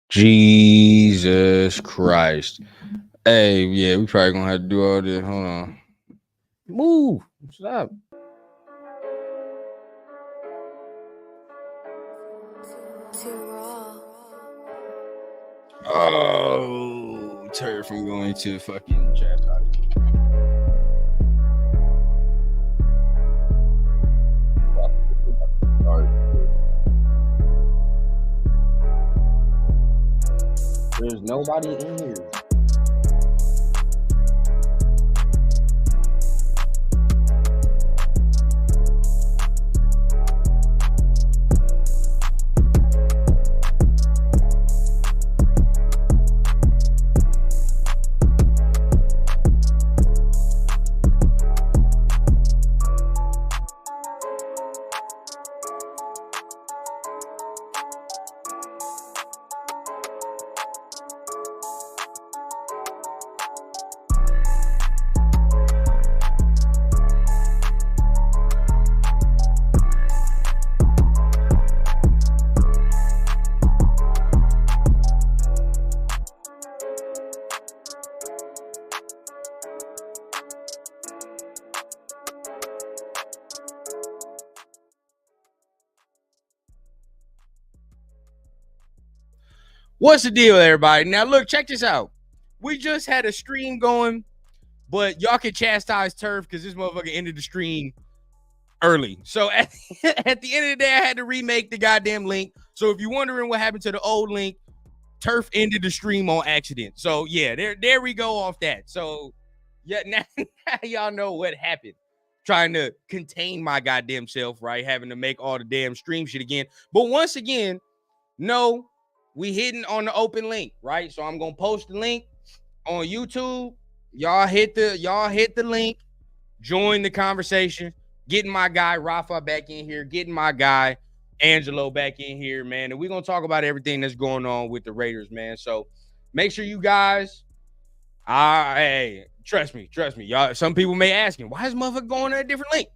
Jesus Christ. Hey, yeah, we probably gonna have to do all this. Hold on. Move. Stop. Oh, turf from going to fucking chat. There's nobody in here. What's the deal, everybody? Now, look, check this out. We just had a stream going, but y'all can chastise Turf because this motherfucker ended the stream early. So at the end of the day, I had to remake the goddamn link. So if you're wondering what happened to the old link, Turf ended the stream on accident. So yeah, there we go off that. So yeah, now y'all know what happened. Trying to contain my goddamn self, right? Having to make all the damn stream shit again. But once again, no, we hitting on the open link, right? So I'm gonna post the link on YouTube. Y'all hit the link, join the conversation, getting my guy Rafa back in here, getting my guy Angelo back in here, man. And we're gonna talk about everything that's going on with the Raiders, man. So make sure you guys, hey, trust me, y'all. Some people may ask him, why is motherfucker going to a different link?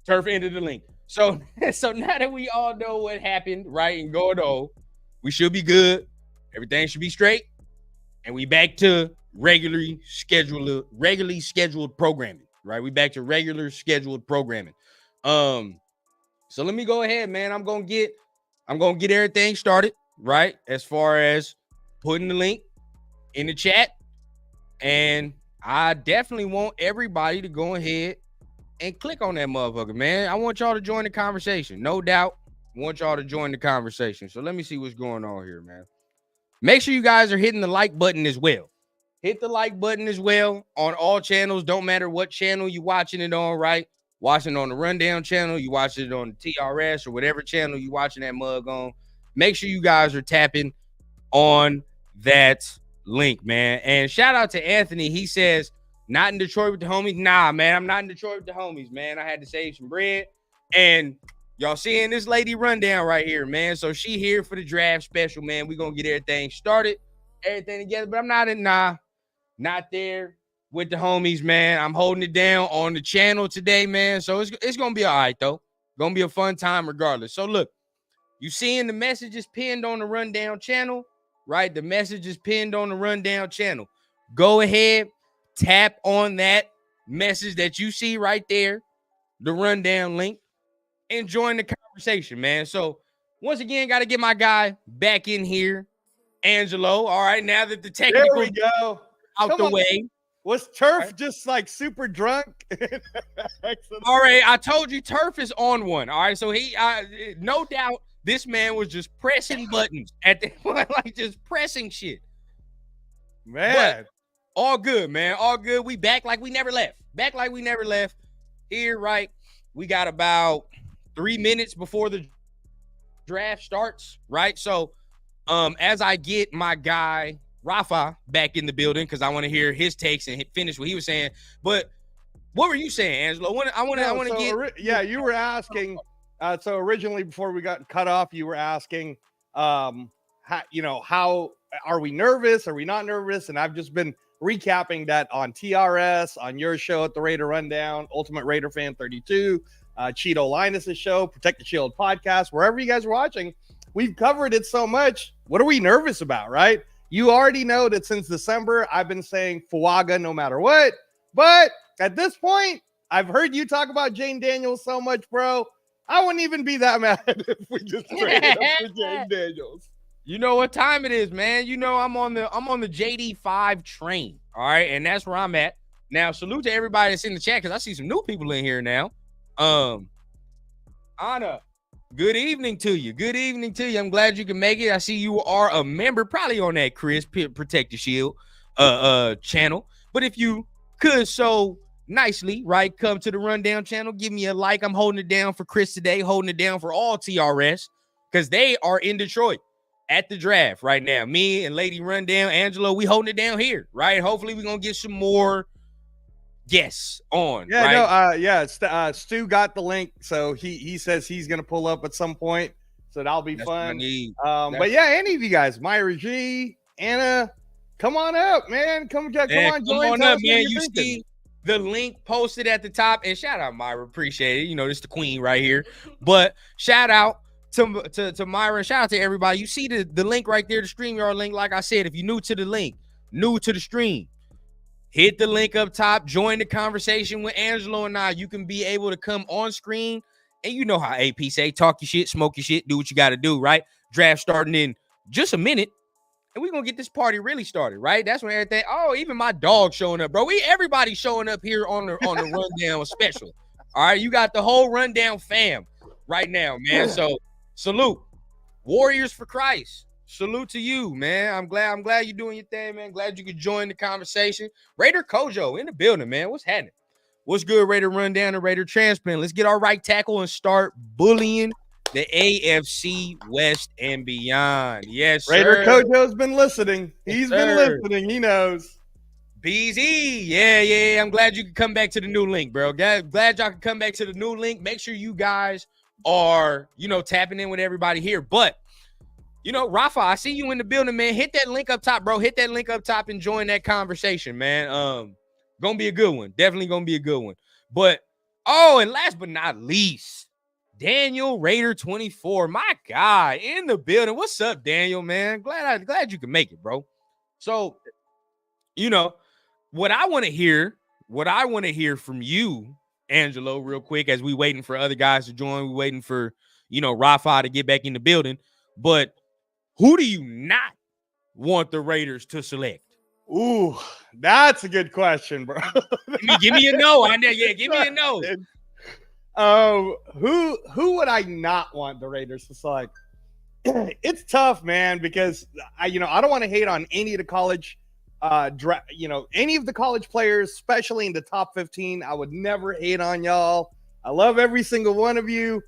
Turf ended the link. So now that we all know what happened, right, and going on, we should be good. Everything should be straight, and we back to regularly scheduled programming, right? We back to regular scheduled programming. So let me go ahead, man. I'm gonna get everything started, right? As far as putting the link in the chat, and I definitely want everybody to go ahead and click on that motherfucker, man. I want y'all to join the conversation, no doubt. I want y'all to join the conversation. So let me see what's going on here, man. Make sure you guys are hitting the like button as well. Hit the like button as well on all channels. Don't matter what channel you're watching it on, right? Watching on the Rundown channel, you watching it on the TRS or whatever channel you watching that mug on. Make sure you guys are tapping on that link, man. And shout out to Anthony. He says, not in Detroit with the homies. Nah, man, I'm not in Detroit with the homies, man. I had to save some bread. And y'all seeing this lady Rundown right here, man. So she here for the draft special, man. We're going to get everything started, everything together. But I'm not there with the homies, man. I'm holding it down on the channel today, man. So it's going to be all right, though. Going to be a fun time regardless. So look, you seeing the messages pinned on the Rundown channel, right? The message is pinned on the Rundown channel. Go ahead, tap on that message that you see right there, the Rundown link, and join the conversation, man. So once again, got to get my guy back in here, Angelo. All right, now that the technical there we go out Come the on. way. Was Turf just like super drunk? All right, I told you Turf is on one. All right, so he, no doubt, this man was just pressing buttons at the like just pressing shit. Man, but all good, man. All good. We back like we never left. Here, right? We got about 3 minutes before the draft starts, right? So, as I get my guy Rafa back in the building, because I want to hear his takes and finish what he was saying. But what were you saying, Angelo? I want to you were asking. So originally, before we got cut off, you were asking, how are we nervous? Are we not nervous? And I've just been recapping that on TRS, on your show at the Raider Rundown, Ultimate Raider Fan 32, Cheeto Linus's show, Protect the Shield podcast, wherever you guys are watching. we've covered it so much. What are we nervous about, right? You already know that since December, I've been saying Fuaga no matter what. But at this point, I've heard you talk about Jaden Daniels so much, bro. I wouldn't even be that mad if we just traded up for Jaden Daniels. You know what time it is, man. You know I'm on the JD5 train. All right, and that's where I'm at. Now, salute to everybody that's in the chat because I see some new people in here now. Anna, good evening to you. Good evening to you. I'm glad you can make it. I see you are a member, probably on that Chris Protect the Shield channel. But if you could so nicely, right, come to the Rundown channel, give me a like. I'm holding it down for Chris today, holding it down for all TRS because they are in Detroit at the draft right now. Me and Lady Rundown, Angelo, we holding it down here, right? Hopefully we're going to get some more guests on. Yeah, right? Stu got the link, so he says he's going to pull up at some point, so that'll be fun. But yeah, any of you guys, Myra G, Anna, come on up, man. Come on, join up, man. You see the link posted at the top, and shout out Myra, appreciate it. You know, this is the queen right here. But shout out to Myra, shout out to everybody. You see the link right there, the StreamYard link. Like I said, if you're new to the link, new to the stream, hit the link up top, join the conversation with Angelo and I. You can be able to come on screen, and you know how AP say, talk your shit, smoke your shit, do what you got to do, right? Draft starting in just a minute, and we're going to get this party really started, right? That's when everything, even my dog showing up, bro. Everybody showing up here on the Rundown special. All right, you got the whole Rundown fam right now, man. So salute, Warriors for Christ. Salute to you, man. I'm glad you're doing your thing, man. Glad you could join the conversation. Raider Kojo in the building, man. What's happening? What's good, Raider Rundown and Raider Transplant? Let's get our right tackle and start bullying the AFC West and beyond. Yes, Raider Kojo's been listening. He's been listening. He knows. BZ. Yeah. I'm glad you could come back to the new link, bro. Glad y'all can come back to the new link. Make sure you guys are, tapping in with everybody here. But, Rafa, I see you in the building, man. Hit that link up top, bro. Hit that link up top and join that conversation, man. Gonna be a good one. Definitely gonna be a good one. But, and last but not least, Daniel Raider 24. My God, in the building. What's up, Daniel, man? Glad you can make it, bro. So, what I want to hear from you, Angelo, real quick, as we waiting for other guys to join, we waiting for, Rafa to get back in the building. But who do you not want the Raiders to select? Ooh, that's a good question, bro. give me a no. Give me a no. Who would I not want the Raiders to select? It's tough, man, because I don't want to hate on any of the college any of the college players, especially in the top 15. I would never hate on y'all. I love every single one of you.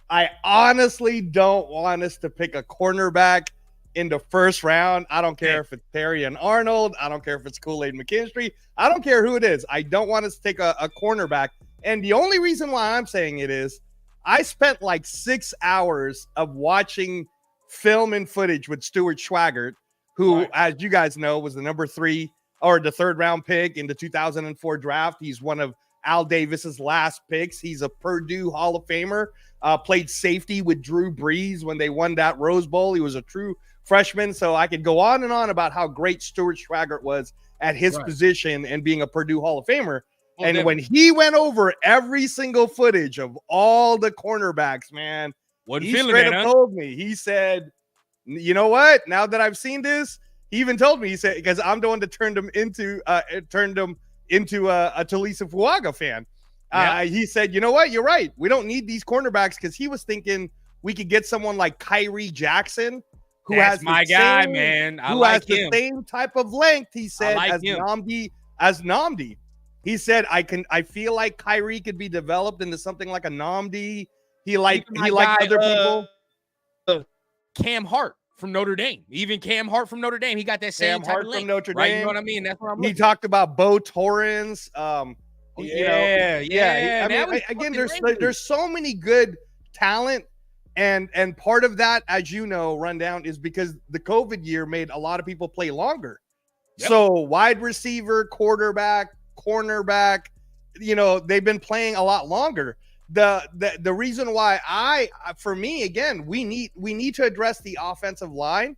I honestly don't want us to pick a cornerback in the first round. I don't care if it's Perry and Arnold. I don't care if it's Kool-Aid McKinstry. I don't care who it is. I don't want us to take a cornerback. And the only reason why I'm saying it is I spent like 6 hours of watching film and footage with Stuart Schwaggart, who, as you guys know, was the number 3 or the 3rd round pick in the 2004 draft. He's one of Al Davis's last picks. He's a Purdue Hall of Famer. Played safety with Drew Brees when they won that Rose Bowl. He was a true freshman. So I could go on and on about how great Stuart Schwaggart was at his position and being a Purdue Hall of Famer. When he went over every single footage of all the cornerbacks, man, he straight up told me, he said, you know what? Now that I've seen this, he even told me, he said, because I'm the one that turned him into a Talisa Fuaga fan. He said, you know what? You're right. We don't need these cornerbacks, because he was thinking we could get someone like Kyrie Jackson, who has the same type of length, he said, as Nnamdi. He said, I feel like Kyrie could be developed into something like a Nnamdi. He liked other people. Cam Hart from Notre Dame. Even Cam Hart from Notre Dame. He got that same type of length, from Notre Dame. Right? You know what I mean? That's what I'm He talked about Bo Torrens. Again, there's so many good talent. And part of that, as you know, Rundown, is because the COVID year made a lot of people play longer. Yep. So wide receiver, quarterback, cornerback, they've been playing a lot longer. the reason why for me, again, we need to address the offensive line.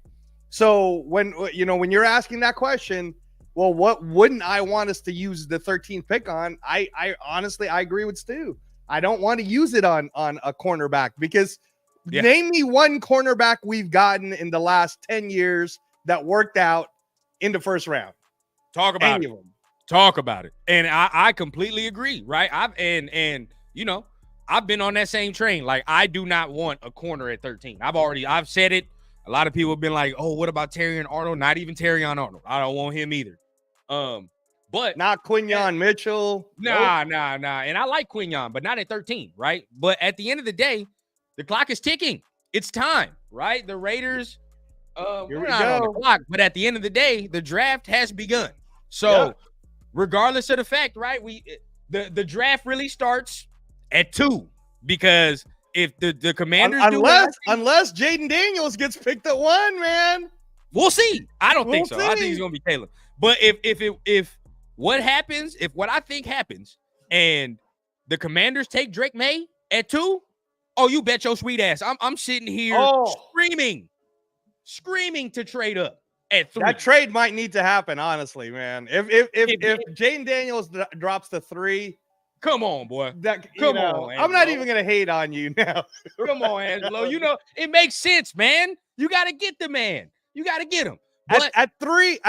So when you're asking that question, well, what wouldn't I want us to use the 13th pick on? I honestly, I agree with Stu. I don't want to use it on a cornerback because name me one cornerback we've gotten in the last 10 years that worked out in the first round. Talk about it. Talk about it. And I completely agree, right? I've been on that same train. Like, I do not want a corner at 13. I've said it. A lot of people have been like, oh, what about Terrion Arnold? Not even Terrion Arnold. I don't want him either. But not Quinyon Mitchell. Nah. And I like Quinyon, but not at 13, right? But at the end of the day, the clock is ticking. It's time, right? The Raiders, we're not on the clock, but at the end of the day, the draft has begun. So regardless of the fact, right, the draft really starts at 2 because if the Commanders unless Jaden Daniels gets picked at 1, man, we'll see. I don't think so. I think he's gonna be Caleb. But if what I think happens, and the Commanders take Drake May at 2, oh, you bet your sweet ass. I'm sitting here screaming to trade up at 3. That trade might need to happen, honestly, man. If Jaden Daniels drops to 3. Come on, boy. Come on. I'm not even going to hate on you now. Come on, Angelo. It makes sense, man. You got to get the man. You got to get him. But at 3,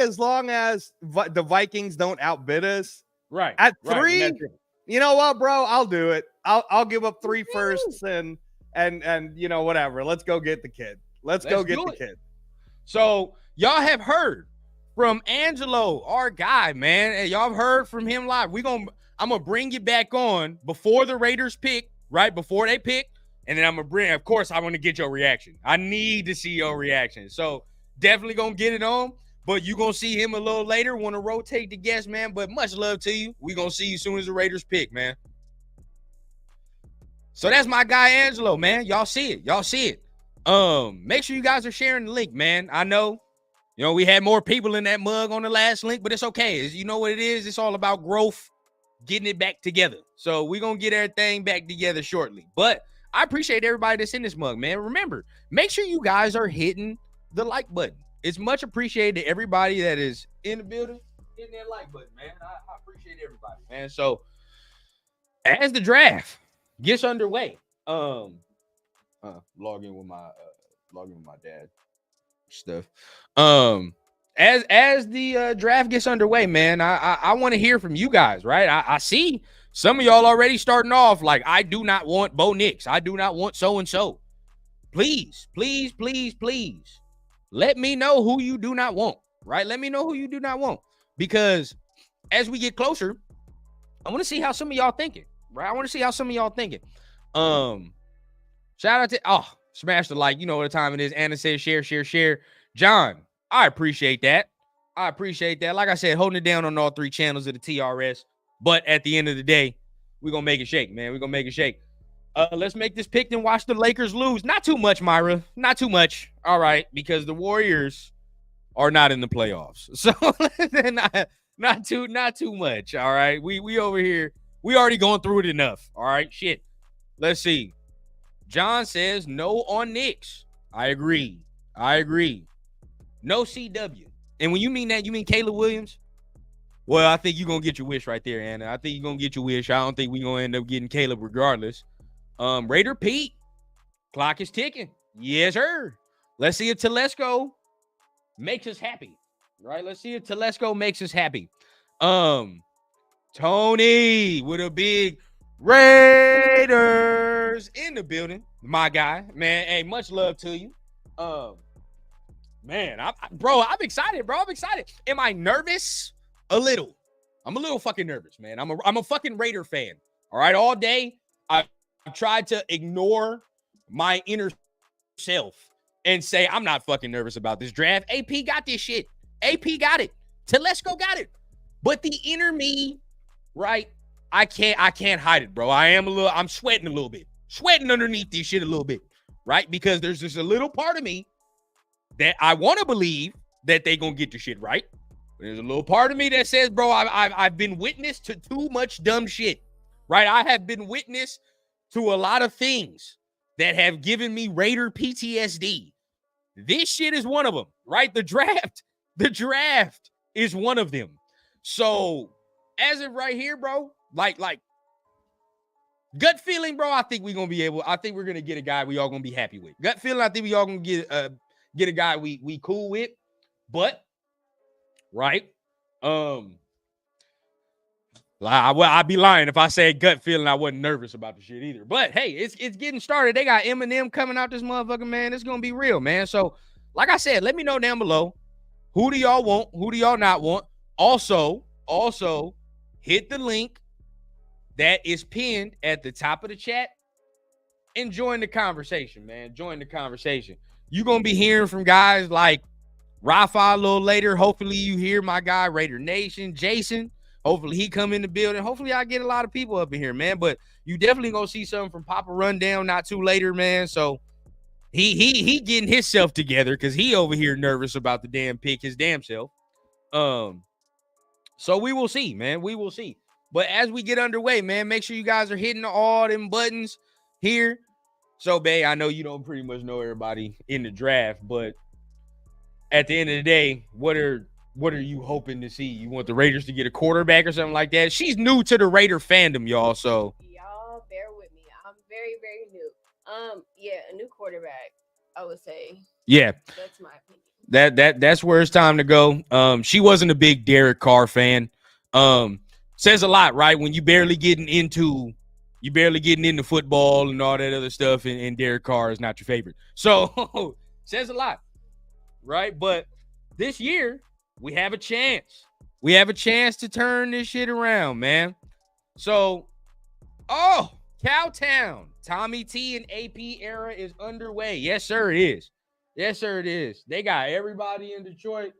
as long as the Vikings don't outbid us. Right. At 3, you know what, bro? I'll do it. I'll give up 3 firsts and whatever. Let's go get the kid. Let's go get the kid. So y'all have heard from Angelo, our guy, man. Hey, y'all have heard from him live. I'm going to bring you back on before the Raiders pick, right? Before they pick. And then of course, I want to get your reaction. I need to see your reaction. So definitely going to get it on. But you're going to see him a little later. Want to rotate the guests, man. But much love to you. We're going to see you as soon as the Raiders pick, man. So that's my guy, Angelo, man. Y'all see it. Make sure you guys are sharing the link, man. I know, we had more people in that mug on the last link, but it's okay. You know what it is? It's all about growth, getting it back together. So we're going to get everything back together shortly. But I appreciate everybody that's in this mug, man. Remember, make sure you guys are hitting the like button. It's much appreciated to everybody that is in the building, hitting that like button, man. I appreciate everybody, man. So as the draft gets underway, log in with my dad stuff. As the draft gets underway, man, I want to hear from you guys, right? I see some of y'all already starting off like, I do not want Bo Nix. I do not want so-and-so. Please, please, please, please. Let me know who you do not want, right? Let me know who you do not want. Because as we get closer, I want to see how some of y'all thinking, right? I want to see how some of y'all thinking. Shout out to, smash the like. You know what time it is. Anna says share. John, I appreciate that. Like I said, holding it down on all 3 channels of the TRS. But at the end of the day, we're going to make it shake, man. We're going to make it shake. Let's make this pick and watch the Lakers lose. Not too much, Myra. Not too much. All right. Because the Warriors are not in the playoffs. So not too much. All right. We over here. We already going through it enough. All right. Shit. Let's see. John says no on Knicks. I agree. No CW. And when you mean that, you mean Caleb Williams? Well, I think you're going to get your wish right there, Anna. I think you're going to get your wish. I don't think we're going to end up getting Caleb regardless. Raider Pete, clock is ticking. Yes, sir. Let's see if Telesco makes us happy, right? Let's see if Telesco makes us happy. Tony with a big Raiders in the building. My guy, man. Hey, much love to you. Man, I'm excited, bro. I'm excited. Am I nervous? A little. I'm a little fucking nervous, man. I'm a fucking Raider fan. All right, all day I've tried to ignore my inner self and say I'm not fucking nervous about this draft. AP got this shit. AP got it. Telesco got it. But the inner me, right? I can't hide it, bro. I'm sweating a little bit. Sweating underneath this shit a little bit, right? Because there's just a little part of me that I want to believe that they gonna get the shit right. But there's a little part of me that says, bro, I've been witness to too much dumb shit. right? I have been witness to a lot of things that have given me Raider PTSD. This shit is one of them, right? The draft is one of them. So as of right here, bro, like gut feeling, bro, I think we're going to get a guy we all going to be happy with. Gut feeling, I think we all going to get a guy we cool with. But, right, I'd be lying if I said gut feeling I wasn't nervous about the shit either. But, hey, it's getting started. They got Eminem coming out this motherfucker, man. It's going to be real, man. So, like I said, let me know down below. Who do y'all want? Who do y'all not want? Also, hit the link that is pinned at the top of the chat and join the conversation, man. Join the conversation. You're going to be hearing from guys like Rafa a little later. Hopefully you hear my guy, Raider Nation, Jason. Hopefully he come in the building. Hopefully I get a lot of people up in here, man. But you definitely going to see something from Papa Rundown not too later, man. So he getting himself together because he over here nervous about the damn pick, his damn self. So we will see, man. We will see. But as we get underway, man, make sure you guys are hitting all them buttons here. So, babe, I know you don't pretty much know everybody in the draft, but at the end of the day, what are you hoping to see? You want the Raiders to get a quarterback or something like that? She's new to the Raider fandom, y'all. So y'all bear with me. I'm very, very new. Yeah, a new quarterback, I would say. Yeah. That's my opinion. That's where it's time to go. She wasn't a big Derek Carr fan. Says a lot, right? When you barely getting into football and all that other stuff, and Derek Carr is not your favorite. So says a lot, right? But this year, we have a chance. We have a chance to turn this shit around, man. So, Cowtown, Tommy T and AP era is underway. Yes, sir, it is. Yes, sir, it is. They got everybody in Detroit,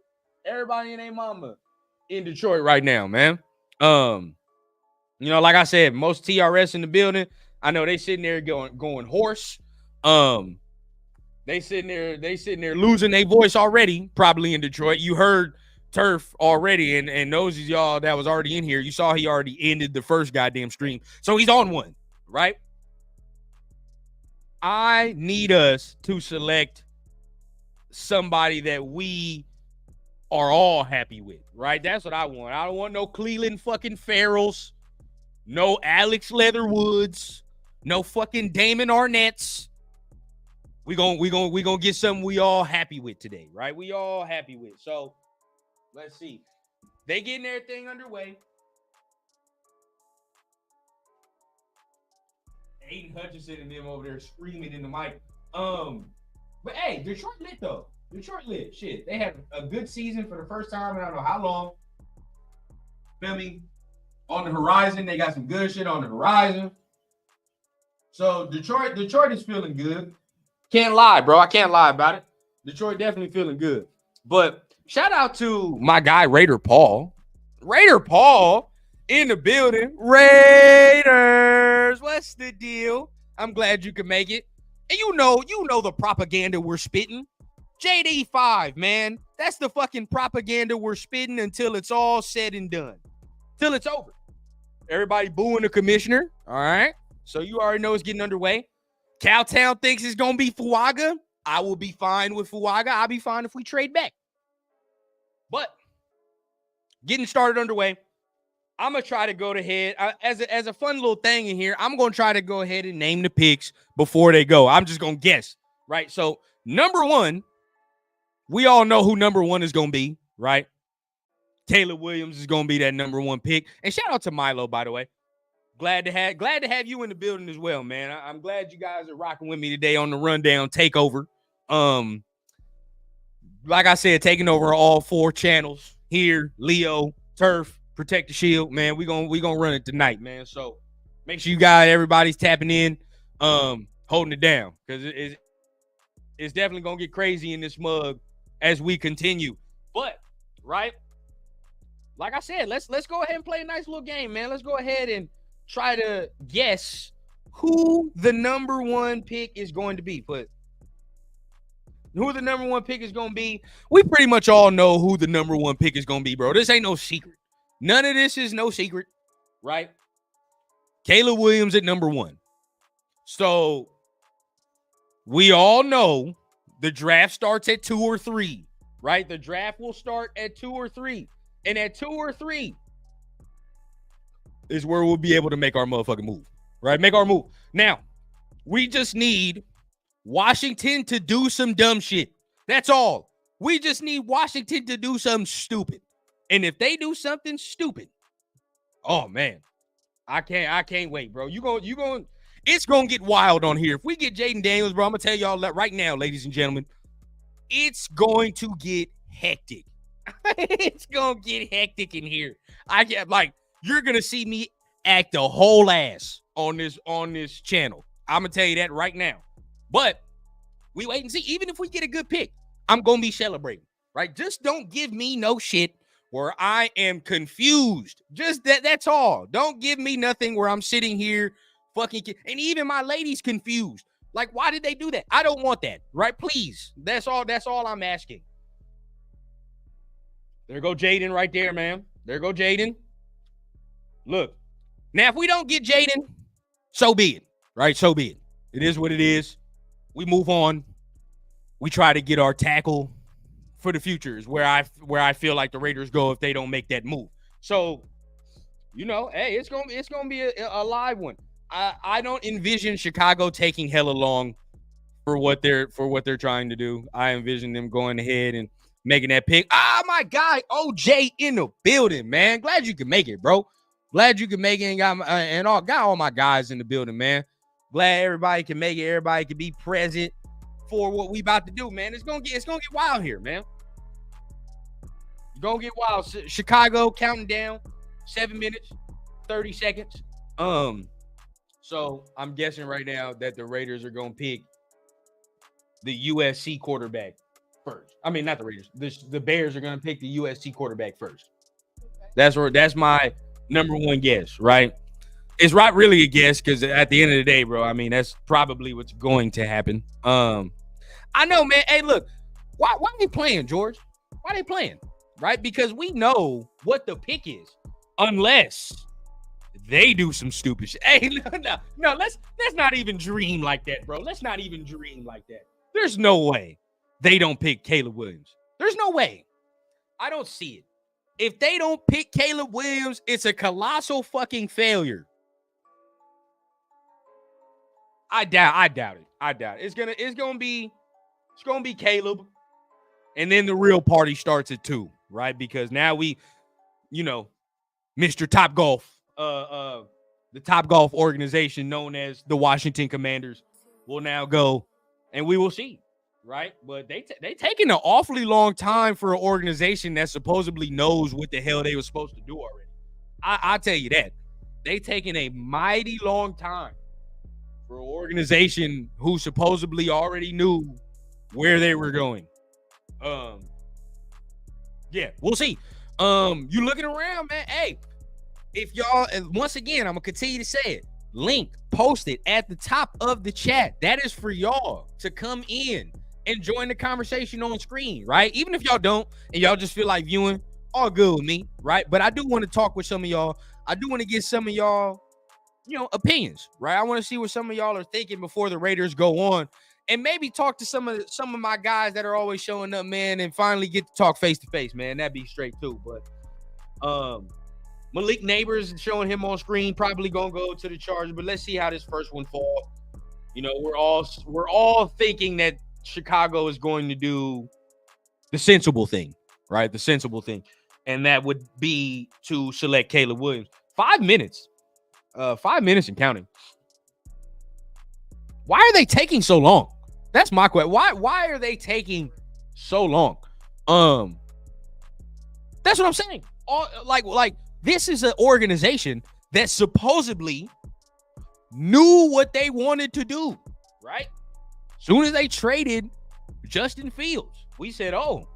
everybody and their mama in Detroit right now, man. You know, like I said, most TRS in the building. I know they sitting there going hoarse. They sitting there losing their voice already, probably in Detroit. You heard Turf already, and those of y'all that was already in here, you saw he already ended the first goddamn stream. So he's on one, right? I need us to select somebody that we are all happy with, right? That's what I want. I don't want no Cleveland fucking Farrells, no Alex Leatherwoods, no fucking Damon Arnett's. We gonna get something we all happy with today, right? We all happy with. So let's see. They getting everything underway. Aiden Hutchinson and them over there screaming in the mic. But hey, Detroit lit though. Detroit lit. Shit. They had a good season for the first time in I don't know how long. Feel me? On the horizon. They got some good shit on the horizon. So Detroit is feeling good. Can't lie, bro. I can't lie about it. Detroit definitely feeling good. But shout out to my guy, Raider Paul. Raider Paul in the building. Raiders, what's the deal? I'm glad you could make it. And you know the propaganda we're spitting. JD5, man. That's the fucking propaganda we're spitting until it's all said and done. Till it's over. Everybody booing the commissioner. All right. So you already know it's getting underway. Cowtown thinks it's going to be Fuaga. I will be fine with Fuaga. I'll be fine if we trade back. But getting started underway. I'm going to try to go ahead. As a fun little thing in here, I'm going to try to go ahead and name the picks before they go. I'm just going to guess, right? So, number one, we all know who number one is going to be, right? Caleb Williams is going to be that number one pick. And shout out to Milo, by the way. Glad to have you in the building as well, man. I'm glad you guys are rocking with me today on the Rundown Takeover. Like I said, taking over all 4 channels here, Leo, Turf, Protect the Shield, man. We gonna run it tonight, man. So make sure you guys, everybody's tapping in, holding it down, because it's definitely gonna get crazy in this mug as we continue. But right, like I said, let's go ahead and play a nice little game, man. Let's go ahead and try to guess who the number one pick is going to be. But who the number one pick is going to be, we pretty much all know who the number one pick is going to be, bro. This ain't no secret. None of this is no secret, right? Caleb Williams at number 1. So we all know the draft starts at 2 or 3, right? The draft will start at 2 or 3. And at 2 or 3 is where we'll be able to make our motherfucking move, right? Make our move. Now, we just need Washington to do some dumb shit. That's all. We just need Washington to do something stupid. And if they do something stupid, oh man, I can't wait, bro. It's gonna get wild on here. If we get Jaden Daniels, bro, I'm gonna tell y'all that right now, ladies and gentlemen, it's going to get hectic. It's gonna get hectic in here. You're gonna see me act a whole ass on this channel. I'm gonna tell you that right now. But we wait and see. Even if we get a good pick, I'm gonna be celebrating, right? Just don't give me no shit where I am confused. Just that's all. Don't give me nothing where I'm sitting here fucking and even my lady's confused. Like, why did they do that? I don't want that, right? Please. That's all I'm asking. There go Jaden right there, man. There go Jaden. Look. Now, if we don't get Jaden, so be it, right? So be it. It is what it is. We move on. We try to get our tackle for the future is where I feel like the Raiders go if they don't make that move. So, hey, it's gonna be a live one. I don't envision Chicago taking hella long for what they're trying to do. I envision them going ahead and making that pick. My guy OJ in the building, man. Glad you could make it, bro. Glad you could make it and got all my guys in the building, man. Glad everybody can make it. Everybody can be present for what we about to do, man. It's gonna get wild here, man. It's gonna get wild. Chicago counting down 7 minutes, 30 seconds. So I'm guessing right now that the Raiders are gonna pick the USC quarterback first. I mean, not the Raiders. The Bears are gonna pick the USC quarterback first. That's my number one guess, right? It's not really a guess because at the end of the day, bro, I mean, that's probably what's going to happen. I know, man. Hey, look, why are they playing, George? Why are they playing? Right? Because we know what the pick is, unless they do some stupid shit. Hey, no, let's not even dream like that, bro. Let's not even dream like that. There's no way they don't pick Caleb Williams. There's no way. I don't see it. If they don't pick Caleb Williams, it's a colossal fucking failure. I doubt it. It's gonna be Caleb, and then the real party starts at 2, right? Because now we, Mr. Top Golf, the Top Golf organization known as the Washington Commanders will now go, and we will see, right? But they taking an awfully long time for an organization that supposedly knows what the hell they were supposed to do already. I tell you that. They taking a mighty long time for an organization who supposedly already knew where they were going. Yeah, we'll see. You looking around, man. Hey, if y'all, and once again, I'm gonna continue to say it. Link posted at the top of the chat. That is for y'all to come in and join the conversation on screen, right? Even if y'all don't and y'all just feel like viewing, all good with me, right? But I do want to talk with some of y'all. I do want to get some of y'all, opinions, right? I want to see what some of y'all are thinking before the Raiders go on, and maybe talk to some of my guys that are always showing up, man, and finally get to talk face to face, man. That'd be straight too. But Malik Neighbors showing him on screen, probably gonna go to the Chargers. But let's see how this first one falls. We're all thinking that Chicago is going to do the sensible thing, right? The sensible thing, and that would be to select Caleb Williams. 5 minutes. 5 minutes and counting. Why are they taking so long? That's my question. Why are they taking so long? That's what I'm saying. Like this is an organization that supposedly knew what they wanted to do, right? Soon as they traded Justin Fields, we said, "Oh,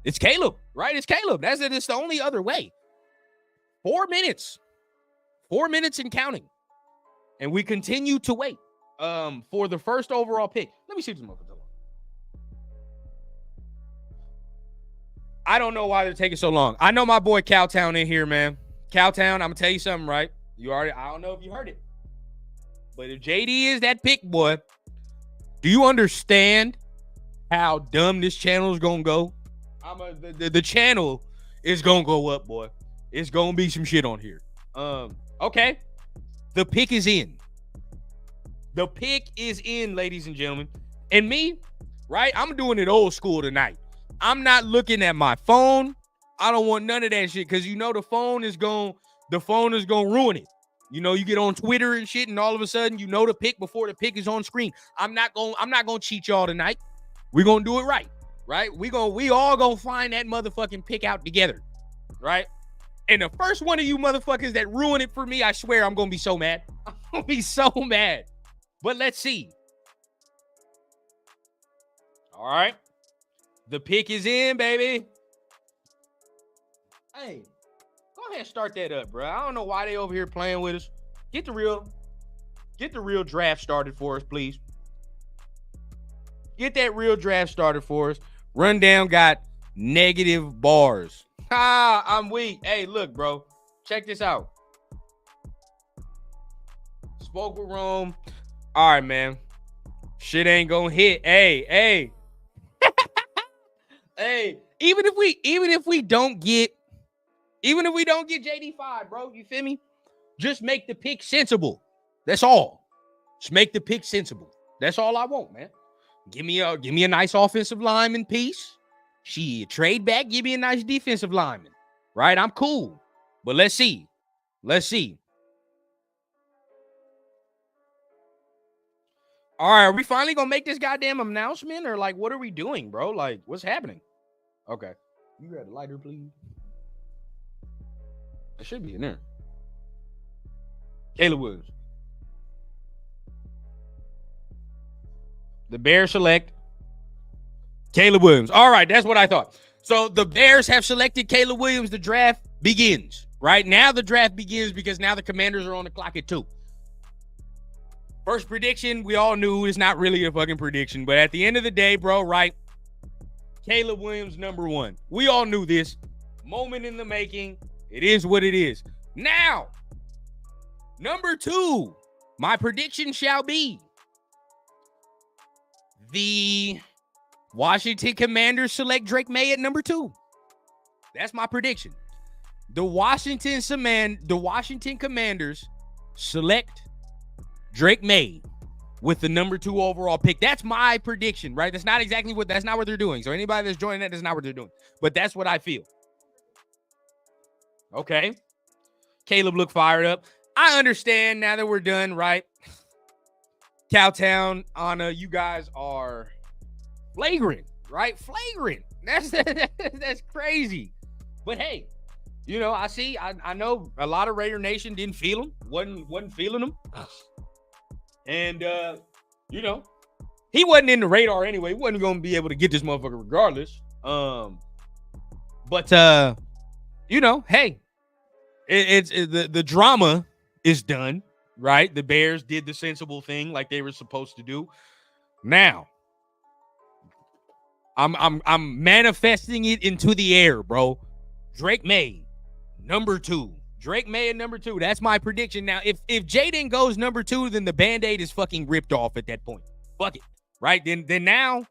it's Caleb, right? It's Caleb." That's it. It's the only other way. 4 minutes. 4 minutes and counting. And we continue to wait for the first overall pick. Let me see some of it. I don't know why they're taking so long. I know my boy Cowtown in here, man. Cowtown, I'm going to tell you something, right? I don't know if you heard it. But if JD is that pick, boy, do you understand how dumb this channel is gonna go? The channel is gonna go up, boy. It's gonna be some shit on here. Okay. The pick is in. The pick is in, ladies and gentlemen. And me, right? I'm doing it old school tonight. I'm not looking at my phone. I don't want none of that shit because the phone is gonna ruin it. You get on Twitter and shit, and all of a sudden the pick before the pick is on screen. I'm not gonna cheat y'all tonight. We're gonna do it right. We all gonna find that motherfucking pick out together. Right? And the first one of you motherfuckers that ruin it for me, I swear I'm gonna be so mad. I'm gonna be so mad. But let's see. All right. The pick is in, baby. Hey, go ahead and start that up, bro. I don't know why they over here playing with us. Get the real draft started for us, please. Get that real draft started for us. Rundown got negative bars. I'm weak. Hey, look, bro. Check this out. Spoke with Rome. All right, man. Shit ain't gonna hit. Hey. Hey, even if we don't get JD5, bro, you feel me? Just make the pick sensible. That's all. Just make the pick sensible. That's all I want, man. Give me a nice offensive lineman piece. Trade back, give me a nice defensive lineman. Right? I'm cool. But let's see. All right, are we finally gonna make this goddamn announcement, or like what are we doing, bro? Like, what's happening? Okay. You grab the lighter, please. It should be in there. Caleb Williams. The Bears select Caleb Williams. All right, that's what I thought. So the Bears have selected Caleb Williams. The draft begins. Right now, the draft begins because now the Commanders are on the clock at 2. First prediction, we all knew it's not really a fucking prediction, but at the end of the day, bro, right? Caleb Williams, number 1. We all knew this. Moment in the making. It is what it is. Now, number 2, my prediction shall be the Washington Commanders select Drake May at number 2. That's my prediction. The Washington Commanders select Drake May with the number 2 overall pick. That's my prediction, right? That's not what they're doing. So anybody that's joining that's not what they're doing. But that's what I feel. Okay. Caleb looked fired up. I understand now that we're done, right? Cowtown, Anna, you guys are flagrant, right? Flagrant. That's crazy. But hey, I know a lot of Raider Nation didn't feel him, wasn't feeling him. And, he wasn't in the radar anyway. He wasn't going to be able to get this motherfucker regardless. Hey, it's the drama is done, right? The Bears did the sensible thing like they were supposed to do. Now, I'm manifesting it into the air, bro. Drake May, number 2. Drake May at number 2. That's my prediction. Now, if Jaden goes number 2, then the Band-Aid is fucking ripped off at that point. Fuck it. Right? Then now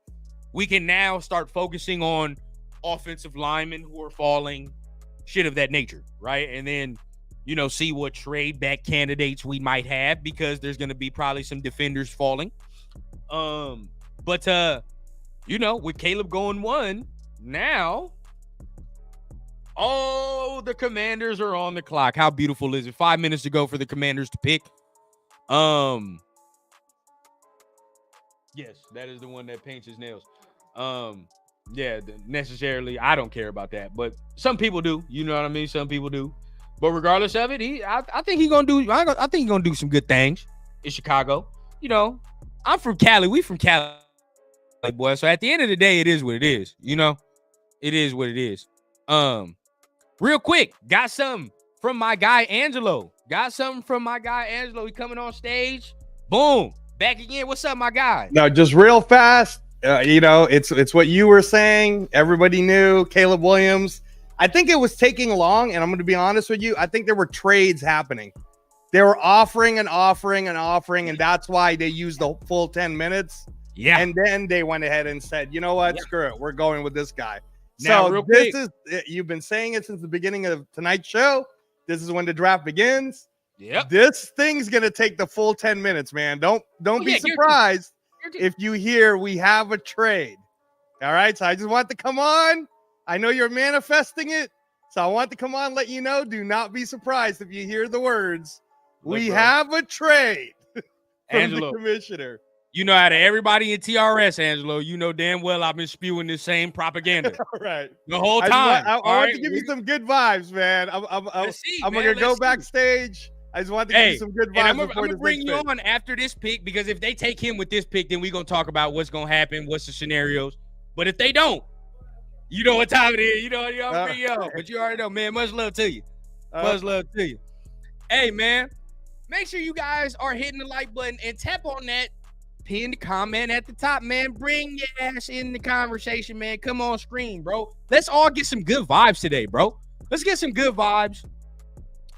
we can now start focusing on offensive linemen who are falling, shit of that nature, right? And then, see what trade back candidates we might have because there's going to be probably some defenders falling. With Caleb going 1, now the Commanders are on the clock. How beautiful is it? 5 minutes to go for the Commanders to pick. Yes, that is the one that paints his nails. Necessarily, I don't care about that, but some people do. You know what I mean? Some people do. But regardless of it, I think he's gonna do some good things in Chicago. I'm from Cali. We from Cali, boy. So at the end of the day, it is what it is. It is what it is. Real quick, got something from my guy Angelo. He coming on stage. Boom. Back again. What's up, my guy? No, just real fast. It's what you were saying. Everybody knew Caleb Williams. I think it was taking long, and I'm going to be honest with you. I think there were trades happening. They were offering, and that's why they used the full 10 minutes. Yeah. And then they went ahead and said, you know what? Yeah. Screw it. We're going with this guy. Now, So real this quick. is, you've been saying it since the beginning of tonight's show. This is when the draft begins. Yep. This thing's going to take the full 10 minutes, man. Don't be surprised if you hear we have a trade. All right. So I just want to come on. I know you're manifesting it. So I want to come on, let you know. Do not be surprised if you hear the words. We have a trade from Angelo, the commissioner. You know, out of everybody in TRS, Angelo, you know damn well I've been spewing this same propaganda. All right. The whole time. I want to give you some good vibes, man. I'm going to go backstage. I just want to give you some good vibes. I'm going to bring you on after this pick, because if they take him with this pick, then we're going to talk about what's going to happen, what's the scenarios. But if they don't, you know what time it is. You know, I'm bring you on. But you already know, man. Much love to you. Much love to you. Hey, man. Make sure you guys are hitting the like button and tap on that pinned comment at the top, man. Bring your ass in the conversation, man. Come on screen, bro. Let's all get some good vibes today, bro. Let's get some good vibes,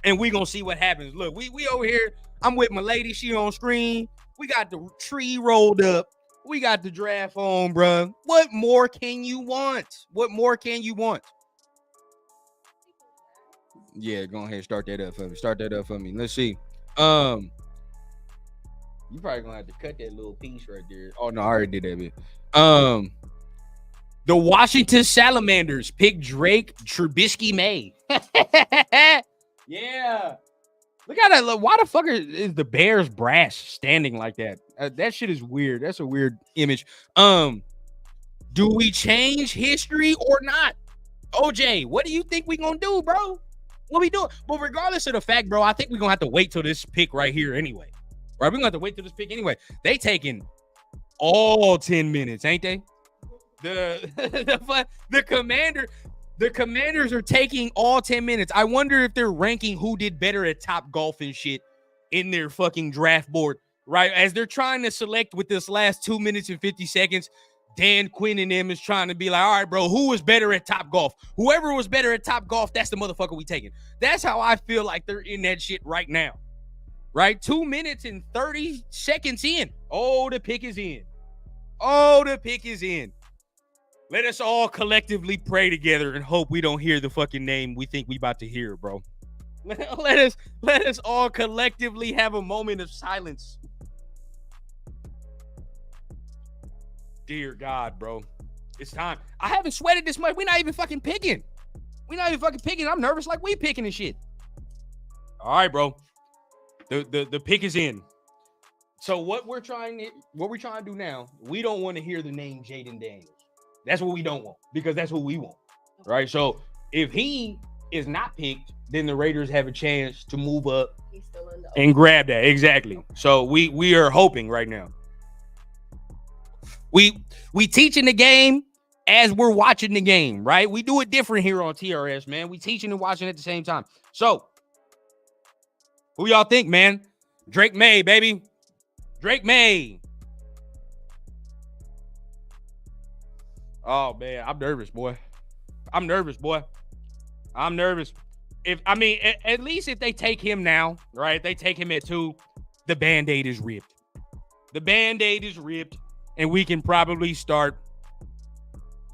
and we gonna see what happens. Look, we over here. I'm with my lady. She on screen. We got the tree rolled up. We got the draft on, bro. What more can you want? What more can you want? Yeah, go ahead. Start that up for me. Let's see. You probably gonna have to cut that little piece right there. Oh no, I already did that bit. The Washington Salamanders pick Drake Trubisky May. Yeah. Look at that. Why the fuck is the Bears brass standing like that? That shit is weird. That's a weird image. Do we change history or not? OJ, what do you think we gonna do, bro? What we doing? But regardless of the fact, bro, I think we're gonna have to wait till this pick right here anyway. Right? We're gonna have to wait till this pick anyway. They taking all 10 minutes, ain't they? The Commanders are taking all 10 minutes. I wonder if they're ranking who did better at Top Golf and shit in their fucking draft board, right? As they're trying to select with this last 2 minutes and 50 seconds, Dan Quinn and them is trying to be like, all right, bro, who was better at Top Golf? Whoever was better at Top Golf, that's the motherfucker we taking. That's how I feel like they're in that shit right now, right? 2 minutes and 30 seconds in. Oh, the pick is in. Oh, the pick is in. Let us all collectively pray together and hope we don't hear the fucking name we think we about to hear, bro. Let us all collectively have a moment of silence. Dear God, bro. It's time. I haven't sweated this much. We're not even fucking picking. I'm nervous like we picking and shit. All right, bro. The pick is in. So what we're trying to do now, we don't want to hear the name Jaden Daniels. That's what we don't want, because that's what we want, right? So if he is not picked, then the Raiders have a chance to move up and grab that. Exactly. So we are hoping right now. We teaching the game as we're watching the game, right? We do it different here on TRS, man. We teaching and watching at the same time. So who y'all think, man? Drake May, baby. Drake May. Oh, man, I'm nervous, boy. I'm nervous. At least if they take him now, right? They take him at 2, the Band-Aid is ripped. And we can probably start.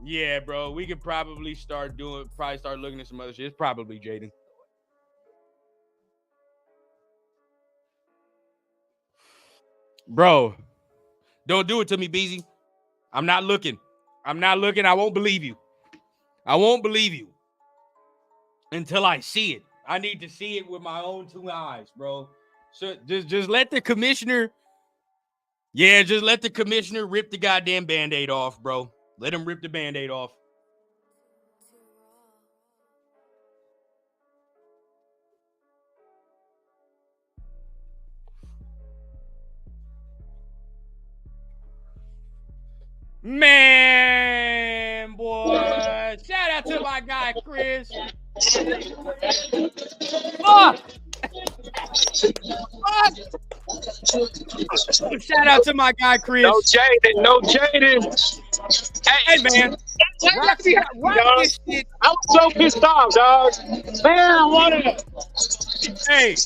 Yeah, bro, we could probably start looking at some other shit. It's probably Jaden. Bro, don't do it to me, Beezy. I'm not looking. I won't believe you. Until I see it. I need to see it with my own 2 eyes, bro. So just let the commissioner. Yeah, just let the commissioner rip the goddamn Band-Aid off, bro. Let him rip the Band-Aid off. Man, boy. Shout out to my guy, Chris. Fuck. Shout out to my guy, Chris. No Jaden. Hey, man. Rock this shit. I was so pissed off, dog. Man, I wanted it. Hey,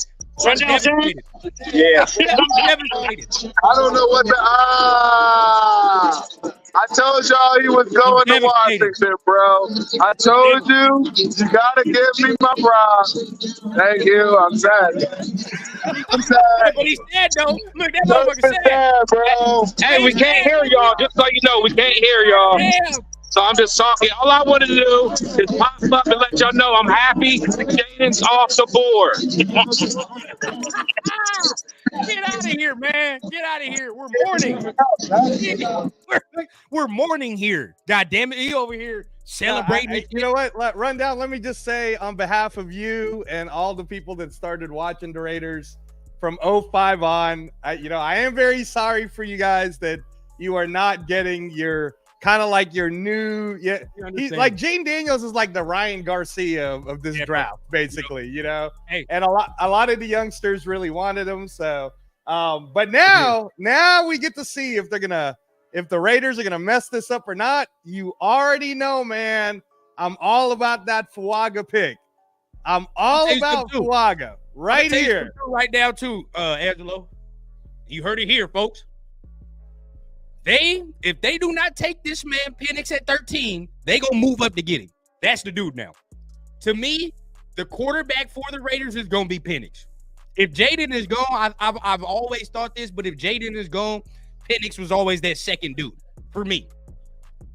Rundown Takeover? Devastated. Yeah. Devastated. I don't know what the I told y'all he was going to devastated. Washington, bro. I told you, you gotta give me my props. Thank you. I'm sad. I'm sad. But he said though, look, that Don't motherfucker be said, sad, bro. Hey, we can't hear y'all. Just so you know, we can't hear y'all. damn. So I'm just talking. All I wanted to do is pop up and let y'all know I'm happy. Jaden's off the board. Get out of here, man. Get out of here. We're mourning. We're mourning here. God damn it. He over here celebrating. You know what? Rundown, let me just say on behalf of you and all the people that started watching the Raiders from 05 on, I am very sorry for you guys that you are not getting your kind of like your new, he's like Jaden Daniels is like the Ryan Garcia of this draft, basically, Hey. And a lot of the youngsters really wanted him. So, but now we get to see if the Raiders are gonna mess this up or not. You already know, man. I'm all about that Fuaga pick. I'm all about Fuaga right here. Right now, too, Angelo. You heard it here, folks. If they do not take this man Penix at 13, they gonna move up to get him. That's the dude now. To me, the quarterback for the Raiders is gonna be Penix. If Jaden is gone, I've always thought this, but if Jaden is gone, Penix was always that second dude for me.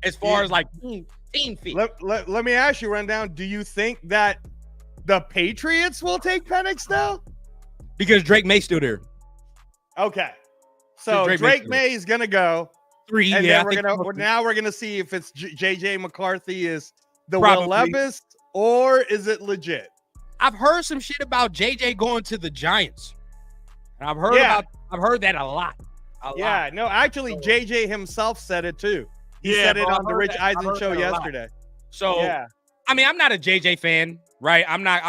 As far as like team fit. Let me ask you, Rundown. Do you think that the Patriots will take Penix now? Because Drake May's still there. Okay. So Drake May is gonna go 3. And yeah, then we're gonna see if it's JJ McCarthy is the Probably. Will Levis or is it legit? I've heard some shit about JJ going to the Giants. And I've heard that a lot. Yeah, no, actually JJ himself said it too. He said it on the Rich Eisen show yesterday. So I mean, I'm not a JJ fan, right? I'm not,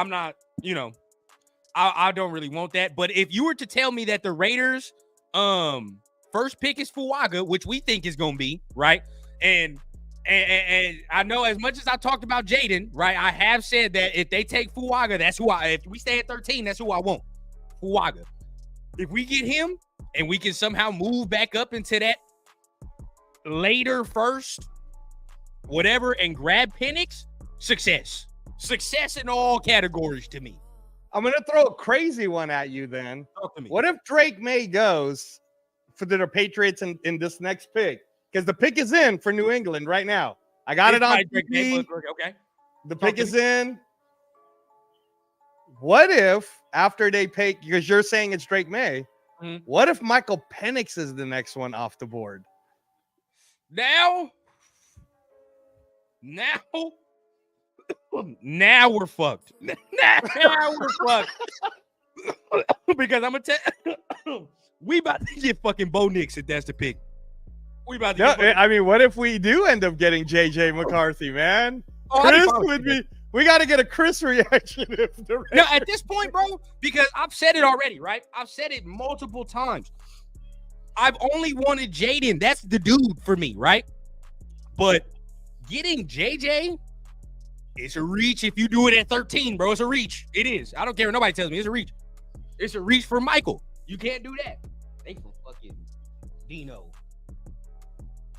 I don't really want that. But if you were to tell me that the Raiders first pick is Fuaga, which we think is gonna be, right? And I know as much as I talked about Jaden, right? I have said that if they take Fuaga, that's who if we stay at 13, that's who I want. Fuaga. If we get him and we can somehow move back up into that later first, whatever, and grab Penix, success. Success in all categories to me. I'm gonna throw a crazy one at you then. Talk to me. What if Drake May goes for the Patriots in this next pick? Because the pick is in for New England right now. I got it on TV. Okay. The pick is in. What if after they pick, because you're saying it's Drake May, what if Michael Penix is the next one off the board? Now we're fucked. Now we're fucked. Because I'm gonna tell we about to get fucking Bo Nix if that's the pick. We about to I mean, what if we do end up getting JJ McCarthy, man? Oh, Chris would be. We got to get a Chris reaction. No, at this point, bro, because I've said it already, right? I've said it multiple times. I've only wanted Jaden. That's the dude for me, right? But getting JJ, it's a reach if you do it at 13, bro. It's a reach. It is. I don't care what nobody tells me. It's a reach. It's a reach for Michael. You can't do that. They from fucking Dino.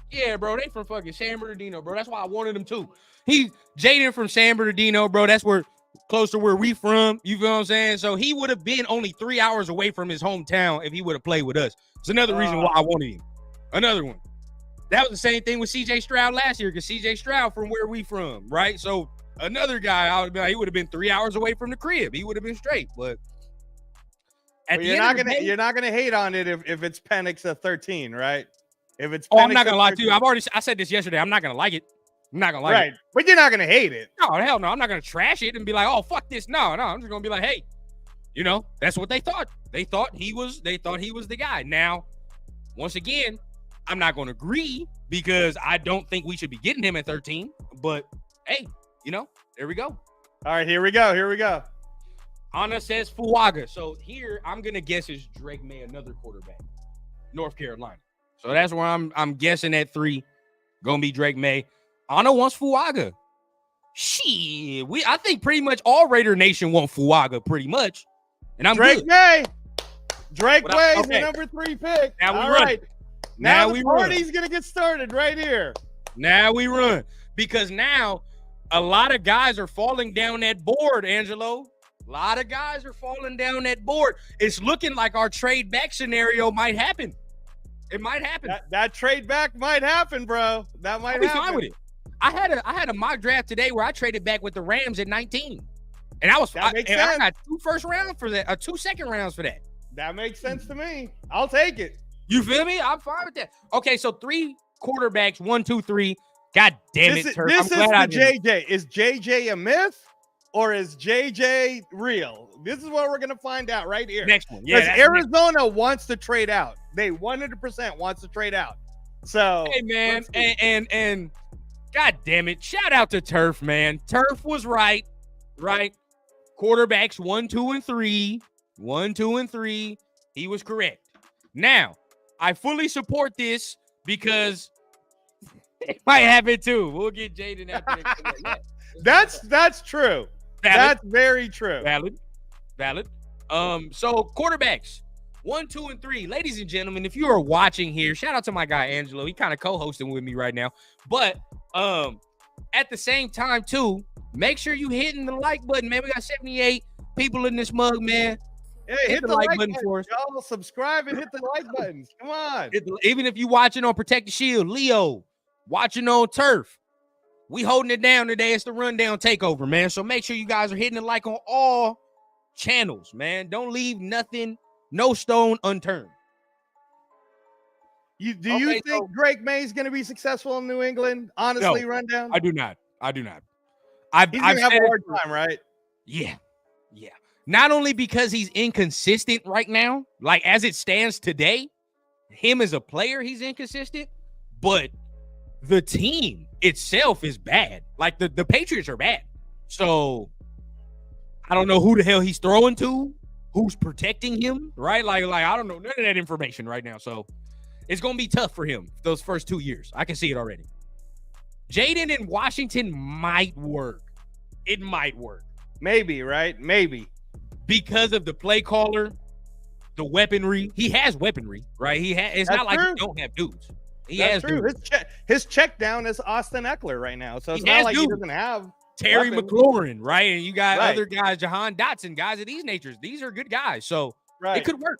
Yeah, bro. They from fucking San Bernardino, bro. That's why I wanted him too. He's Jaden from San Bernardino, bro. That's where close to where we from. You feel what I'm saying? So he would have been only 3 hours away from his hometown if he would have played with us. It's another reason why I wanted him. Another one. That was the same thing with CJ Stroud last year, because CJ Stroud from where we from, right? So another guy, I would be like, he would have been 3 hours away from the crib. He would have been straight. But you're not gonna hate on it if it's Penix at 13, right? If it's I'm not gonna lie to you. I said this yesterday. I'm not gonna like it. I'm not gonna like it. Right. But you're not gonna hate it. No, hell no. I'm not gonna trash it and be like, oh, fuck this. No. I'm just gonna be like, hey, that's what they thought. They thought he was the guy. Now, once again, I'm not gonna agree because I don't think we should be getting him at 13. But hey, there we go. All right, here we go. Anna says Fuaga. So here I'm gonna guess is Drake May, another quarterback, North Carolina. So that's where I'm guessing at 3. Gonna be Drake May. Anna wants Fuaga. Shit, I think pretty much all Raider Nation want Fuaga, pretty much. and I'm Drake good. May. Drake But May is okay. the number 3 pick. Now we All run. right. Now Now we the run. party's gonna get started right here. Now we run because now a lot of guys are falling down that board, Angelo. A lot of guys are falling down that board. It's looking like our trade back scenario might happen. It might happen. That trade back might happen, bro. That might I'll be happen. fine with it. I had a mock draft today where I traded back with the Rams at 19. And I makes I sense. got 2 first rounds for that, 2 second rounds for that. That makes sense to me. I'll take it. You feel me? I'm fine with that. Okay, so 3 quarterbacks, 1, 2, 3. God damn it, Turk. This is I'm glad the JJ. Is JJ a myth or is JJ real? This is what we're gonna find out right here. Next one. Yeah. Because Arizona wants to trade out. They 100% wants to trade out. So hey man, and God damn it. Shout out to Turf, man. Turf was right. Quarterbacks 1, 2, and 3. 1, 2, and 3. He was correct. Now, I fully support this because it might happen too. We'll get Jaden after that. that's true. Valid. That's very true. Valid. So quarterbacks 1, 2, and 3. Ladies and gentlemen, if you are watching here, shout out to my guy Angelo. He kind of co-hosting with me right now. But at the same time, too, make sure you hitting the like button, man. We got 78 people in this mug, man. Hey, hit the like button for us. Y'all subscribe and hit the like buttons. Come on. Even if you watching on Protect the Shield, Leo, watching on Turf, we holding it down today. It's the Rundown Takeover, man. So make sure you guys are hitting the like on all channels, man. Don't leave nothing, no stone unturned. Do you think Drake May is going to be successful in New England? Honestly, No, Rundown? I do not. He's going to have a hard time, right? Yeah. Not only because he's inconsistent right now, like as it stands today, him as a player, he's inconsistent, but the team itself is bad. Like the Patriots are bad. So I don't know who the hell he's throwing to, who's protecting him, right? Like I don't know none of that information right now. So it's going to be tough for him those first 2 years. I can see it already. Jaden in Washington might work. It might work. Maybe, right? Maybe. Because of the play caller, the weaponry. He has weaponry, right? It's That's not like true. he don't have dudes. He That's has true. dudes. His check down is Austin Eckler right now. So it's He not has like he dudes. doesn't have Terry weapons. McLaurin, right? And you got Right. other guys, Jahan Dotson, guys of these natures. These are good guys. So Right. it could work,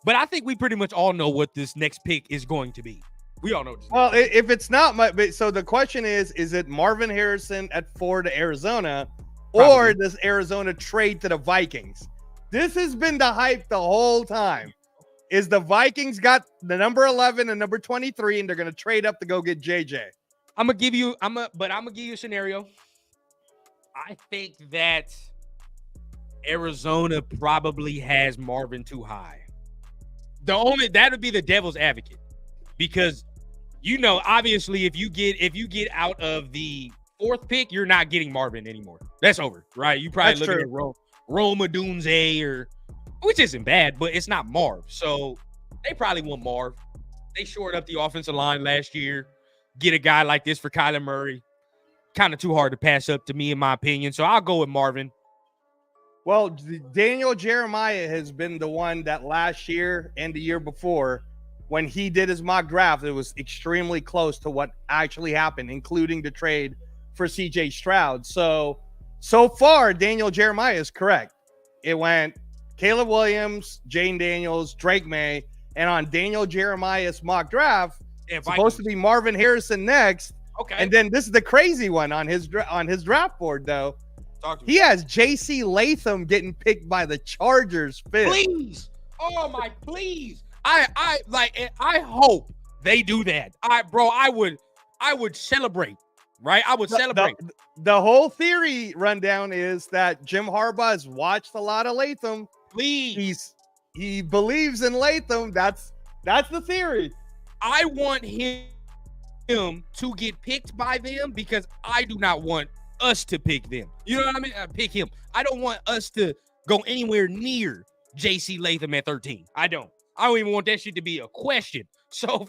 But I think we pretty much all know what this next pick is going to be. We all know this. Well, if it's not so the question is it Marvin Harrison at 4 to Arizona, or Probably. does Arizona trade to the Vikings? This has been the hype the whole time. Is the Vikings got the number 11 and number 23, and they're going to trade up to go get JJ? I'm gonna give you a scenario. I think that Arizona probably has Marvin too high. That would be the devil's advocate, because obviously if you get out of the 4th pick, you're not getting Marvin anymore. That's over, right? You probably That's looking true. at Roma Dunze which isn't bad, but it's not Marv. So they probably want Marv. They shored up the offensive line last year. Get a guy like this for Kyler Murray. Kind of too hard to pass up to me, in my opinion. So I'll go with Marvin. Well, Daniel Jeremiah has been the one that last year and the year before, when he did his mock draft, it was extremely close to what actually happened, including the trade for CJ Stroud. So far, Daniel Jeremiah is correct. It went Caleb Williams, Jaden Daniels, Drake May, and on Daniel Jeremiah's mock draft, it's supposed to be Marvin Harrison next. Okay. And then this is the crazy one on his draft board, though. Talk to me. He has J.C. Latham getting picked by the Chargers 5th. Please. Oh my, please. I hope they do that. I would celebrate, right? I would celebrate. The whole theory rundown is that Jim Harbaugh has watched a lot of Latham. Please. He believes in Latham. That's the theory. I want him to get picked by them because I do not want us to pick them. You know what I mean? Pick him. I don't want us to go anywhere near J.C. Latham at 13. I don't even want that shit to be a question. So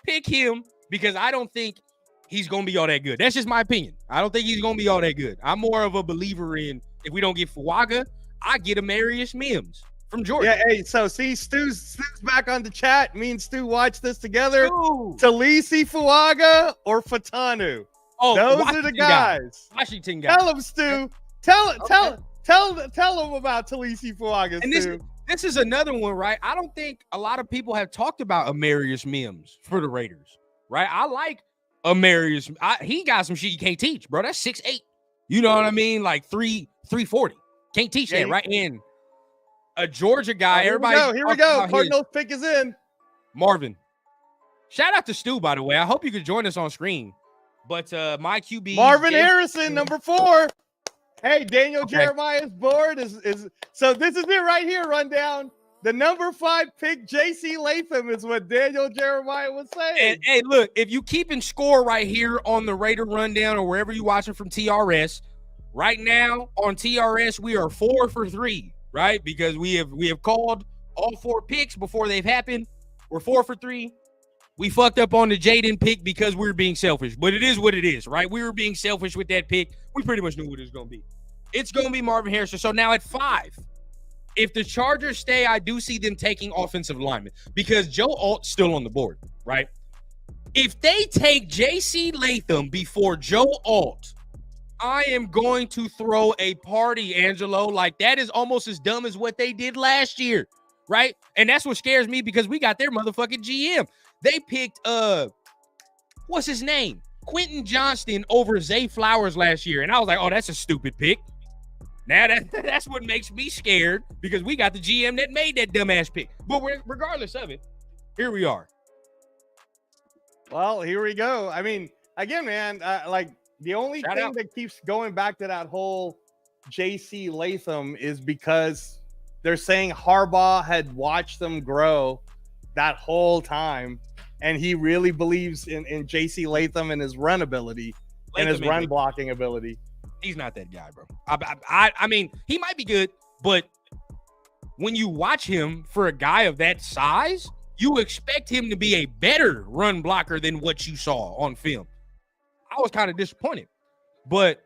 pick him because I don't think he's going to be all that good. That's just my opinion. I don't think he's going to be all that good. I'm more of a believer in, if we don't get Fuaga, I get Amarius Mims from Georgia. Yeah, hey, so see, Stu's back on the chat. Me and Stu watch this together. Ooh. Talisi Fuaga or Fatanu. Oh, Those are Washington the guys. Washington guy. Tell him, Stu. Tell him about Talisi Fuaga, And Stu. this is another one, right? I don't think a lot of people have talked about Amarius Mims for the Raiders, right? I like Amarius. He got some shit you can't teach, bro. That's 6'8". You know what I mean? Like 340. Can't teach that, right? And a Georgia guy. Here we go. Cardinals pick is in. Marvin. Shout out to Stu, by the way. I hope you could join us on screen. But my QB, Marvin Harrison, number 4. Hey, Daniel Jeremiah's board is so this is it right here, Rundown. The number 5 pick, J.C. Latham, is what Daniel Jeremiah was saying. And, hey, look, if you keeping score right here on the Raider Rundown or wherever you're watching from TRS, right now on TRS, we are 4 for 3, right? Because we have called all 4 picks before they've happened. We're 4 for 3. We fucked up on the Jaden pick because we were being selfish, but it is what it is, right? We were being selfish with that pick. We pretty much knew what it was going to be. It's going to be Marvin Harrison. So now at 5, if the Chargers stay, I do see them taking offensive linemen because Joe Alt's still on the board, right? If they take J.C. Latham before Joe Alt, I am going to throw a party, Angelo. Like, that is almost as dumb as what they did last year, right? And that's what scares me because we got their motherfucking GM. They picked, what's his name? Quentin Johnston over Zay Flowers last year. And I was like, oh, that's a stupid pick. Now that's what makes me scared because we got the GM that made that dumbass pick. But regardless of it, here we are. Well, here we go. I mean, again, man, like the only thing that keeps going back to that whole J.C. Latham is because they're saying Harbaugh had watched them grow that whole time, and he really believes in J.C. Latham and his run ability and his run blocking ability. He's not that guy, bro. I mean, he might be good, but when you watch him for a guy of that size, you expect him to be a better run blocker than what you saw on film. I was kind of disappointed. But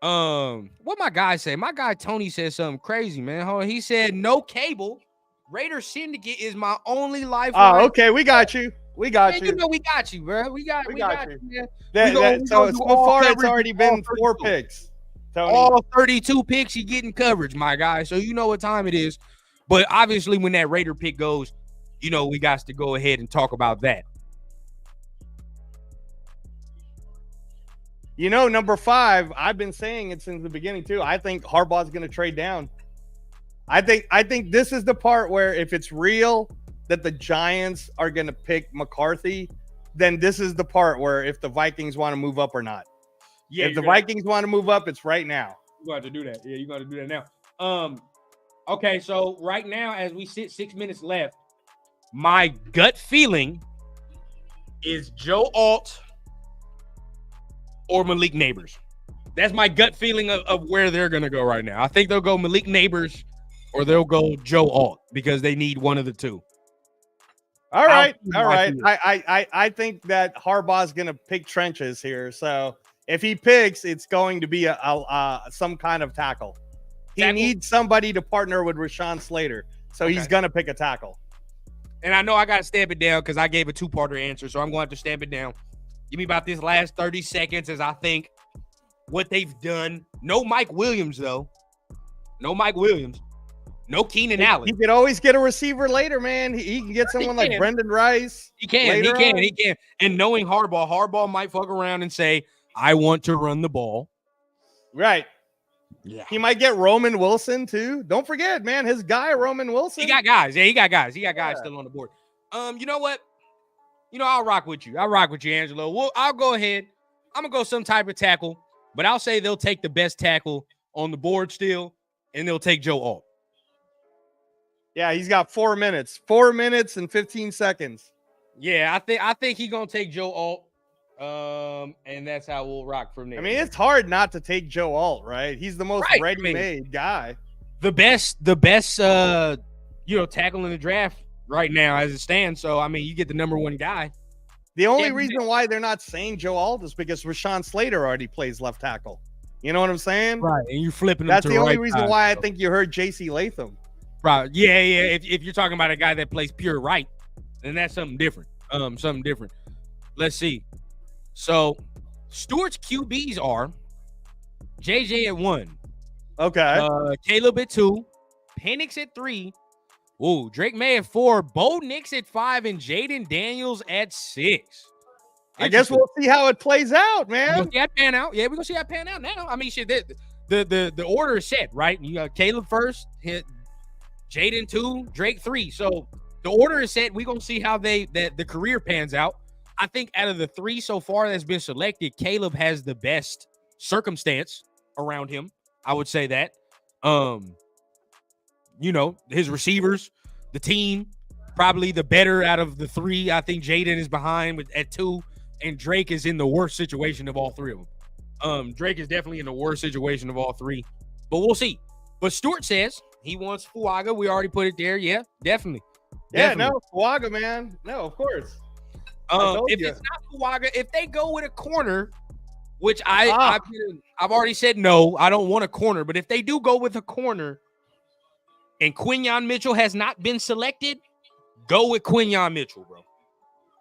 what my guy say? My guy Tony said something crazy, man. He said, no cable. Raider Syndicate is my only lifeline. Oh, okay. We got you. We got you. You know we got you, bro. We got you, man. So far, it's already been 4 picks. Tony. All 32 picks, he getting coverage, my guy. So you know what time it is. But obviously, when that Raider pick goes, you know, we got to go ahead and talk about that. You know, number 5, I've been saying it since the beginning, too. I think Harbaugh's going to trade down. I think this is the part where if it's real that the Giants are going to pick McCarthy, then this is the part where if the Vikings want to move up or not. Yeah, if the Vikings want to move up, it's right now. You're going to have to do that. Yeah, you're going to do that now. Okay, so right now, as we sit 6 minutes left, my gut feeling is Joe Alt or Malik Neighbors. That's my gut feeling of where they're going to go right now. I think they'll go Malik Neighbors or they'll go Joe Alt because they need one of the two. All right. I think that Harbaugh's going to pick trenches here. So if he picks, it's going to be some kind of tackle. He needs somebody to partner with Rashawn Slater. So he's going to pick a tackle. And I know I got to stamp it down because I gave a 2-parter answer. So I'm going to have to stamp it down. Give me about this last 30 seconds as I think what they've done. No Mike Williams, though. No Mike Williams. No Keenan Allen. He could always get a receiver later, man. He can get someone like Brendan Rice. He can. And knowing Harbaugh might fuck around and say, I want to run the ball. Right. Yeah. He might get Roman Wilson, too. Don't forget, man, his guy, Roman Wilson. He got guys. Yeah, he got guys. He got guys still on the board. You know what? I'll rock with you. Angelo. Well, I'll go ahead. I'm going to go some type of tackle, but I'll say they'll take the best tackle on the board still, and they'll take Joe Alt. Yeah, he's got 4 minutes. 4 minutes and 15 seconds. Yeah, I think he's gonna take Joe Alt. And that's how we'll rock from there. I mean, it's hard not to take Joe Alt, right? He's the most ready-made guy. The best tackle in the draft right now as it stands. So I mean, you get the number 1 guy. The only reason why they're not saying Joe Alt is because Rashawn Slater already plays left tackle. You know what I'm saying? Right, and you flipping them That's to the the only right reason side, why I so. think you heard JC Latham. Right. Yeah. If you're talking about a guy that plays pure right, then that's something different. Something different. Let's see. So Stewart's QBs are JJ at 1, Okay. Caleb at 2, Penix at 3. Ooh, Drake May at 4, Bo Nix at 5, and Jaden Daniels at 6. I guess we'll see how it plays out, We're man. gonna see that pan out. Yeah, we're gonna see that pan out now. I mean, shit, the order is set, right? You got Caleb first, hit Jaden 2, Drake 3. So the order is set. We're gonna see how the career pans out. I think out of the 3 so far that's been selected, Caleb has the best circumstance around him. I would say that. You know, his receivers, the team, probably the better out of the 3. I think Jaden is behind at 2, and Drake is in the worst situation of all 3 of them. Drake is definitely in the worst situation of all 3, but we'll see. But Stewart says he wants Fuaga. We already put it there. Yeah, definitely. Yeah, no, Fuaga, man. No, of course. If it's not Fuaga, if they go with a corner, which I've already said no, I don't want a corner. But if they do go with a corner, and Quinyon Mitchell has not been selected, go with Quinyon Mitchell, bro.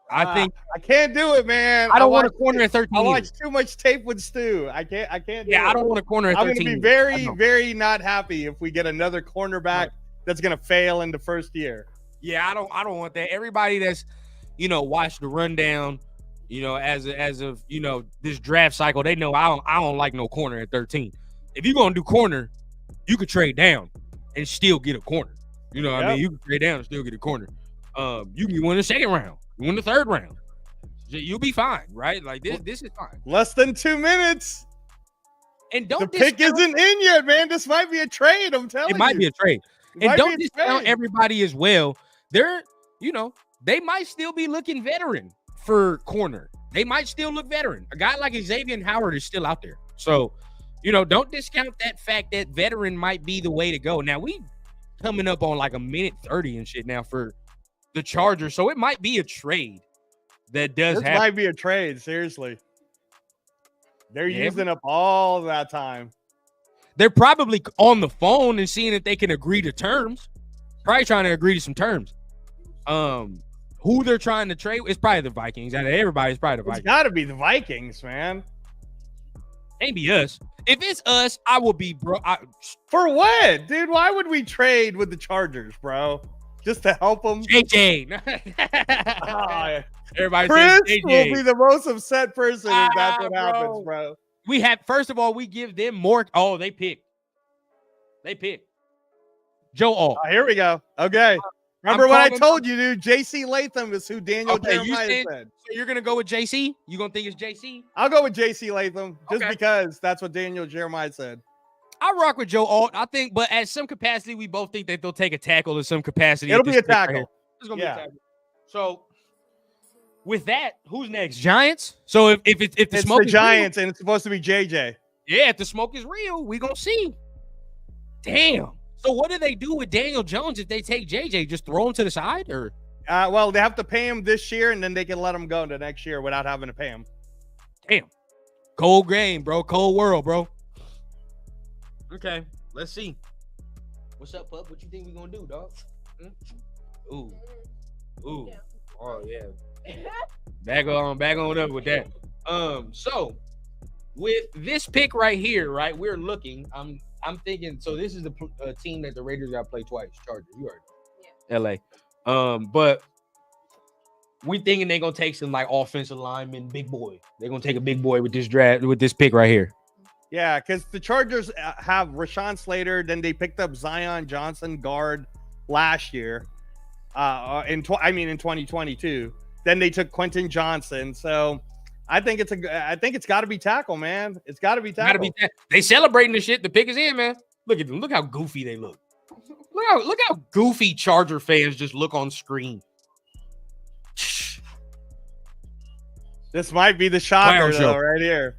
I think I can't do it, man. I don't want a corner at 13. I watch too much tape with Stu. I can't. Yeah, I don't want a corner at 13. I'm going to be very, very not happy if we get another cornerback that's going to fail in the first year. Yeah, I don't want that. Everybody that's watched the rundown, as of this draft cycle, they know I don't like no corner at 13. If you're gonna do corner, you could trade down and still get a corner. You know what I mean? You can trade down and still get a corner. You can win the second round, you win the third round. You'll be fine, right? Like this is fine. Less than 2 minutes. And don't the pick isn't in yet, man. This might be a trade. I'm telling you. It might be a trade. And don't discount everybody as well. They might still be looking veteran for corner. They might still look veteran. A guy like Xavier Howard is still out there. So, don't discount that fact that veteran might be the way to go. Now, we coming up on like a minute 30 and shit now for the Chargers. So it might be a trade that does happen. This might be a trade, seriously. They're using up all that time. They're probably on the phone and seeing if they can agree to terms. Probably trying to agree to some terms. Who they're trying to trade is probably the Vikings. Out of everybody's probably the Vikings. It's got to be the Vikings, man. Ain't be us. If it's us, I will be, bro. For what, dude? Why would we trade with the Chargers, bro? Just to help them? JJ. Everybody Chris says JJ. will be the most upset person if that's what happens, bro. We have, first of all, we give them more. Oh, they pick. Joe Alt. Here we go. Okay. Remember what I told you, dude? JC Latham is who Daniel Jeremiah said. So you're going to go with JC? You going to think it's JC? I'll go with JC Latham just because that's what Daniel Jeremiah said. I rock with Joe Alt. I think, but at some capacity, we both think that they'll take a tackle in some capacity. It'll be a tackle. Right, it's going to be a tackle. So with that, who's next? Giants? So if the smoke is Giants real, and it's supposed to be JJ. Yeah, if the smoke is real, we going to see. Damn. So what do they do with Daniel Jones if they take JJ? Just throw him to the side, or? Well, they have to pay him this year, and then they can let him go the next year without having to pay him. Damn, cold game, bro. Cold world, bro. Okay, let's see. What's up, pup? What you think we gonna do, dog? Ooh. Oh yeah. Back on up with that. So with this pick right here, right? We're looking. I'm thinking, so this is the team that the Raiders got to play twice. Chargers, you heard. LA. But we thinking they're gonna take some like offensive lineman, big boy. They're gonna take a big boy with this draft, with this pick right here. Yeah, because the Chargers have Rashawn Slater, then they picked up Zion Johnson, guard, last year. In 2022. Then they took Quentin Johnson. So I think it's got to be tackle, man. It's got to be tackle. They celebrating the shit. The pick is in, man. Look at them. Look how goofy they look. Look how goofy Charger fans just look on screen. This might be the shocker, though, right here.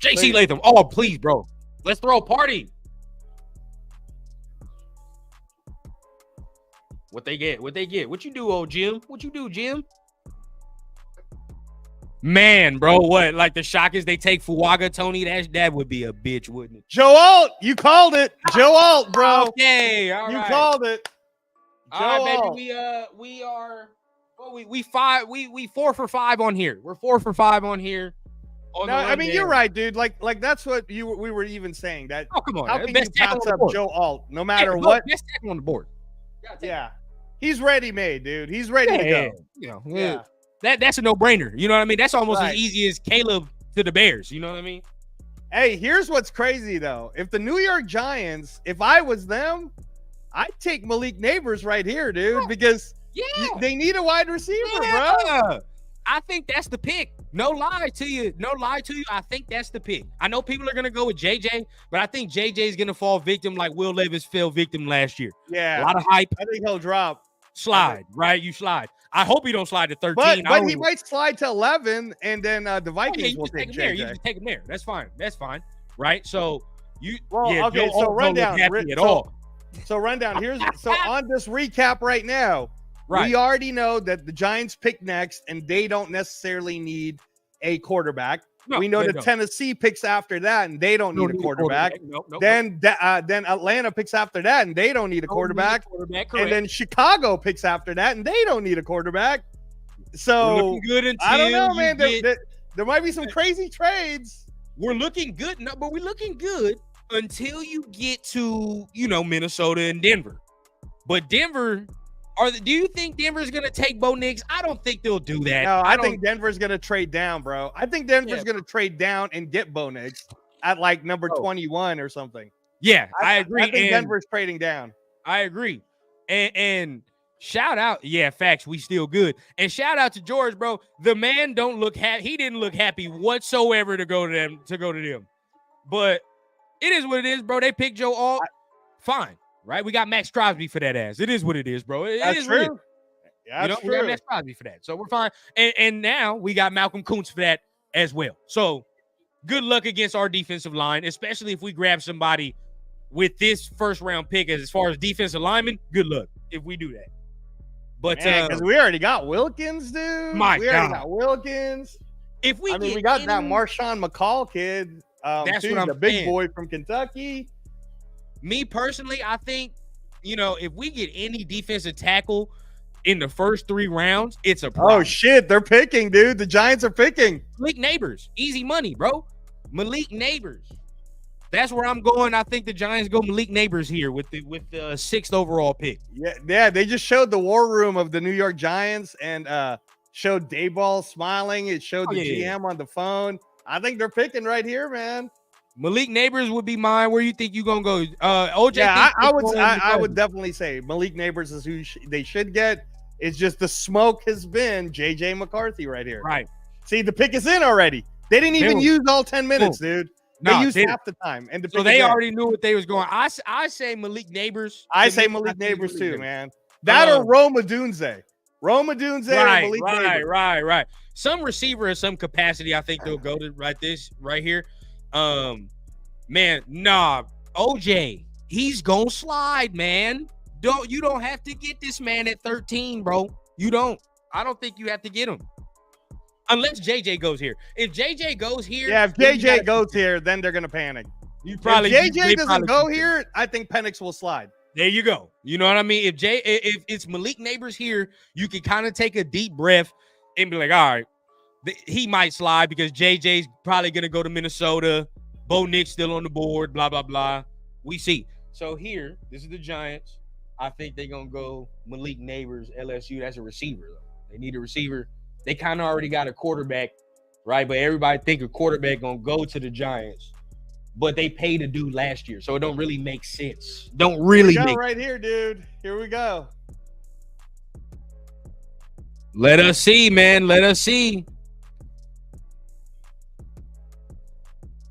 JC Latham. Oh, please, bro. Let's throw a party. What they get? What you do, old Jim? What you do, Jim? Man, bro, what? Like the shock is they take Fuaga, Tony. That would be a bitch, wouldn't it? Joe Alt, you called it. Joe Alt, bro. Okay, all you right. called it. Joe All right, Alt. baby. We are. Well, we 4 for 5 on here. We're 4 for 5 on here. No, I mean you're right, dude. Like that's what we were even saying. That oh come on, how can best you pass up Joe Alt no matter what? Best tackle on the board. Yeah, he's ready made, dude. He's ready to go. Yeah. That's a no-brainer. You know what I mean? That's almost Right. as easy as Caleb to the Bears. You know what I mean? Hey, here's what's crazy though. If the New York Giants, if I was them, I'd take Malik Neighbors right here, dude, because they need a wide receiver, bro. I think that's the pick. No lie to you. I think that's the pick. I know people are gonna go with JJ, but I think JJ is gonna fall victim like Will Levis fell victim last year. Yeah, a lot of hype. I think he'll drop. Slide, right? You slide. I hope he don't slide to 13. But he might slide to 11, and then the Vikings will take him JJ. there. You just take him there. That's fine. Right? So you. Okay. So rundown. At all. So rundown. So on this recap right now. Right. We already know that the Giants pick next, and they don't necessarily need a quarterback. No, we know that Tennessee picks after that, and they don't need a quarterback. Then Atlanta picks after that, and they don't need a quarterback. And then Chicago picks after that, and they don't need a quarterback. So I don't know, man. There might be some crazy trades. We're looking good, but we're looking good until you get to Minnesota and Denver. But Denver. Do you think Denver's going to take Bo Nix? I don't think they'll do that. No, I think Denver's going to trade down, bro. I think Denver's going to trade down and get Bo Nix at like number 21 or something. Yeah, I agree. I think Denver's trading down. I agree. And shout out. Yeah, facts. We still good. And shout out to George, bro. The man don't look happy. He didn't look happy whatsoever to go to them. But it is what it is, bro. They picked Joe Alt. Fine. Right, we got Max Crosby for that ass. It is what it is, bro. It is true. Yeah, that's true. We got Max Crosby for that, so we're fine. And now we got Malcolm Kuntz for that as well. So good luck against our defensive line, especially if we grab somebody with this first round pick. As far as defensive linemen, good luck if we do that. But because we already got Wilkins, dude. We already got Wilkins. If we got that Marshawn McCall kid. That's what I'm the big boy from Kentucky. Me personally, I think, if we get any defensive tackle in the first 3 rounds, it's a problem. Oh, shit. They're picking, dude. The Giants are picking. Malik Neighbors. Easy money, bro. Malik Neighbors. That's where I'm going. I think the Giants go Malik Neighbors here with the 6th overall pick. Yeah. They just showed the war room of the New York Giants and showed Dayball smiling. It showed the GM on the phone. I think they're picking right here, man. Malik Neighbors would be mine. Where you think you gonna go? OJ. Yeah, I would definitely say Malik Neighbors is who they should get. It's just the smoke has been JJ McCarthy right here. Right. See, the pick is in already. They didn't even use all 10 minutes, dude. They used half the time, and so they already knew what they was going. I say Malik Neighbors. I say Malik Neighbors too, man. That or Roma Dunze. Roma Dunze and Malik Neighbors. Right. Some receiver in some capacity, I think they'll go to right here. Man, nah, OJ, he's gonna slide, man. You don't have to get this man at 13, bro. You don't. I don't think you have to get him. Unless JJ goes here. If JJ goes here. Yeah, if JJ goes here, then they're gonna panic. If JJ doesn't go here, I think Penix will slide. There you go. You know what I mean? If it's Malik Neighbors here, you can kind of take a deep breath and be like, all right, he might slide because JJ's probably going to go to Minnesota. Bo Nix still on the board, blah, blah, blah. We see. So here, this is the Giants. I think they're going to go Malik Neighbors, LSU. That's a receiver, though. They need a receiver. They kind of already got a quarterback, right? But everybody think a quarterback going to go to the Giants. But they paid a dude last year, so it don't really make sense. Don't really make right here, dude. Here we go. Let us see, man. Let us see.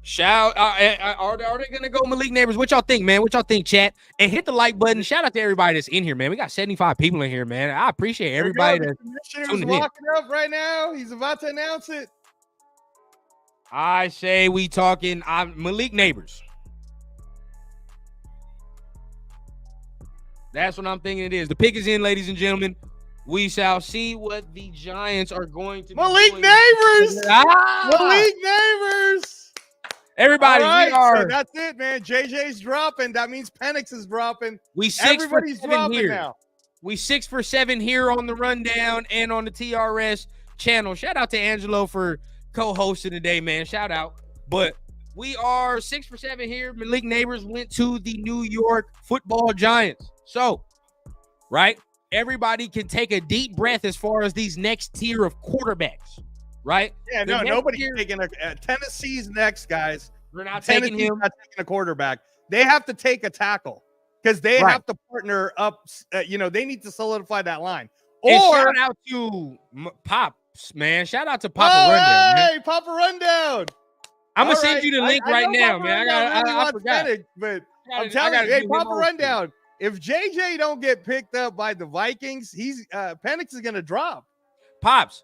Shout are they gonna go Malik Neighbors? What y'all think, man? What y'all think, chat? And hit the like button. Shout out to everybody that's in here, man. We got 75 people in here, man. I appreciate everybody that's tuning in. Walking up right now. He's about to announce it. I say we talking Malik Neighbors. That's what I'm thinking it is. The pick is in, ladies and gentlemen. We shall see what the Giants are going to Malik be doing. Neighbors. Ah! Malik Neighbors. Everybody, All right, we are. so that's it, man. JJ's dropping. That means Penix is dropping. We 6 for Everybody's 7 dropping here. now. We 6 for 7 here on the Rundown and on the TRS channel. Shout out to Angelo for co-hosting today, man. Shout out. But we are 6 for 7 here. Malik Neighbors went to the New York Football Giants. So, right, everybody can take a deep breath as far as these next tier of quarterbacks, right? Yeah, The no, next nobody's tier- taking Tennessee's next, guys. We're not taking Tennessee's him. not taking a quarterback. They have to take a tackle because they Right. have to partner up. They need to solidify that line. And Or shout out to Pops, man. Shout out to Papa Rundown, man. hey, Papa Rundown. I'm gonna All send right. you the link right know now, Papa man. Rundown really I wants forgot. Penix, but I I'm telling gotta you, hey, do him Papa also. Rundown. If JJ don't get picked up by the Vikings, he's Penix is gonna drop. Pops.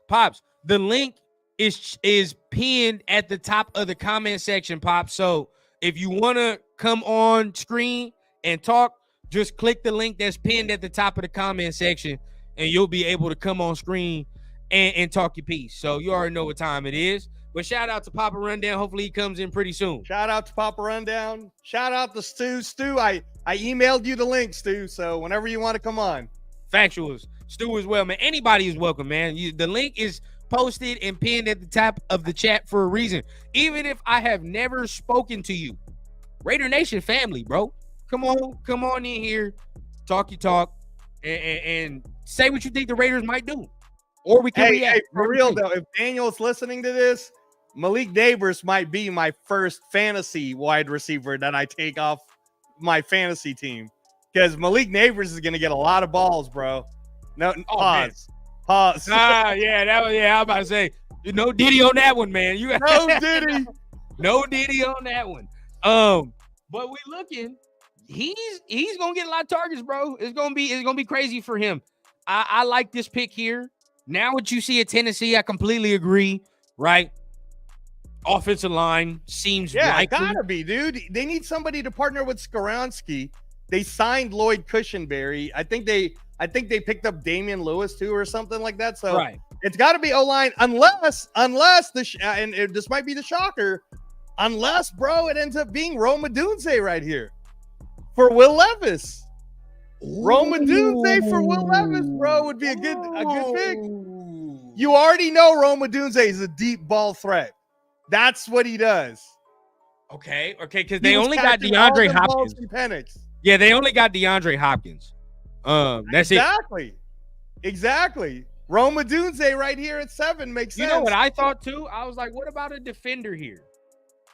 The link is pinned at the top of the comment section, Pops. So if you wanna come on screen and talk, just click the link that's pinned at the top of the comment section, and you'll be able to come on screen and talk your piece. So you already know what time it is. But shout out to Papa Rundown. Hopefully he comes in pretty soon. Shout out to Papa Rundown. Shout out to Stu. Stu, I emailed you the link, Stu. So whenever you want to come on. Factuals. Stu as well, man. Anybody is welcome, man. The link is posted and pinned at the top of the chat for a reason. Even if I have never spoken to you, Raider Nation family, bro. Come on in here, talk your talk, and say what you think the Raiders might do, or we can react. Hey, for real though, if Daniel's listening to this, Malik Neighbors might be my first fantasy wide receiver that I take off my fantasy team because Malik Neighbors is going to get a lot of balls, bro. No, pause. Yeah, I'm about to say no Diddy on that one, man. You No Diddy. No Diddy on that one. But we looking. He's gonna get a lot of targets, bro. It's gonna be crazy for him. I like this pick here. Now what you see at Tennessee, I completely agree. Right, offensive line seems likely. Gotta be, dude. They need somebody to partner with Skoronski. They signed Lloyd Cushenberry. I think they picked up Damian Lewis too, or something like that. So it's got to be O-line, unless this might be the shocker, unless bro, it ends up being Roma Dunze right here for Will Levis. Roma Dunze for Will Levis, bro, would be a good pick. You already know Roma Dunze is a deep ball threat. That's what he does. Okay, because they only got DeAndre Hopkins. Yeah, they only got DeAndre Hopkins. That's Exactly. Roma Dunze right here at 7 makes sense. You know what I thought too? I was like, what about a defender here?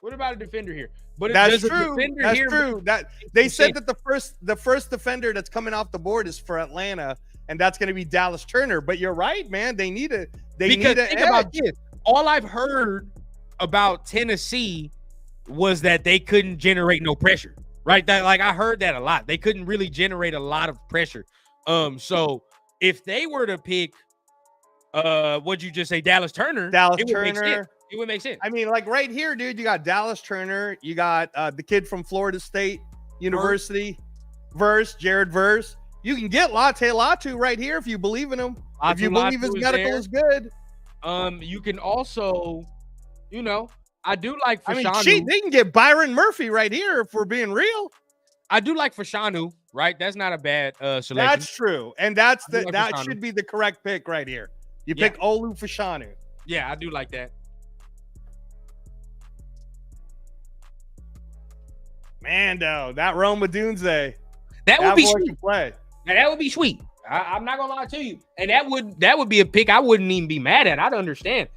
But that's true. That's true. That they said that the first defender that's coming off the board is for Atlanta, and that's going to be Dallas Turner. But you're right, man. They need a think about this. All I've heard about Tennessee was that they couldn't generate no pressure. Right? That I heard that a lot. They couldn't really generate a lot of pressure. So if they were to pick what'd you just say, Dallas Turner? It would make sense. I mean, like right here, dude, you got Dallas Turner, you got the kid from Florida State University, Jared Verse. You can get Latte Latu right here if you believe in him. If you believe his medical is good. You can also, I do like Fashanu. They can get Byron Murphy right here if we're being real. I do like Fashanu, right? That's not a bad selection. That's true. And that should be the correct pick right here. You pick Olu Fashanu. Yeah, I do like that. Mando, that Roma Dunze. That would be sweet. Play. Now, that would be sweet. I'm not gonna lie to you. And that would be a pick I wouldn't even be mad at. I'd understand.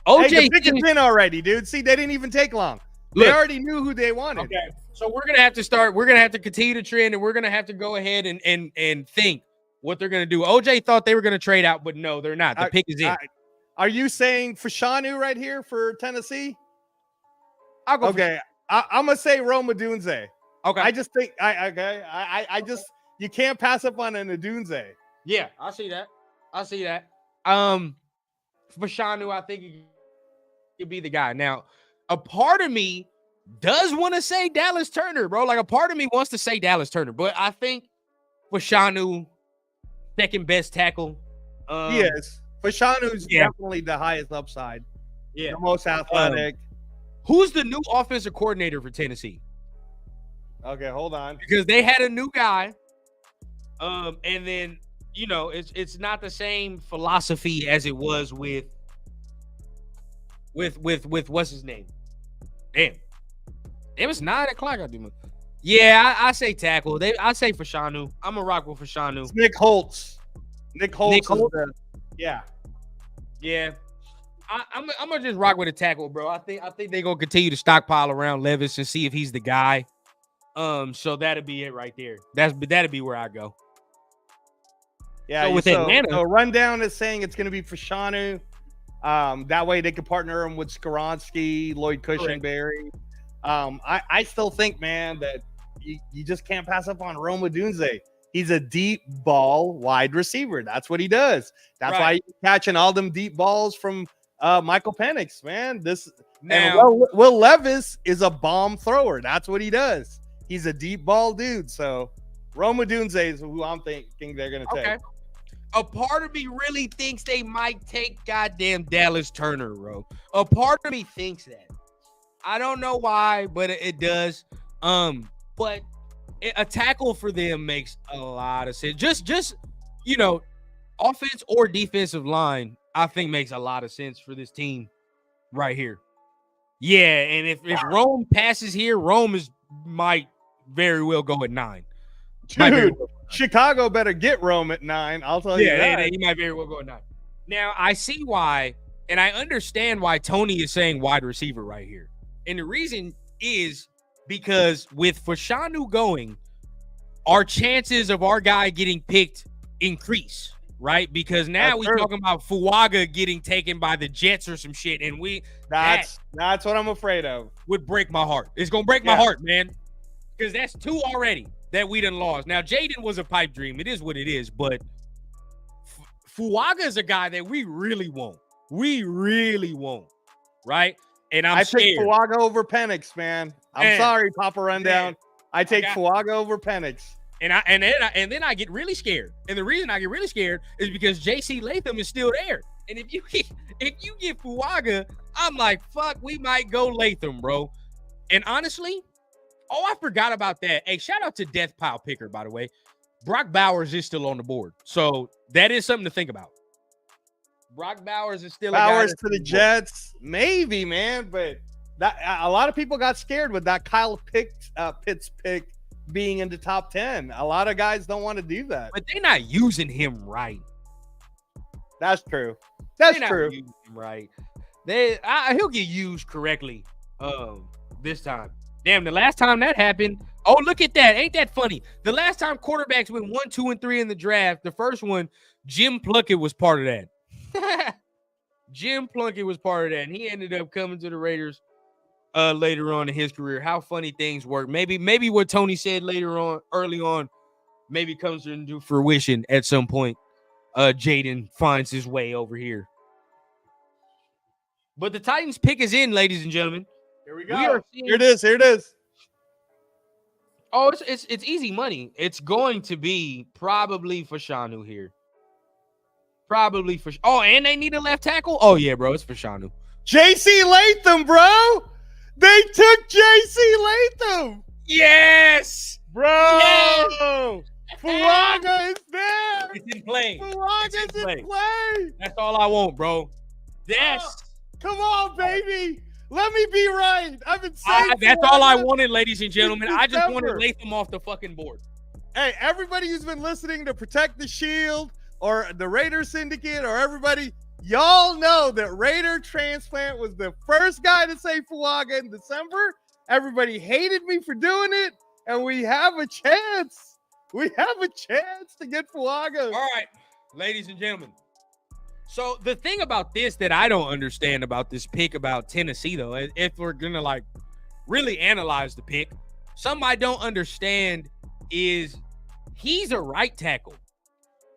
OJ, the pick is in already, dude. See, they didn't even take long. They already knew who they wanted. Okay. So we're gonna have to start. We're gonna have to continue the trend, and we're gonna have to go ahead and think what they're gonna do. OJ thought they were gonna trade out, but no, they're not. The pick is in. Are you saying Fashanu right here for Tennessee? I'll go. Okay. I'm gonna say Roma Dunze. Okay. I just think you can't pass up on an Dunze. Yeah, I see that. Fashanu, I think he could be the guy. Now, a part of me does want to say Dallas Turner, bro. Like a part of me wants to say Dallas Turner, but I think Fashanu, second best tackle He is. Fashanu's yeah. definitely the highest upside. Yeah. The most athletic. Who's the new offensive coordinator for Tennessee? Okay, hold on. Because they had a new guy. And then, you know, it's not the same philosophy as it was with what's his name? Damn. It was 9 o'clock. I say tackle. I say Fashanu. I'm gonna rock with Fashanu. It's Nick Holtz. Nick Holtz. Yeah. I'm gonna just rock with a tackle, bro. I think they're gonna continue to stockpile around Levis and see if he's the guy. So that'll be it right there. That'll be where I go. Yeah, so with Atlanta, so Rundown is saying it's gonna be Fashanu. That way they could partner him with Skoronski, Lloyd Cushenberry. I still think, man, that you just can't pass up on Rome Odunze. He's a deep ball wide receiver. That's what he does. That's why he's catching all them deep balls from Michael Penix, man. Will Levis is a bomb thrower. That's what he does. He's a deep ball dude. So Rome Odunze is who I'm thinking they're going to take. A part of me really thinks they might take goddamn Dallas Turner, bro. A part of me thinks that. I don't know why, but it does. But a tackle for them makes a lot of sense. Just you know, offense or defensive line, I think makes a lot of sense for this team right here. Yeah, and if Rome passes here, Rome might very well go at 9. Dude, Chicago better get Rome at 9. I'll tell you that. Yeah, he might very well go at 9. Now, I see why, and I understand why Tony is saying wide receiver right here. And the reason is because with Fashanu going, our chances of our guy getting picked increase, right? Because now we're talking about Fuaga getting taken by the Jets or some shit, and that's what I'm afraid of. Would break my heart. It's gonna break my heart, man. Because that's 2 already that we done lost. Now, Jaden was a pipe dream. It is what it is, but Fuaga is a guy that we really want. We really want, right? And I take Fuaga over Penix, man. I'm sorry, Papa Rundown. Man. I take Fuaga over Penix. And then I get really scared. And the reason I get really scared is because JC Latham is still there. And if you get Fuaga, I'm like, fuck, we might go Latham, bro. And honestly, I forgot about that. Hey, shout out to Death Pile Picker, by the way. Brock Bowers is still on the board. So that is something to think about. Brock Bowers is still Bowers to the Jets, maybe, man. But a lot of people got scared with that Kyle Pitts pick being in the top 10. A lot of guys don't want to do that. But they're not using him right. That's true. That's true. Using him right. He'll get used correctly this time. Damn, the last time that happened. Oh, look at that. Ain't that funny? The last time quarterbacks went 1, 2, and 3 in the draft, the first one, Jim Plunkett was part of that. Jim Plunkett was part of that, and he ended up coming to the Raiders later on in his career. How funny things work. Maybe what Tony said early on, maybe comes into fruition at some point. Jaden finds his way over here. But the Titans pick is in, ladies and gentlemen. Here we go. Here it is. Oh, it's easy money. It's going to be probably Fashanu here. Probably for. Oh, and they need a left tackle? Oh, yeah, bro. It's Fashanu. JC Latham, bro. They took JC Latham. Yes. Bro. Yes. Fuaga is there. It's in play. Fuaga's in play. That's all I want, bro. Yes. Come on, baby. Let me be right. I've been saying that's all I wanted, ladies and gentlemen. I just wanted Latham off the fucking board. Hey, everybody who's been listening to Protect the Shield or the Raider Syndicate or everybody, y'all know that Raider Transplant was the first guy to say Fuaga in December. Everybody hated me for doing it, and we have a chance. We have a chance to get Fuaga. All right, ladies and gentlemen. So the thing about this that I don't understand about this pick about Tennessee, though, if we're going to really analyze the pick, something I don't understand is he's a right tackle.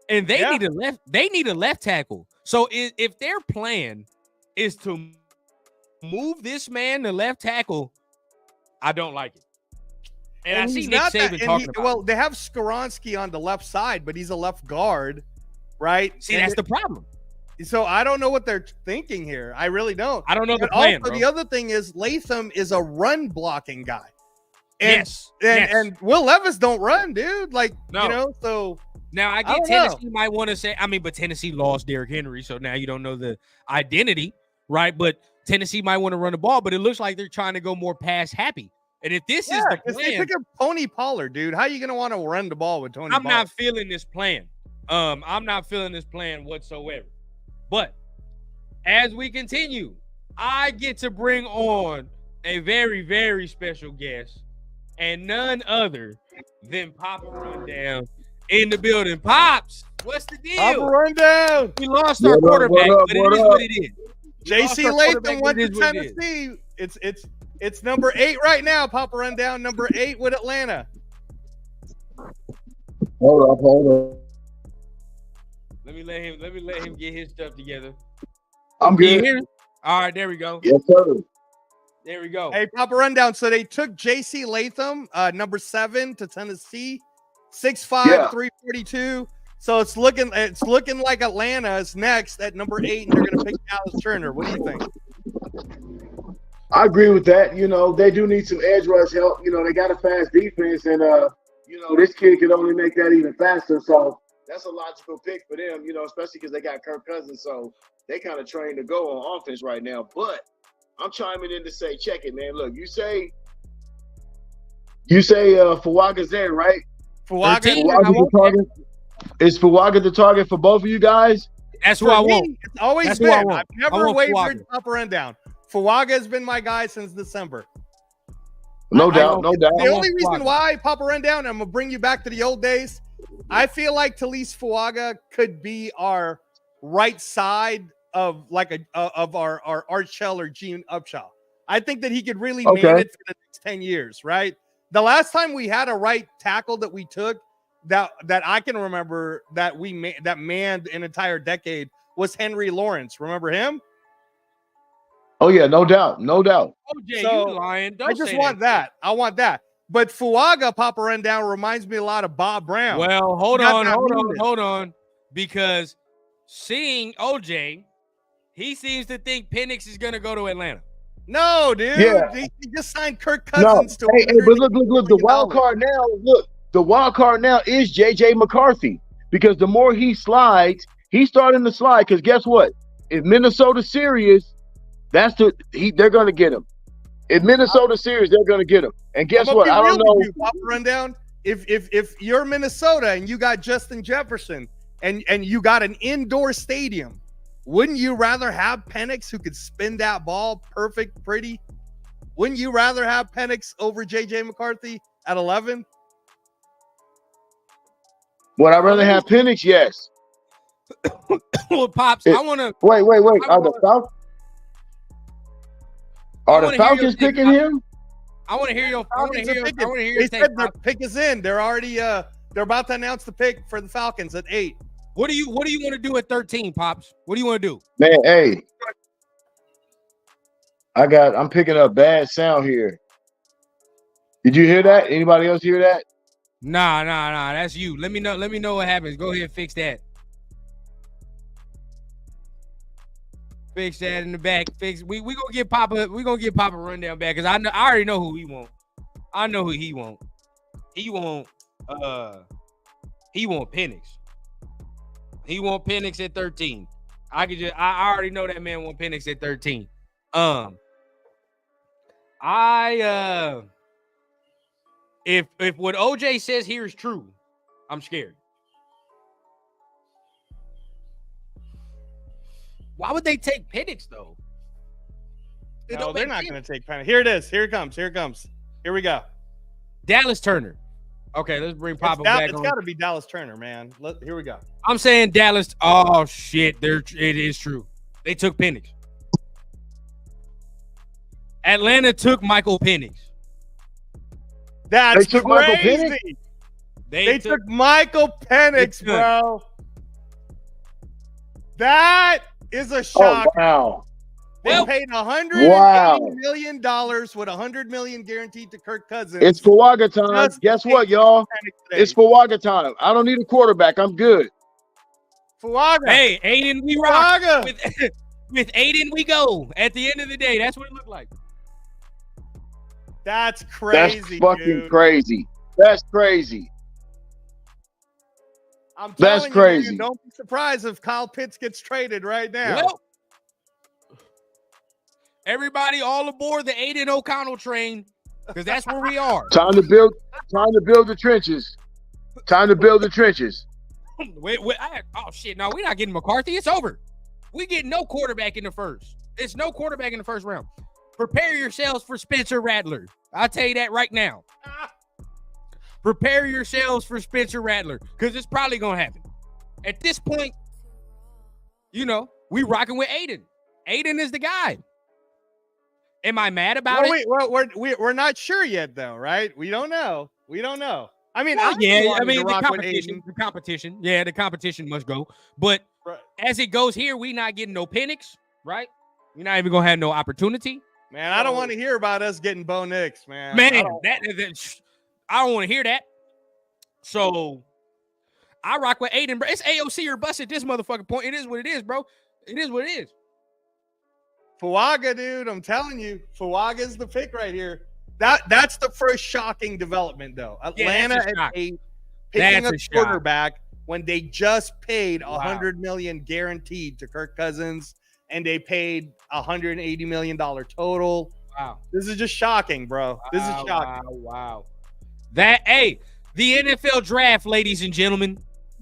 And they need a left tackle. So if their plan is to move this man to left tackle, I don't like it. And I see Nick Saban talking about well, they have Skoronski on the left side, but he's a left guard. right? See, that's the problem. So I don't know what they're thinking here. I really don't. I don't know the But plan, also, bro. the other thing is Latham is a run blocking guy. And, Yes. and Will Levis don't run, dude. Like, No. you know, so Now I I get don't Tennessee might want to say, but Tennessee lost Derrick Henry, so now you don't know the identity, right? But Tennessee might want to run the ball, but it looks like they're trying to go more pass happy. And if this is the because they plan, pick up Tony Pollard, dude. How you gonna want to run the ball with Tony I'm Pollard? not feeling this plan. I'm not feeling this plan whatsoever. But as we continue, I get to bring on a very, very special guest, and none other than Papa Rundown in the building. Pops, what's the deal? Papa Rundown. We lost our quarterback, but it is what it is. JC Latham went to Tennessee. It's number 8 right now. Papa Rundown, number 8 with Atlanta. Hold up. Let me let him get his stuff together. I'm Can you good. hear me? All right, there we go. Yes, sir. There we go. Hey, Papa Rundown. So they took JC Latham, number 7 to Tennessee, 6'5", Yeah. 342. So it's looking like Atlanta is next at number 8, and they're gonna pick Dallas Turner. What do you think? I agree with that. You know, they do need some edge rush help. You know, they got a fast defense, and you know, this kid could only make that even faster. So that's a logical pick for them. You know, especially because they got Kirk Cousins, so they kind of trained to go on offense right now. But I'm chiming in to say, check it, man. Look, you say Fuaga's in, right? Fuaga, Fuaga's the target. Is Fuaga the target for both of you guys? That's who for I me, want. It's always That's who I been. want. I've I never want wavered Fuaga. Papa Rundown. Fuaga has been my guy since December. No doubt. The only want reason Fuaga. why Papa Rundown, I'm gonna bring you back to the old days. I feel like Talise Fuaga could be our right side of like our Art Shell or Gene Upshaw. I think that he could really man it for the next 10 years, right? The last time we had a right tackle that we took that I can remember that that manned an entire decade was Henry Lawrence. Remember him? Oh yeah, no doubt. OJ, So, you lying. Don't I just say want that. I want that. But Fuaga, Papa Rundown, reminds me a lot of Bob Brown. Well, hold You got that on. movement. Hold on. Because seeing OJ, he seems to think Penix is going to go to Atlanta. No, dude. Yeah. He just signed Kirk No, Cousins to hey, but look. The wild card now. Look, the wild card now is JJ McCarthy, because the more he slides, he's starting to slide. Because guess what? If Minnesota's serious, they're going to get him. If Minnesota's serious, they're going to get him. And guess what? I don't know. Papa Rundown. If you're Minnesota and you got Justin Jefferson and you got an indoor stadium, wouldn't you rather have Penix, who could spin that ball perfect, pretty? Wouldn't you rather have Penix over JJ McCarthy at 11? Would I rather have Penix? Yes. Well, Pops, I want to. Wait. Are the Falcons picking him? I want to hear your. I want to hear They your said take. their pick is in. They're already they're about to announce the pick for the Falcons at 8. What do you want to do at 13, Pops? What do you want to do? Man, hey. I'm picking up bad sound here. Did you hear that? Anybody else hear that? Nah. That's you. Let me know what happens. Go ahead and fix that. Fix that in the back. We gonna get Papa. We gonna get Papa Rundown back, because I already know who he want. I know who he want. He want Penix. He want Penix at 13. I already know that man want Penix at 13. If what OJ says here is true, I'm scared. Why would they take Penix though? No, they're not going to take Penix. Here it is. Here it comes. Here we go. Dallas Turner. Okay, let's bring Papa back. It's got to be Dallas Turner, man. Here we go. I'm saying Dallas. Oh shit, it is true. They took Penix. Atlanta took Michael Penix. That's They took crazy. Michael Penix? They took Michael Penix, bro. That is a shock. Oh, wow. They paid $180 million with $100 million guaranteed to Kirk Cousins. It's Fuaga time. Guess what, y'all? It's Fuaga time. I don't need a quarterback. I'm good. Fuaga. Hey, Aiden, we rock. Fuaga. With Aiden, we go. At the end of the day, that's what it looked like. That's crazy. That's fucking dude. crazy. That's crazy. I'm That's telling crazy. you, man, don't be surprised if Kyle Pitts gets traded right now. Well, everybody all aboard the Aiden O'Connell train, because that's where we are. Time to build the trenches. Time to build the trenches. Oh shit! No, we're not getting McCarthy. It's over. We get no quarterback in the first. It's no quarterback in the first round. Prepare yourselves for Spencer Rattler. I'll tell you that right now. Prepare yourselves for Spencer Rattler, because it's probably gonna happen. At this point, you know, we rocking with Aiden. Aiden is the guy. Am I mad about it? We're not sure yet, though, right? We don't know. I mean, Well, the competition. Yeah, the competition must go. But as it goes here, we not getting no Penix, right? We're not even gonna have no opportunity. Man, I don't want to hear about us getting Bo Nix, man. Man, I don't want to hear that. So I rock with Aiden, bro. It's AOC or bust at this motherfucking point. It is what it is, bro. It is what it is. Fuaga, dude, I'm telling you, Fuaga is the pick right here. That's the first shocking development, though. Atlanta at 8, picking a quarterback when they just paid $100 million guaranteed to Kirk Cousins, and they paid $180 million total. Wow, this is just shocking, bro. This is shocking. Wow. The NFL draft, ladies and gentlemen,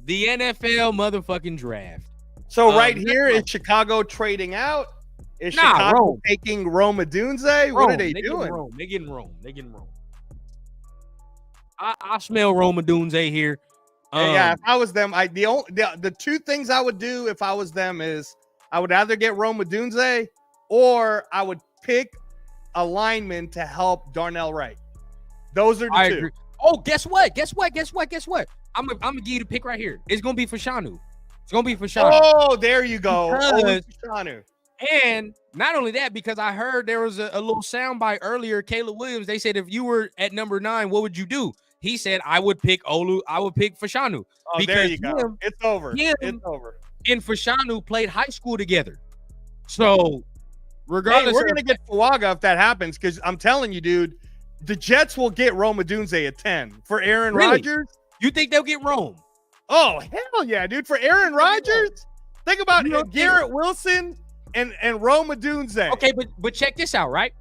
the NFL motherfucking draft. So right here is Chicago trading out. Is Chicago Rome taking Rome Odunze? What are they doing? They're getting Rome. I smell Rome Odunze here. Yeah, if I was them, the two things I would do if I was them is I would either get Rome Odunze or I would pick a lineman to help Darnell Wright. Those are the two. Agree. Oh, guess what? I'm gonna give you the pick right here. It's gonna be for Shanu. Oh, there you go. Shanu. And not only that, because I heard there was a little soundbite earlier. Caleb Williams, they said, if you were at number 9, what would you do? He said, I would pick Fashanu. Oh, there you go. It's over. It's over. And Fashanu played high school together. So, regardless, we're gonna get Fuaga if that happens, because I'm telling you, dude, the Jets will get Rome Odunze at 10 for Aaron Rodgers. You think they'll get Rome? Oh, hell yeah, dude! For Aaron Rodgers, think about Garrett Wilson and Rome Odunze. Okay, but check this out, right?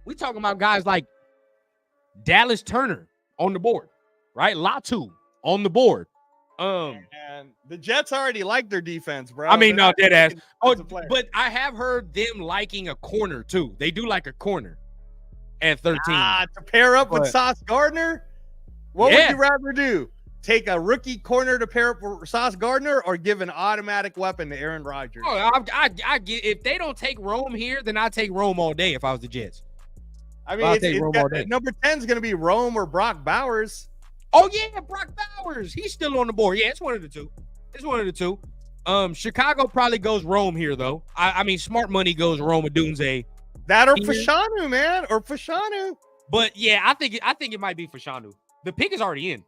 We talking about guys like Dallas Turner on the board, right? Latu on the board. And the Jets already like their defense, bro. I mean, no, dead ass. Oh, but I have heard them liking a corner too. They do like a corner at 13. To pair up with Sauce Gardner. What would you rather do? Take a rookie corner to pair up with Sauce Gardner, or give an automatic weapon to Aaron Rodgers? Oh, I get, if they don't take Rome here, then I take Rome all day if I was the Jets. I mean, number 10 is going to be Rome or Brock Bowers. Oh yeah, Brock Bowers. He's still on the board. Yeah, it's one of the two. Chicago probably goes Rome here though. I mean, smart money goes Rome Odunze. That or Fashanu, man, or Fashanu. But yeah, I think it might be Fashanu. The pick is already in.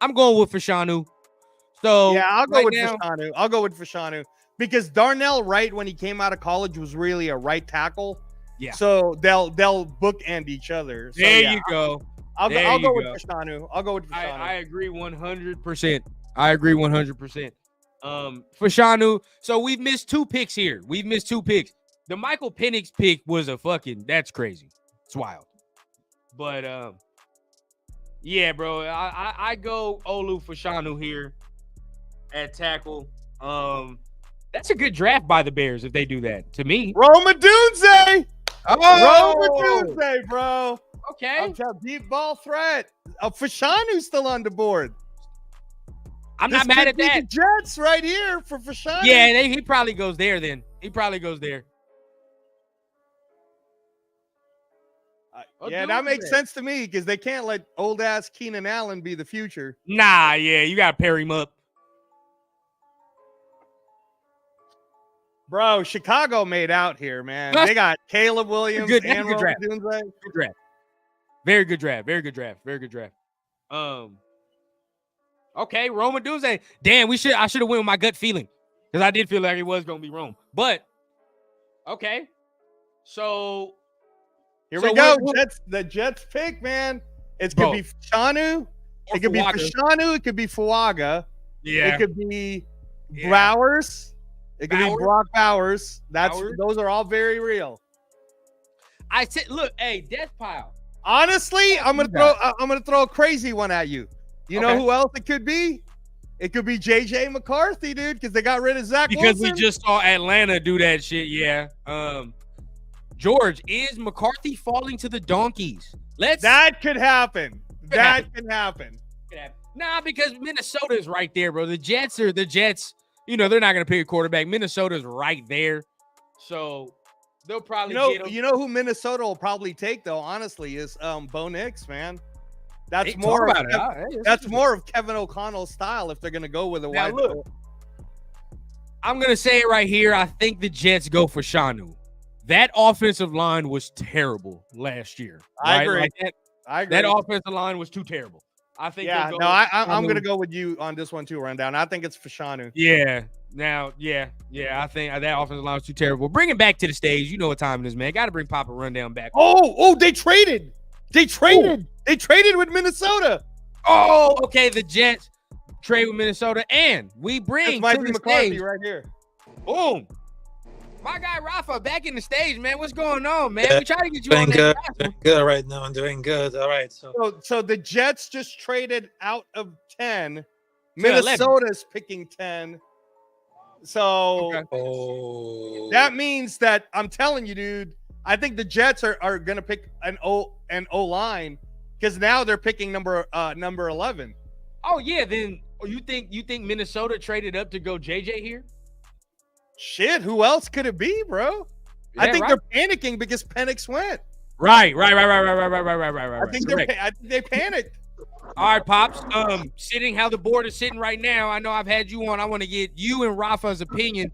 I'm going with Fashanu. So yeah, I'll go with Fashanu because Darnell Wright, when he came out of college, was really a right tackle. Yeah. So they'll bookend each other. So, there you go. I'll go with Fashanu. I agree 100%. Fashanu. So we've missed 2 picks here. The Michael Penix pick was that's crazy. It's wild. But yeah, bro. I go Olu Fashanu here at tackle. That's a good draft by the Bears if they do that. To me, Rome Odunze. Oh, Rome Odunze, bro. Okay. I'm telling deep ball threat. Fashanu's still on the board. I'm not mad at that. The Jets right here for Fashanu. Yeah, he probably goes there then. He probably goes there. Yeah, that makes sense to me because they can't let old ass Keenan Allen be the future. Nah, yeah, you gotta pair him up. Bro, Chicago made out here, man. They got Caleb Williams and Rome Odunze. Good draft. Very good draft. Okay, Rome Odunze. Damn, I should have went with my gut feeling because I did feel like it was gonna be Rome. But okay, so here we go. The Jets pick, man. It could be Fashanu. It could be Fashanu. It could be Fuaga. Yeah. It could be Bowers. It could be Brock Bowers. Those are all very real. I said, look, hey, Death Pile. Honestly, I'm gonna throw a crazy one at you. You know who else it could be? It could be JJ McCarthy, dude, because they got rid of Zach Because Wilson. we just saw Atlanta do that shit. Yeah. George, is McCarthy falling to the donkeys? That could happen. That can happen. Nah, because Minnesota's right there, bro. The Jets. You know, they're not gonna pick a quarterback. Minnesota's right there, so they'll probably get him. You know who Minnesota will probably take though. Honestly, is Bo Nix, man. That's That's more of Kevin O'Connell's style if they're gonna go with a wide. Look, I'm gonna say it right here. I think the Jets go for Shanu. That offensive line was terrible last year. I agree. I agree. That offensive line was too terrible. I think. Yeah. No, I'm gonna go with you on this one too. Rundown. I think it's Fashanu. Yeah. Now, yeah. I think that offensive line was too terrible. Bring it back to the stage. You know what time it is, man. Got to bring Papa Rundown back. Oh, they traded. They traded with Minnesota. Oh, okay. The Jets trade with Minnesota, and we bring to the McCarthy stage right here. Boom. My guy Rafa back in the stage, man. What's going on, man? Yeah, We try to get you doing on good. that. Doing good right now. I'm doing good. All right. So the Jets just traded out of 10. Minnesota's picking 10. So that means that I'm telling you, dude, I think the Jets are gonna pick an O line because now they're picking number 11. Oh yeah, then you think Minnesota traded up to go JJ here? Shit, who else could it be, bro? Yeah, I think they're panicking because Penix went. Right. I think they panicked. All right, Pops. Sitting how the board is sitting right now. I know I've had you on. I want to get you and Rafa's opinion.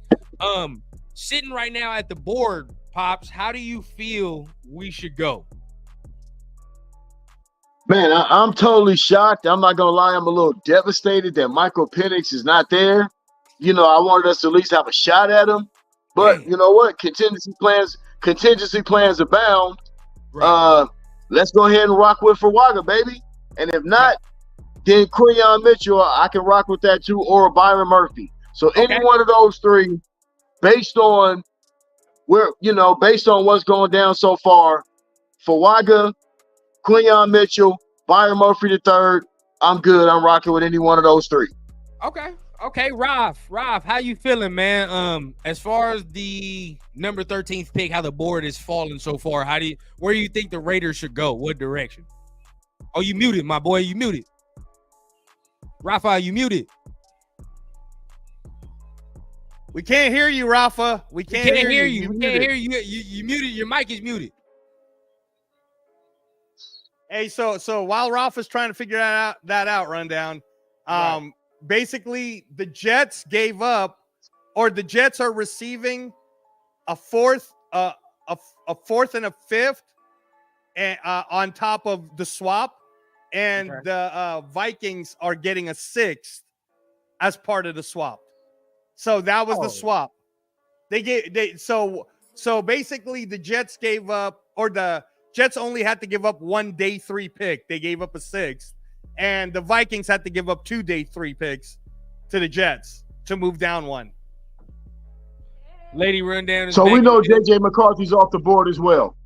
Sitting right now at the board, Pops, how do you feel we should go? Man, I'm totally shocked. I'm not gonna lie. I'm a little devastated that Michael Penix is not there. You know, I wanted us to at least have a shot at him. But you know what? Contingency plans abound. Right. Let's go ahead and rock with Fuaga, baby. And if not, then Quinyon Mitchell, I can rock with that too, or Byron Murphy. So any one of those three, based on what's going down so far, Fuaga, Quinyon Mitchell, Byron Murphy III, I'm good. I'm rocking with any one of those three. Okay, Raf, how you feeling, man? As far as the number 13th pick, how the board is falling so far, where do you think the Raiders should go? What direction? Oh, you muted, my boy. You muted. Rafa, you muted. We can't hear you, Rafa. We can't hear you. We can't hear you. You muted. Your mic is muted. Hey, so while Rafa's trying to figure that out, Rundown, basically the Jets gave up, or the Jets are receiving a fourth and a fifth, and on top of the swap, and the Vikings are getting a sixth as part of the swap. So that was the swap. So basically the Jets gave up, or the Jets only had to give up one day 3 pick. They gave up a sixth, and the Vikings had to give up 2 day 3 picks to the Jets to move down one. Lady Rundown. So we know JJ McCarthy's off the board as well.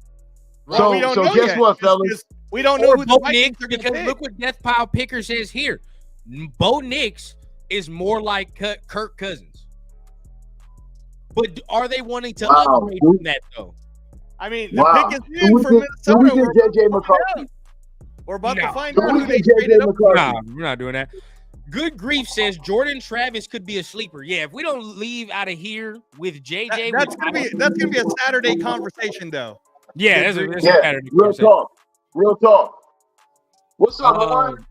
Well, so guess what, fellas? We don't know who the Vikings are going to pick. Look what Death Pile Picker says here. Bo Nix is more like Kirk Cousins. But are they wanting to upgrade from that, though? I mean, the pick is in for Minnesota. JJ McCarthy. We're about to find out who they traded up. Nah, we're not doing that. Good Grief says Jordan Travis could be a sleeper. Yeah, if we don't leave out of here with JJ, that's gonna be a Saturday conversation, though. Yeah, that's a Saturday conversation. Real talk. What's up, Lauren?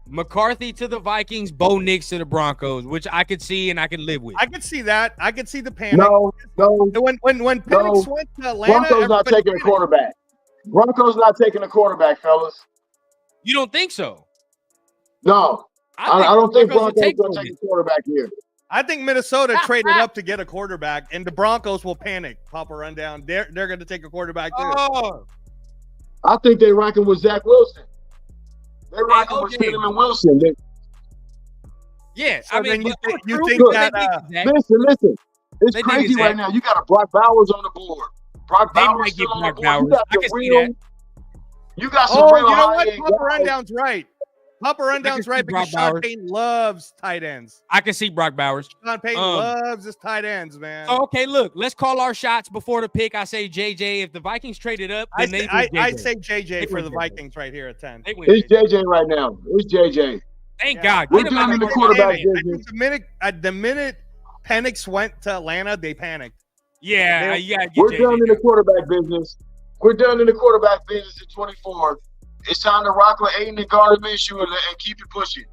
McCarthy to the Vikings, Bo Nix to the Broncos, which I could see and I can live with. I could see that. I could see the panic. No. When Penix went to Atlanta, Broncos not taking a quarterback. Broncos not taking a quarterback, fellas. You don't think so? No. I don't think Broncos will Broncos take going to take a quarterback here. I think Minnesota traded up to get a quarterback, and the Broncos will panic. Papa Rundown. They're going to take a quarterback too. Oh, I think they're rocking with Zach Wilson. They're rocking with OJ. Cinnamon Wilson. yeah. So I mean, then but you true, think but that, they think Zach. Listen. It's They crazy did right that. now. You got a Brock Bowers on the board. Brock They Bowers might still get on the Brock board. Bowers. You got I the can see real. that. You got some oh, real you know what? high-end Papa guys. Rundown's right. Papa Rundown's see right Brock because Sean Bowers. Payton loves tight ends. I can see Brock Bowers. Sean Payton loves his tight ends, man. So, okay, look, let's call our shots before the pick. I say JJ. If the Vikings traded up, I then say JJ They for win the JJ. Vikings right here at 10. They win It's JJ. JJ right now. It's JJ. Thank Yeah. God. We're Get him done out in of the here. quarterback I business. think the minute Penix went to Atlanta, they panicked. Yeah, you got to get We're JJ. done in the now. quarterback business. We're done in the quarterback business in 24. It's time to rock with Aiden and Gardner Minshew and keep it pushing.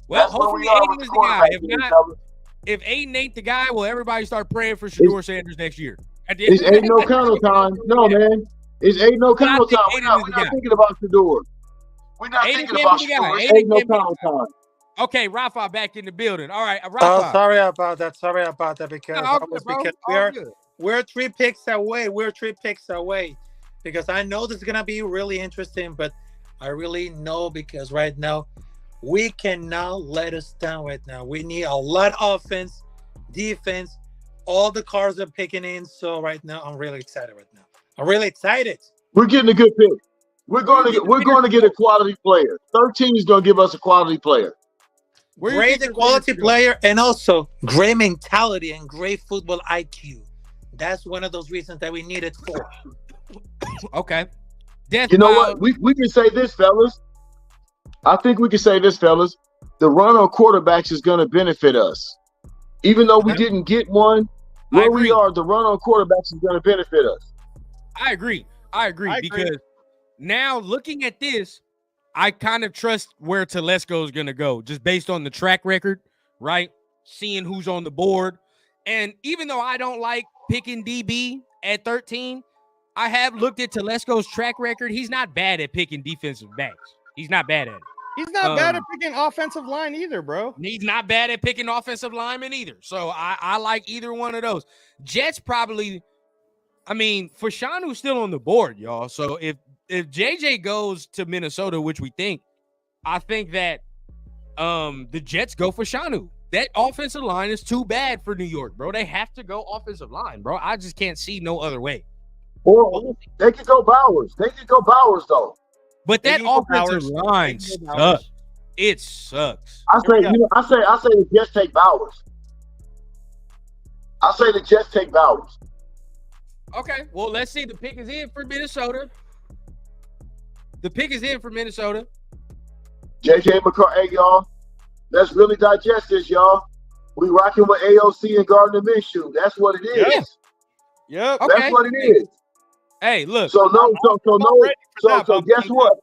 Well, That's where hopefully we are Aiden with is the the guy. quarterback If business, not, fellas. if Aiden ain't the guy, will everybody start praying for Shador Sanders next year? At the It's end of the Aiden day, O'Connell time. No, Yeah. man. It's Aiden O'Connell think time. Aiden We're not is the guy. thinking about Shador. We're not Aiden thinking can't about be the guy. Shador. It's Aiden Aiden can't be O'Connell time. Okay, Rafa back in the building. All right, Oh, Rafa. sorry about that. because No, all that was good, bro. because All good. we're 3 picks away. We're 3 picks away. Because I know this is gonna be really interesting, but I really know because right now we cannot let us down right now. We need a lot of offense, defense. All the cars are picking in. So right now I'm really excited right now. I'm really excited. We're getting a good pick. We're going to get a quality player. 13 is going to give us a quality player. Where you Great think the quality Raiders go? player and also great mentality and great football IQ. That's one of those reasons that we need it for. Okay. Death You know Wild. what? We can say this, fellas. I think we can say this, fellas. The run on quarterbacks is going to benefit us. Even though we didn't get one, where we agree. are, the run on quarterbacks is going to benefit us. I agree because now looking at this, I kind of trust where Telesco is going to go just based on the track record, right? Seeing who's on the board. And even though I don't like picking DB at 13, I have looked at Telesco's track record. He's not bad at picking defensive backs. He's not bad at it. He's not bad at picking offensive line either, bro. He's not bad at picking offensive linemen either. So I like either one of those. Jets probably, I mean, Fashanu's still on the board, y'all. So if JJ goes to Minnesota, which we think, I think that the Jets go for Fashanu. That offensive line is too bad for New York, bro. They have to go offensive line, bro. I just can't see no other way. Or they could go Bowers. They could go Bowers, though. But They that can go offensive Bowers. line They can go Bowers. sucks. It sucks. I say the Jets take Bowers. I say the Jets take Bowers. Okay, well, let's see. The pick is in for Minnesota. The pick is in for Minnesota. JJ McCarthy, hey, y'all. Let's really digest this, y'all. We rocking with AOC and Gardner Minshew. That's what it is. Yep. Okay. That's what it is. Hey, look. So guess I'm what?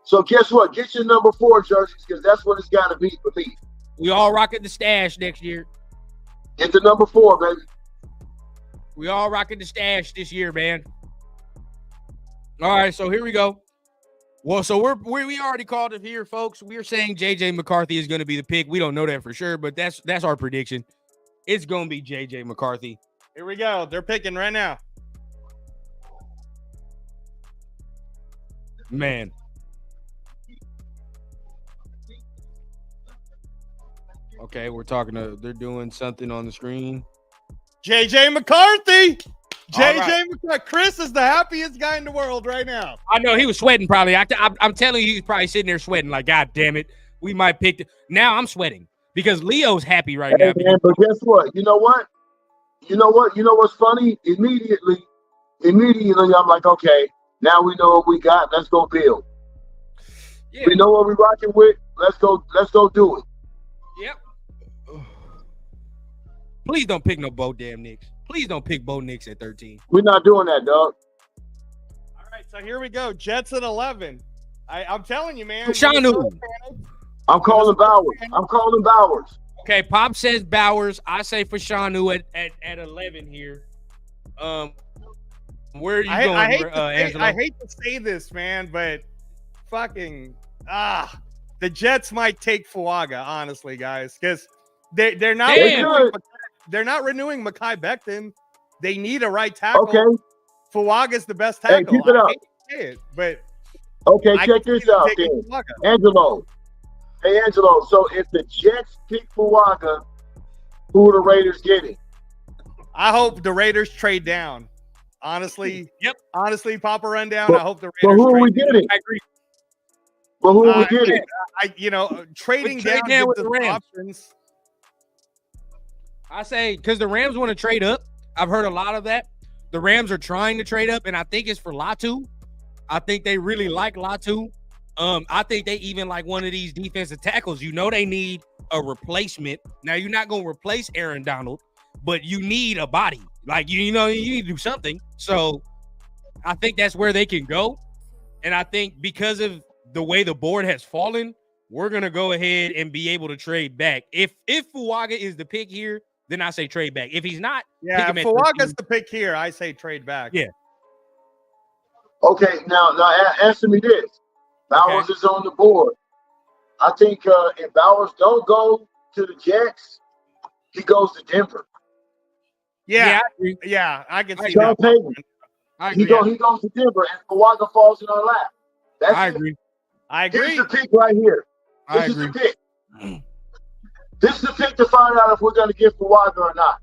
So guess what? Get your number 4 jerseys because that's what it's got to be for me. We all rocking the stash next year. Get the number 4, baby. We all rocking the stash this year, man. All right, so here we go. Well, so we already called it here, folks. We're saying JJ McCarthy is going to be the pick. We don't know that for sure, but that's our prediction. It's going to be JJ McCarthy. Here we go. They're picking right now. Man. Okay, we're talking to, they're doing something on the screen. JJ McCarthy. All right. McCarthy. Chris is the happiest guy in the world right now. I know he was sweating probably. I'm telling you, he's probably sitting there sweating like, God damn it. We might pick it. Now I'm sweating because Leo's happy right now. Man, but guess what? You know what? You know what's funny? Immediately, I'm like, okay, now we know what we got. Let's go build. Yeah. We know what we're rocking with. Let's go do it. Yep. Please don't pick no Bo damn Nix. Please don't pick Bo Nix at 13. We're not doing that, dog. All right, so here we go. Jets at 11. I'm telling you, man. Fashanu. I'm calling Bowers. Okay, Pop says Bowers. I say Fashanu at 11 here. Where are you going, I hate Angelo? I hate to say this, man, but fucking the Jets might take Fuaga, honestly, guys, because they're not Damn. renewing Mekhi Becton. They need a right tackle. Okay. Fuaga's the best tackle. Hey, keep it up. I hate to say it, but Okay, I check can this see them out, taking then. Fuaga. Angelo. Hey, Angelo. So if the Jets pick Fuaga, who are the Raiders getting? I hope the Raiders trade down. Honestly, Yep. Honestly, Papa Rundown. But- I hope the So Raiders. who are we trade down. getting? I agree. But who are we getting? Trading trade down down with gives the us Rams. options. I say because the Rams want to trade up. I've heard a lot of that. The Rams are trying to trade up, and I think it's for Latu. I think they really like Latu. I think they even like one of these defensive tackles. You know, they need a replacement. Now you're not going to replace Aaron Donald, but you need a body. Like you know, you need to do something. So I think that's where they can go. And I think because of the way the board has fallen, we're gonna go ahead and be able to trade back. If Fuaga is the pick here, then I say trade back. If he's not, Yeah, pick if him at 13. Fuaga's the pick here, I say trade back. Yeah. Okay, now answer me this. Bowers is on the board. I think if Bowers don't go to the Jets, he goes to Denver. Yeah, I agree. yeah, I can see Sean that. Payton. I He agree. goes to Denver, and Fuaga falls in our lap. That's I it. agree. I Here's agree. the pick right here. This I is agree. the pick. This is the pick to find out if we're going to get Fuaga or not.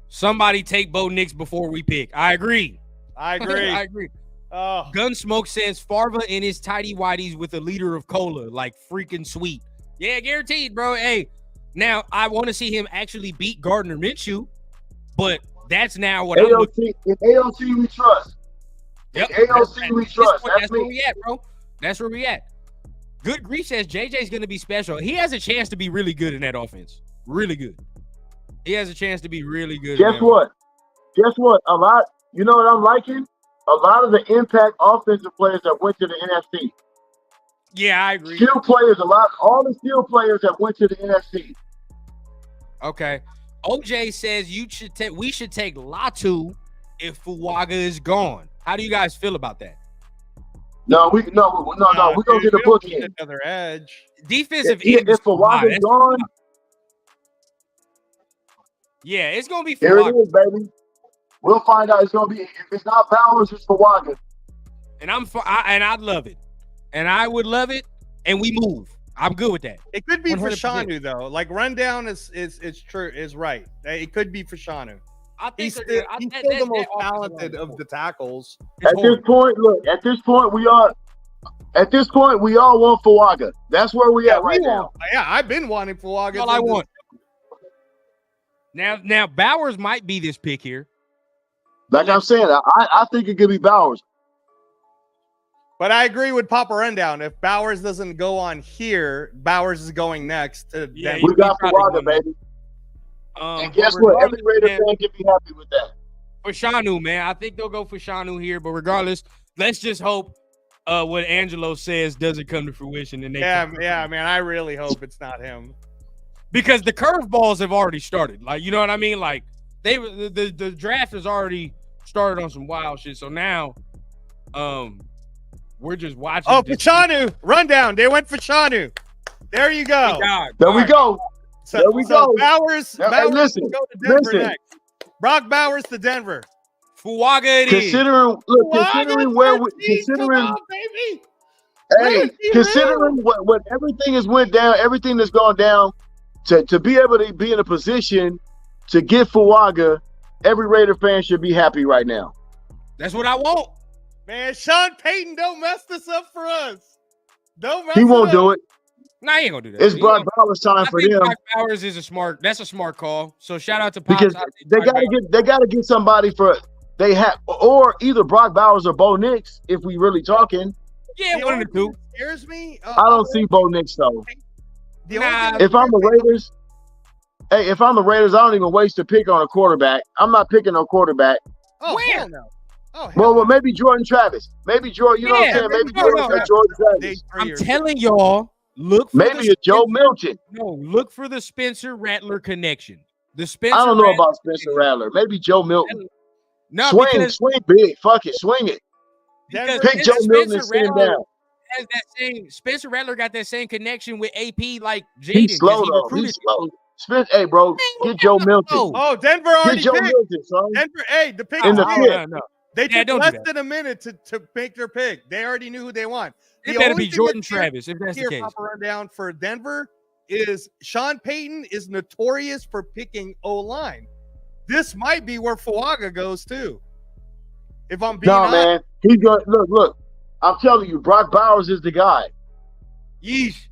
Somebody take Bo Nix before we pick. I agree. I agree. I agree. Oh, Gunsmoke says Farva in his tidy whities with a liter of cola, like freaking sweet. Yeah, guaranteed, bro. Hey, now I want to see him actually beat Gardner Minshew, but that's now what I'm looking. AOC, in AOC we trust. Yep. In AOC we At this trust. point, That's that's where me. we at, bro. That's where we at. Good Grief says JJ's going to be special. He has a chance to be really good in that offense. Really good. He has a chance to be really good. Guess what? A lot. You know what I'm liking? A lot of the impact offensive players that went to the NFC. Yeah, I agree. Skill players, all the skill players that went to the NFC. Okay. OJ says we should take Latu if Fuaga is gone. How do you guys feel about that? No, we're gonna get a book in. another edge. Defensive If end is Fuaga's fine. gone, Yeah, it's gonna be here it Fuaga. is, baby. We'll find out. It's gonna be if it's not Bowers, it's Fuaga. And I'd love it. And I would love it. And we move. I'm good with that. It could be for 100%. Shanu though. Like Rundown is true, is right. It could be for Shanu. I think He's they're still, good. he's That- still that- the that most offensive talented line is of the tackles. It's At horrible. this point, we all want Fuaga. That's where we at right now. Yeah, I've been wanting Fuaga. All I want. Now Bowers might be this pick here. Like I'm saying, I think it could be Bowers. But I agree with Papa Rundown. If Bowers doesn't go on here, Bowers is going next. To Yeah, Denver. We got probably Fuaga, won. baby. And And guess what? Every Raider fan can be happy with that. For Shanu, man. I think they'll go for Shanu here, but regardless, let's just hope what Angelo says doesn't come to fruition. And Yeah, man. I really hope it's not him. Because the curveballs have already started. Like, you know what I mean? Like, the draft has already started on some wild shit. So now, we're just watching. Oh, for Shanu. Rundown. They went for Shanu. There you go. There we go. So, There we so go. Bowers, Now, hey, Bowers listen, will go to Denver listen. next. Brock Bowers to Denver. Fuaga it is. Considering where we Come on, baby. hey, Let's be considering what everything has went down, everything that's gone down, to be able to be in a position to get Fuaga, every Raider fan should be happy right now. That's what I want. Man, Sean Payton, don't mess this up for us. Don't mess He won't it do up. it. Nah, he ain't gonna do that. It's He Brock ain't- Bowers time I for think them Brock Bowers is a smart call. So shout out to Pops. because I think they Brock gotta get somebody for or either Brock Bowers or Bo Nix if we really talking. Yeah, The one only of the two. thing that scares me. I don't see Bo Nix though. The Nah. only thing that If I'm the scares me- Raiders, if I'm the Raiders, I don't even waste a pick on a quarterback. I'm not picking no quarterback. Oh, Where? hell no. Oh, hell Well, no. maybe Jordan Travis. Maybe Jordan. You know what I'm Yeah, saying? Maybe no, Jordan Travis. Day 3 I'm or- telling y'all, look for Maybe the a Joe Spencer- Milton. No, look for the Spencer Rattler connection. The Spencer. I don't know Rattler about Spencer Rattler. Maybe Joe Milton. No, Swing because big. Fuck it. Swing it. Denver- Pick Joe Milton and Spencer sit him Rattler down. has that same. Spencer Rattler got that same connection with AP like Jaden. He's slow He though. recruited. He's slow. Smith, hey, bro, get Joe Milton. Oh, Denver already Get Joe picked. Milton, son. Denver, hey, the pick In the is pit. No. They Yeah, took don't do less that. than a minute to make their pick. They already knew who they want. It The better only be thing Jordan that's here- Travis if that's the Here, case. Papa Rundown for Denver is Sean Payton is notorious for picking O-line. This might be where Fuaga goes too. If I'm being No, honest. man. He's going to look. I'm telling you, Brock Bowers is the guy. Yeesh.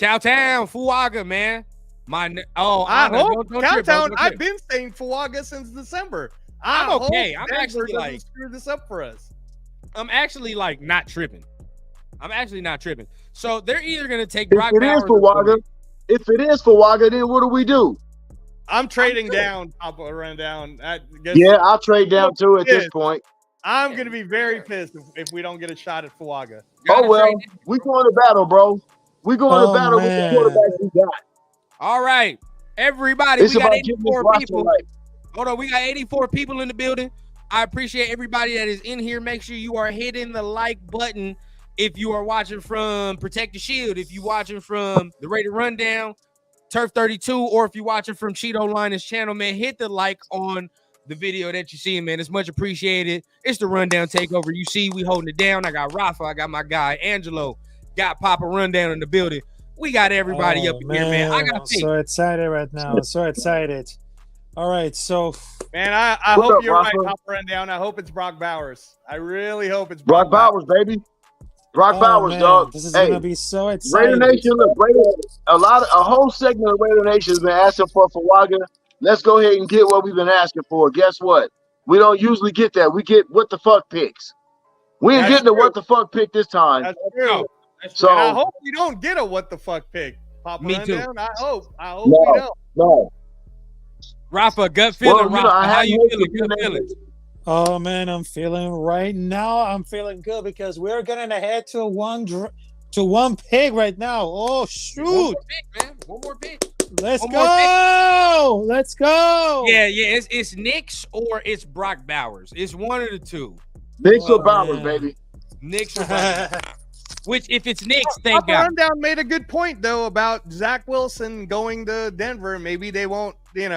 Cowtown, Fuaga, man. I Anna, hope don't trip, bro. Countdown. Don't I've trip. been saying Fuaga since December. I'm I okay. hope I'm Denver actually, doesn't like- screw this up for us. I'm actually like not tripping. So they're either gonna take If Brock it Bowers is Fuaga, then what do we do? I'm trading good. down, Papa Rundown. I guess Yeah, I'll trade down too at this Yes. point. I'm going to be very pissed if we don't get a shot at Fuaga. Gotta Oh, well, trade it. we going to battle, bro. We going Oh, to battle man. with the quarterbacks we got. All right, everybody. It's We got about getting this 84 roster people. right. Hold on, we got 84 people in the building. I appreciate everybody that is in here. Make sure you are hitting the like button if you are watching from Protect the Shield, if you're watching from the Raider Rundown, Turf 32, or if you're watching from Cheeto Linus channel, man, hit the like on the video that you see, man. It's much appreciated. It's the Rundown Takeover. You see, we holding it down. I got Rafa. I got my guy Angelo. Got Papa Rundown in the building. We got everybody up in here, man. I got I'm so excited right now. I'm so excited. All right, so Man, I What's hope up, you're right, Rafa? Papa Rundown. I hope it's Brock Bowers. I really hope it's Brock Bowers, baby. Brock oh, Bowers, man, dog. this is Hey, gonna be so exciting. Raider Nation, look, a whole segment of Raider Nation has been asking for Fuaga. Let's go ahead and get what we've been asking for. Guess what? We don't usually get that. We get what the fuck picks. We ain't That's getting the true. what the fuck pick this time. That's true. No, that's So And I hope we don't get a what the fuck pick, Papa Me too. Rundown. I hope No. we don't. No. Rafa, gut feeling. Well, Rafa, I how had you hopes feeling? of Gut being feeling. Oh man, I'm feeling good because we're gonna head to one pick right now. Oh One shoot! more pick, man. One more pick. Let's One more go! Let's go! Yeah, it's Knicks or it's Brock Bowers. It's one of the two. Knicks or Oh, Bowers, man. baby. Knicks or Brock Bowers. Which, if it's Knicks, thank Papa God. Rundown made a good point though about Zach Wilson going to Denver. Maybe they won't, maybe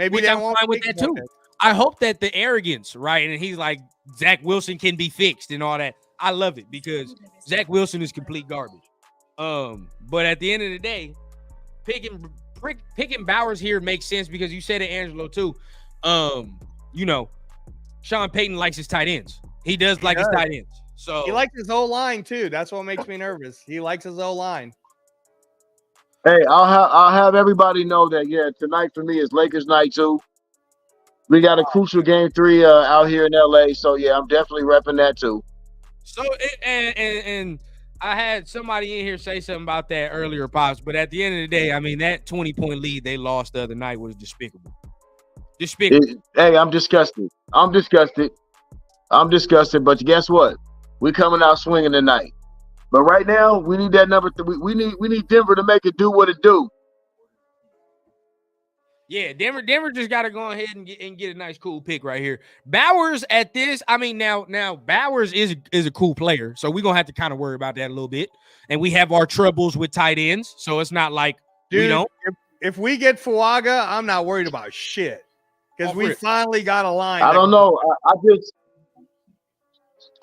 Which they I'm won't fine with take that too. him. I hope that the arrogance, right? And he's like, Zach Wilson can be fixed and all that. I love it because Zach Wilson is complete garbage. But at the end of the day, picking Bowers here makes sense because you said it, Angelo, too. Sean Payton likes his tight ends. He does like his tight ends. So He likes his O-line too. That's what makes me nervous. He likes his O-line. Hey, I'll have everybody know that tonight for me is Lakers night too. We got a crucial game 3 out here in LA, so I'm definitely repping that too. So and I had somebody in here say something about that earlier, Pops. But at the end of the day, I mean that 20-point lead they lost the other night was despicable. Hey, I'm disgusted. But guess what? We're coming out swinging tonight. But right now, we need that number. We need Denver to make it do what it do. Yeah, Denver just got to go ahead and get a nice, cool pick right here. Bowers at this, I mean, now Bowers is a cool player, so we're gonna have to kind of worry about that a little bit. And we have our troubles with tight ends, so it's not like we Dude, don't. if we get Fuaga, I'm not worried about shit because we finally got a line. I don't know.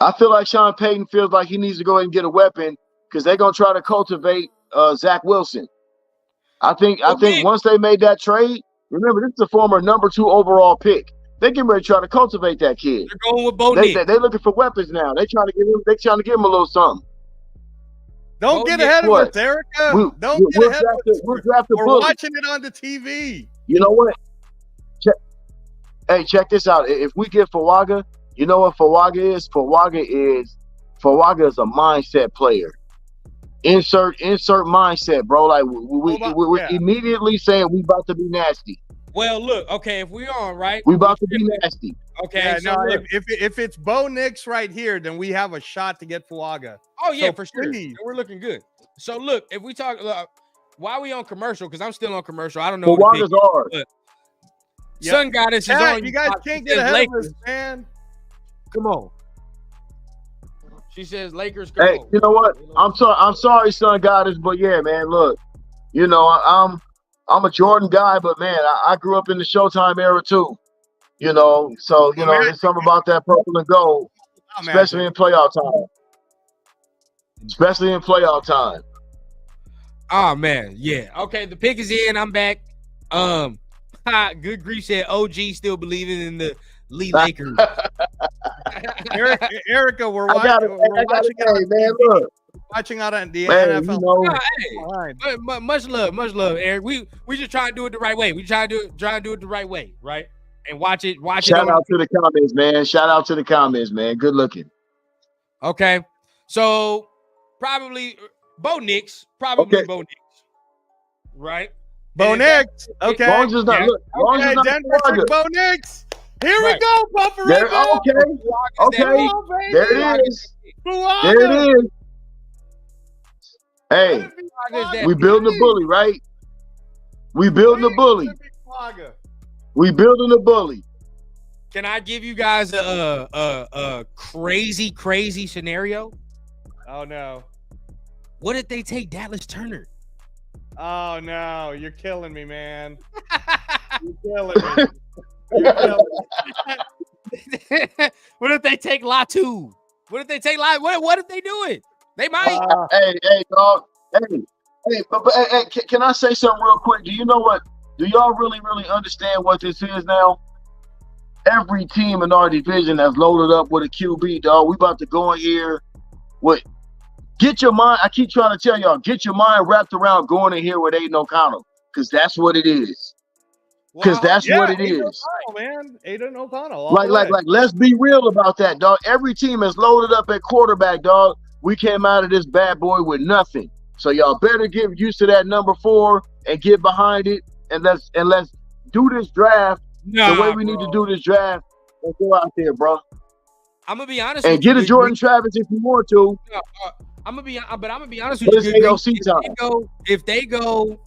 I feel like Sean Payton feels like he needs to go ahead and get a weapon because they're gonna try to cultivate Zach Wilson. I think once they made that trade, remember this is a former number 2 overall pick. They getting ready to try to cultivate that kid. They're going with Bo They Nick. looking for weapons now. They trying to give him a little something. Don't get ahead of us, Erica. Don't get ahead of us. We'll draft the We're bullet. watching it on the TV. You know what? Check this out. If we get Fuaga, you know what Fuaga is? Fuaga is a mindset player. Insert mindset, bro. Like we're immediately saying we about to be nasty. Well, look, okay, if we on right, We about to be nasty. okay. Yeah, so no, look, if it's Bo Nix right here, then we have a shot to get Fuaga. oh yeah, so for sure, please. we're looking good. So look, if we talk, why we on commercial? Because I'm still on commercial. I don't know. What to Fuaga's pick, ours. but Yep. Sun Goddess is Chat, on. you guys Fox. can't It get says ahead Lakers. of us, man. Come on. She says Lakers. Go. Hey, you know what? I'm sorry, son goddess, but yeah, man. Look, you know, I'm a Jordan guy, but man, I grew up in the Showtime era too. You know, so you know, there's something about that purple and gold, especially in playoff time. Especially in playoff time. Oh man, yeah. Okay, the pick is in. I'm back. Good grief said OG still believing in the Lee Lakers. Erica, we're watching. Watching out on the NFL. You know, Much love, Eric. We just try to do it the right way. We try to do it the right way, right? And watch it. Shout out to the comments, man. Shout out to the comments, man. Good looking. Okay, so probably Bo Nix, right? Bo Nix. Okay. Long as it's not, look, long as it's not Denver took Bo Nix. Here we go, Papa there, Rebel. Okay. There it is. There it is. Hey, we building a bully, right? We building a bully. We building a bully. Can I give you guys a crazy scenario? Oh no. What if they take Dallas Turner? Oh no, you're killing me, man. You're killing me. You're killing me. What if they take Latu? What if they take what if they do it? They might. Hey, dog. Hey, but can I say something real quick? Do you know what? Do y'all really understand what this is now? Every team in our division has loaded up with a QB, dog. We about to go in here with. Get your mind. I keep trying to tell y'all, get your mind wrapped around going in here with Aiden O'Connell, because that's what it is. Because that's what it is. Man, Aiden O'Connell. Like, let's be real about that, dog. Every team is loaded up at quarterback, dog. We came out of this bad boy with nothing. So y'all better get used to that number 4 and get behind it, and let's do this draft the way we need to do this draft and go out there, bro. I'm gonna be honest. And get a Jordan Travis if you want to. I'm gonna be honest with you. If they go,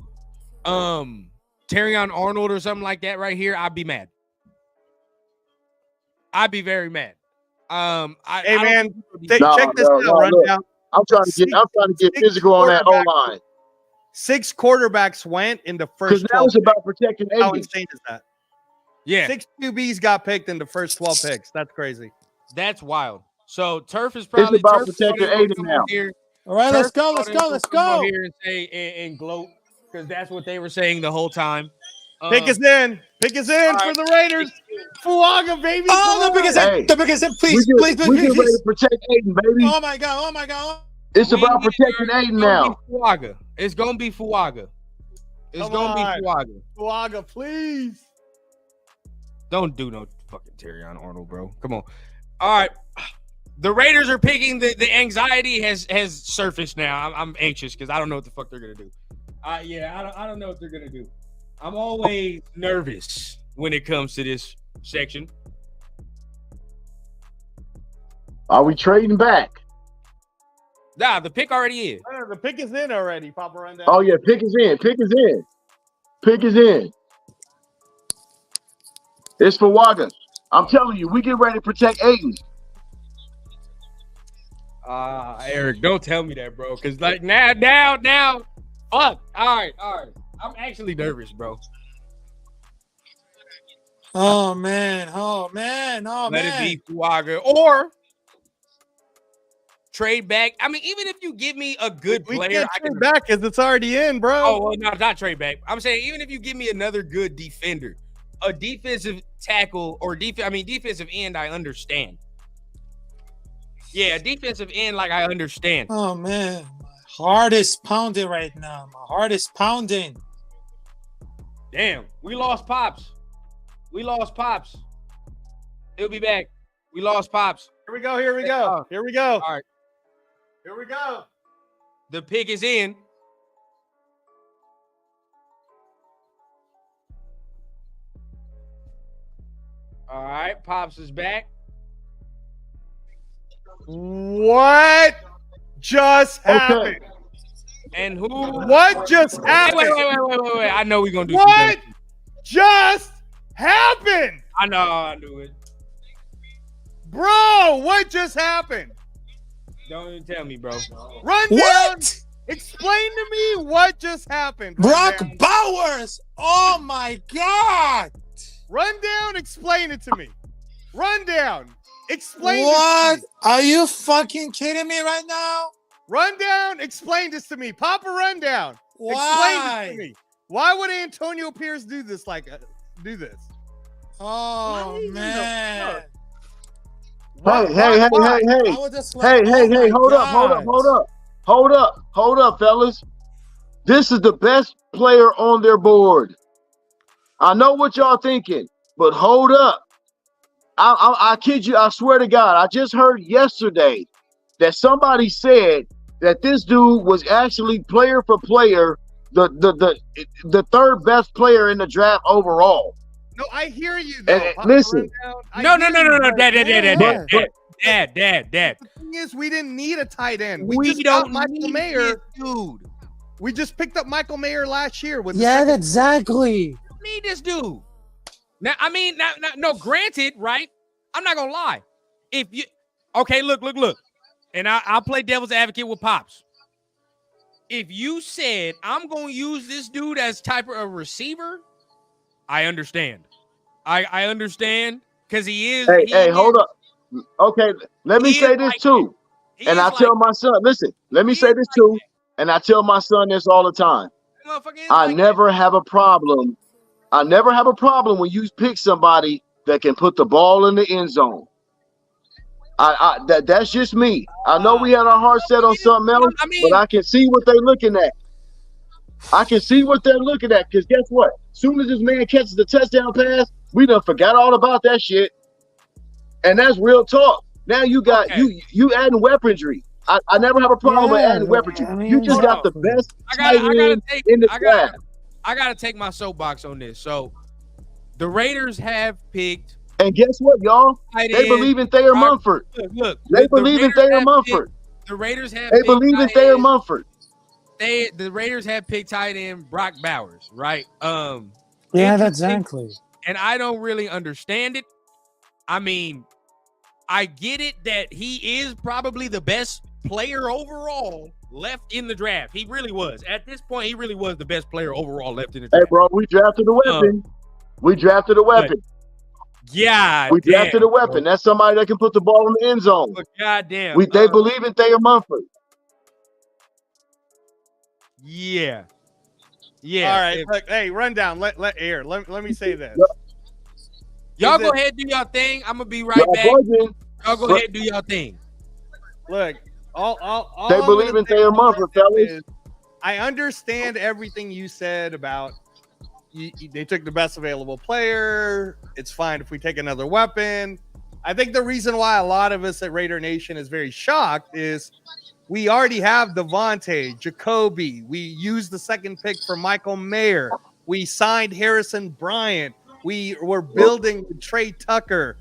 Terrion Arnold or something like that right here, I'd be mad. I'd be very mad. Check this out. Rundown. I'm trying to get physical on that O-line. 6 quarterbacks went in the first 12. Because that was about protecting Aiden. How insane is that? Yeah. 6 QBs got picked in the first 12 picks. That's crazy. That's wild. So Turf is probably about protecting Aiden now. All right, let's go. Here and say and gloat, because that's what they were saying the whole time. Pick us in for the Raiders. Fuaga, baby. Oh, the biggest in. Please. We get ready to protect Aiden, baby. Oh my god. It's about protecting Aiden now. It's gonna be Fuaga. Fuaga, please. Don't do no fucking Terrion Arnold, bro. Come on. All right. The Raiders are picking. The anxiety has surfaced now. I'm anxious because I don't know what the fuck they're gonna do. I don't know what they're gonna do. I'm always nervous when it comes to this section. Are we trading back? Nah, the pick already is. The pick is in already, Papa Rundown. Oh yeah, pick is in. It's for Waga. I'm telling you, we get ready to protect Aiden. Eric, don't tell me that, bro. Because like now, fuck. All right. I'm actually nervous, bro. Oh man. Let it be Fuaga or trade back. I mean, even if you give me a good player, we can't trade back because it's already in, bro. Oh well, no, not trade back. I'm saying even if you give me another good defender, a defensive tackle or defensive end, I understand. Yeah, defensive end, like I understand. Oh man, my heart is pounding right now. My heart is pounding. Damn, we lost Pops. He'll be back. We lost Pops. Here we go. All right. Here we go. The pick is in. All right, Pops is back. What just happened? And who? What just happened? Wait. I know we're going to do what just happened? I knew it. Bro, what just happened? Don't even tell me, bro. Rundown. What? Explain to me what just happened. Brock Rundown. Bowers. Oh my God. Rundown, explain it to me. Rundown, explain What? this to me. Are you fucking kidding me right now? Rundown, explain this to me. Papa Rundown, explain Why? this to me. Why would Antonio Pierce do this? Do this? Oh man. Why- Hey, why- why? I was just like, hey, oh my hold up, fellas. This is the best player on their board. I know what y'all thinking, but hold up. I kid you, I swear to God, I just heard yesterday that somebody said that this dude was actually player for player, the third best player in the draft overall. No, I hear you though. And Papa listen. Rundown, I No, hear no, you, but Dad. The thing is, we didn't need a tight end. We just got don't Michael need Mayer. this dude. We just picked up Michael Mayer last year with Yeah, exactly. Need this dude. Now, I mean, no, granted, right? I'm not gonna lie. If you okay, look, and I'll play devil's advocate with Pops. If you said I'm gonna use this dude as type of a receiver, I understand. I understand because he is. Hey, hold up. Okay, let me say this too. And I tell my son, listen, let me say this too. And I tell my son this all the time. I never have a problem. I never have a problem when you pick somebody that can put the ball in the end zone. That's just me. I know we had our heart set on something else, but I can see what they're looking at. I can see what they're looking at because guess what? Soon as this man catches the touchdown pass, we done forgot all about that shit. And that's real talk. Now you got you adding weaponry. I never have a problem with adding weaponry. I mean, you just got the best tight end in the draft. I gotta take my soapbox on this. So the Raiders have picked. And guess what, y'all? They believe in Thayer Munford. Look, they believe in Thayer Munford. The Raiders have. They believe in Thayer Munford. The Raiders have picked tight end Brock Bowers, right? Yeah, exactly. And I don't really understand it. I mean, I get it that he is probably the best player overall left in the draft. He really was. At this point, he really was the best player overall left in the draft. Hey, bro, we drafted a weapon. We drafted a weapon. Yeah, we drafted a weapon. That's somebody that can put the ball in the end zone. Goddamn. They believe in Thayer Munford. Yeah. All right. Look, hey, Rundown. Let me say this. Y'all go ahead and do y'all thing. I'm gonna be right back. Y'all go ahead and do y'all thing. Look, all they believe in Thayer Munford, fellas. I understand everything you said about they took the best available player. It's fine if we take another weapon. I think the reason why a lot of us at Raider Nation is very shocked is we already have Devontae, Jacoby. We used the second pick for Michael Mayer. We signed Harrison Bryant. We were building Trey Tucker.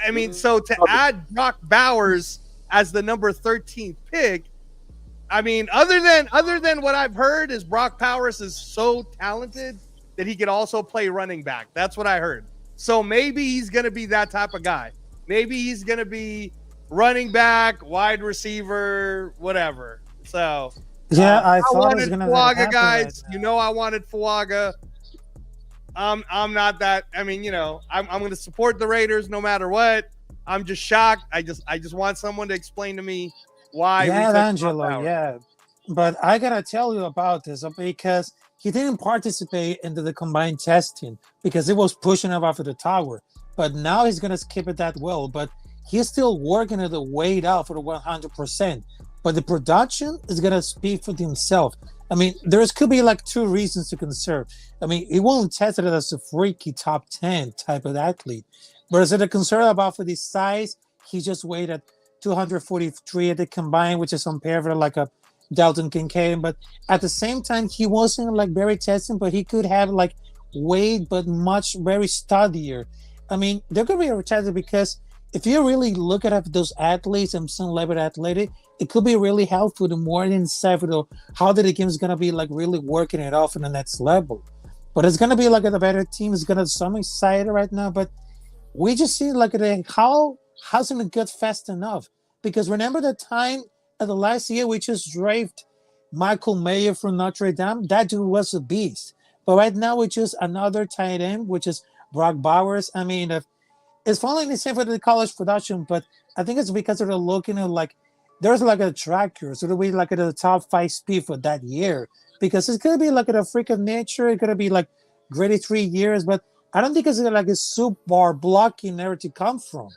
I mean, so to add Brock Bowers as the number 13th pick, I mean, other than what I've heard is Brock Bowers is so talented that he could also play running back. That's what I heard. So maybe he's going to be that type of guy. Maybe he's going to be running back, wide receiver, whatever. So yeah, I thought wanted Fuaga, guys. Right, I wanted Fuaga. I'm not that. I mean, I'm going to support the Raiders no matter what. I'm just shocked. I just want someone to explain to me why. Yeah, Angelo. Yeah, but I gotta tell you about this because he didn't participate into the combined testing because it was pushing up after the tower. But now he's gonna skip it that well. But he's still working at the weight out for the 100%. But the production is gonna speak for himself. I mean, could be like two reasons to conserve. I mean, he won't test it as a freaky top 10 type of athlete. Whereas at a concern about for this size, he just weighed at 243 at the combined, which is on pair for like a Dalton Kincaid. But at the same time, he wasn't like very testing, but he could have like weight, but much very stuttier. I mean, they're going to be retarded because if you really look at those athletes and some level athletic, it could be really helpful to more insight for how the game is going to be like really working it off in the next level. But it's going to be like a better team. It's going to some excited right now, but we just see like how hasn't it got fast enough? Because remember the time the last year we just drafted Michael Mayer from Notre Dame. That dude was a beast. But right now we just another tight end, which is Brock Bowers. I mean, it's following the same for the college production, but I think it's because they're looking at like there's like a tracker, so they'll be like at the top 5 speed for that year because it's gonna be like at a freak of nature. It's gonna be like graded 3 years, but I don't think it's like a soup bar blocking there to come from.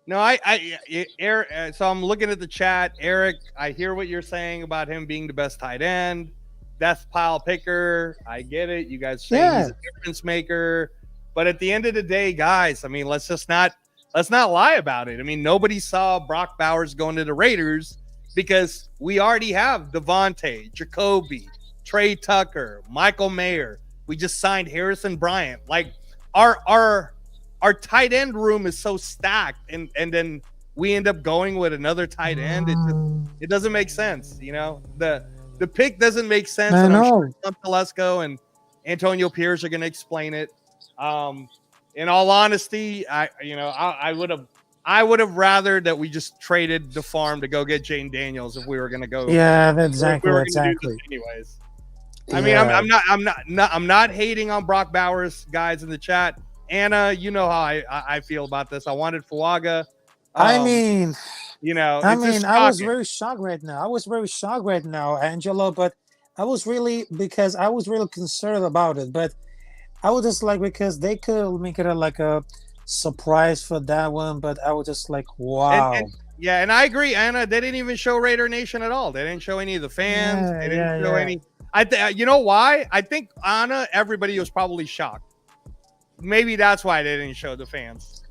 No, Eric. So I'm looking at the chat, Eric. I hear what you're saying about him being the best tight end, best pile picker. I get it. You guys say he's a difference maker, but at the end of the day, guys, I mean, let's not lie about it. I mean, nobody saw Brock Bowers going to the Raiders because we already have Devontae, Jacoby, Trey Tucker, Michael Mayer. We just signed Harrison Bryant. Like our tight end room is so stacked, and then we end up going with another tight end. It doesn't make sense, you know. The pick doesn't make sense. And I'm sure Tom Telesco and Antonio Pierce are going to explain it. In all honesty, I would have rather that we just traded the farm to go get Jaden Daniels if we were going to go. Yeah, exactly. Anyways, I mean, I'm not hating on Brock Bowers, guys in the chat. Anna, you know how I feel about this. I wanted Fuaga. I mean, I was very shocked right now. Angelo, but I was really concerned about it. But I was just like, because they could make it like a surprise for that one, but I was just like, wow. And I agree, Anna. They didn't even show Raider Nation at all. They didn't show any of the fans. They didn't show any. You know why? I think Anna, everybody was probably shocked. Maybe that's why they didn't show the fans.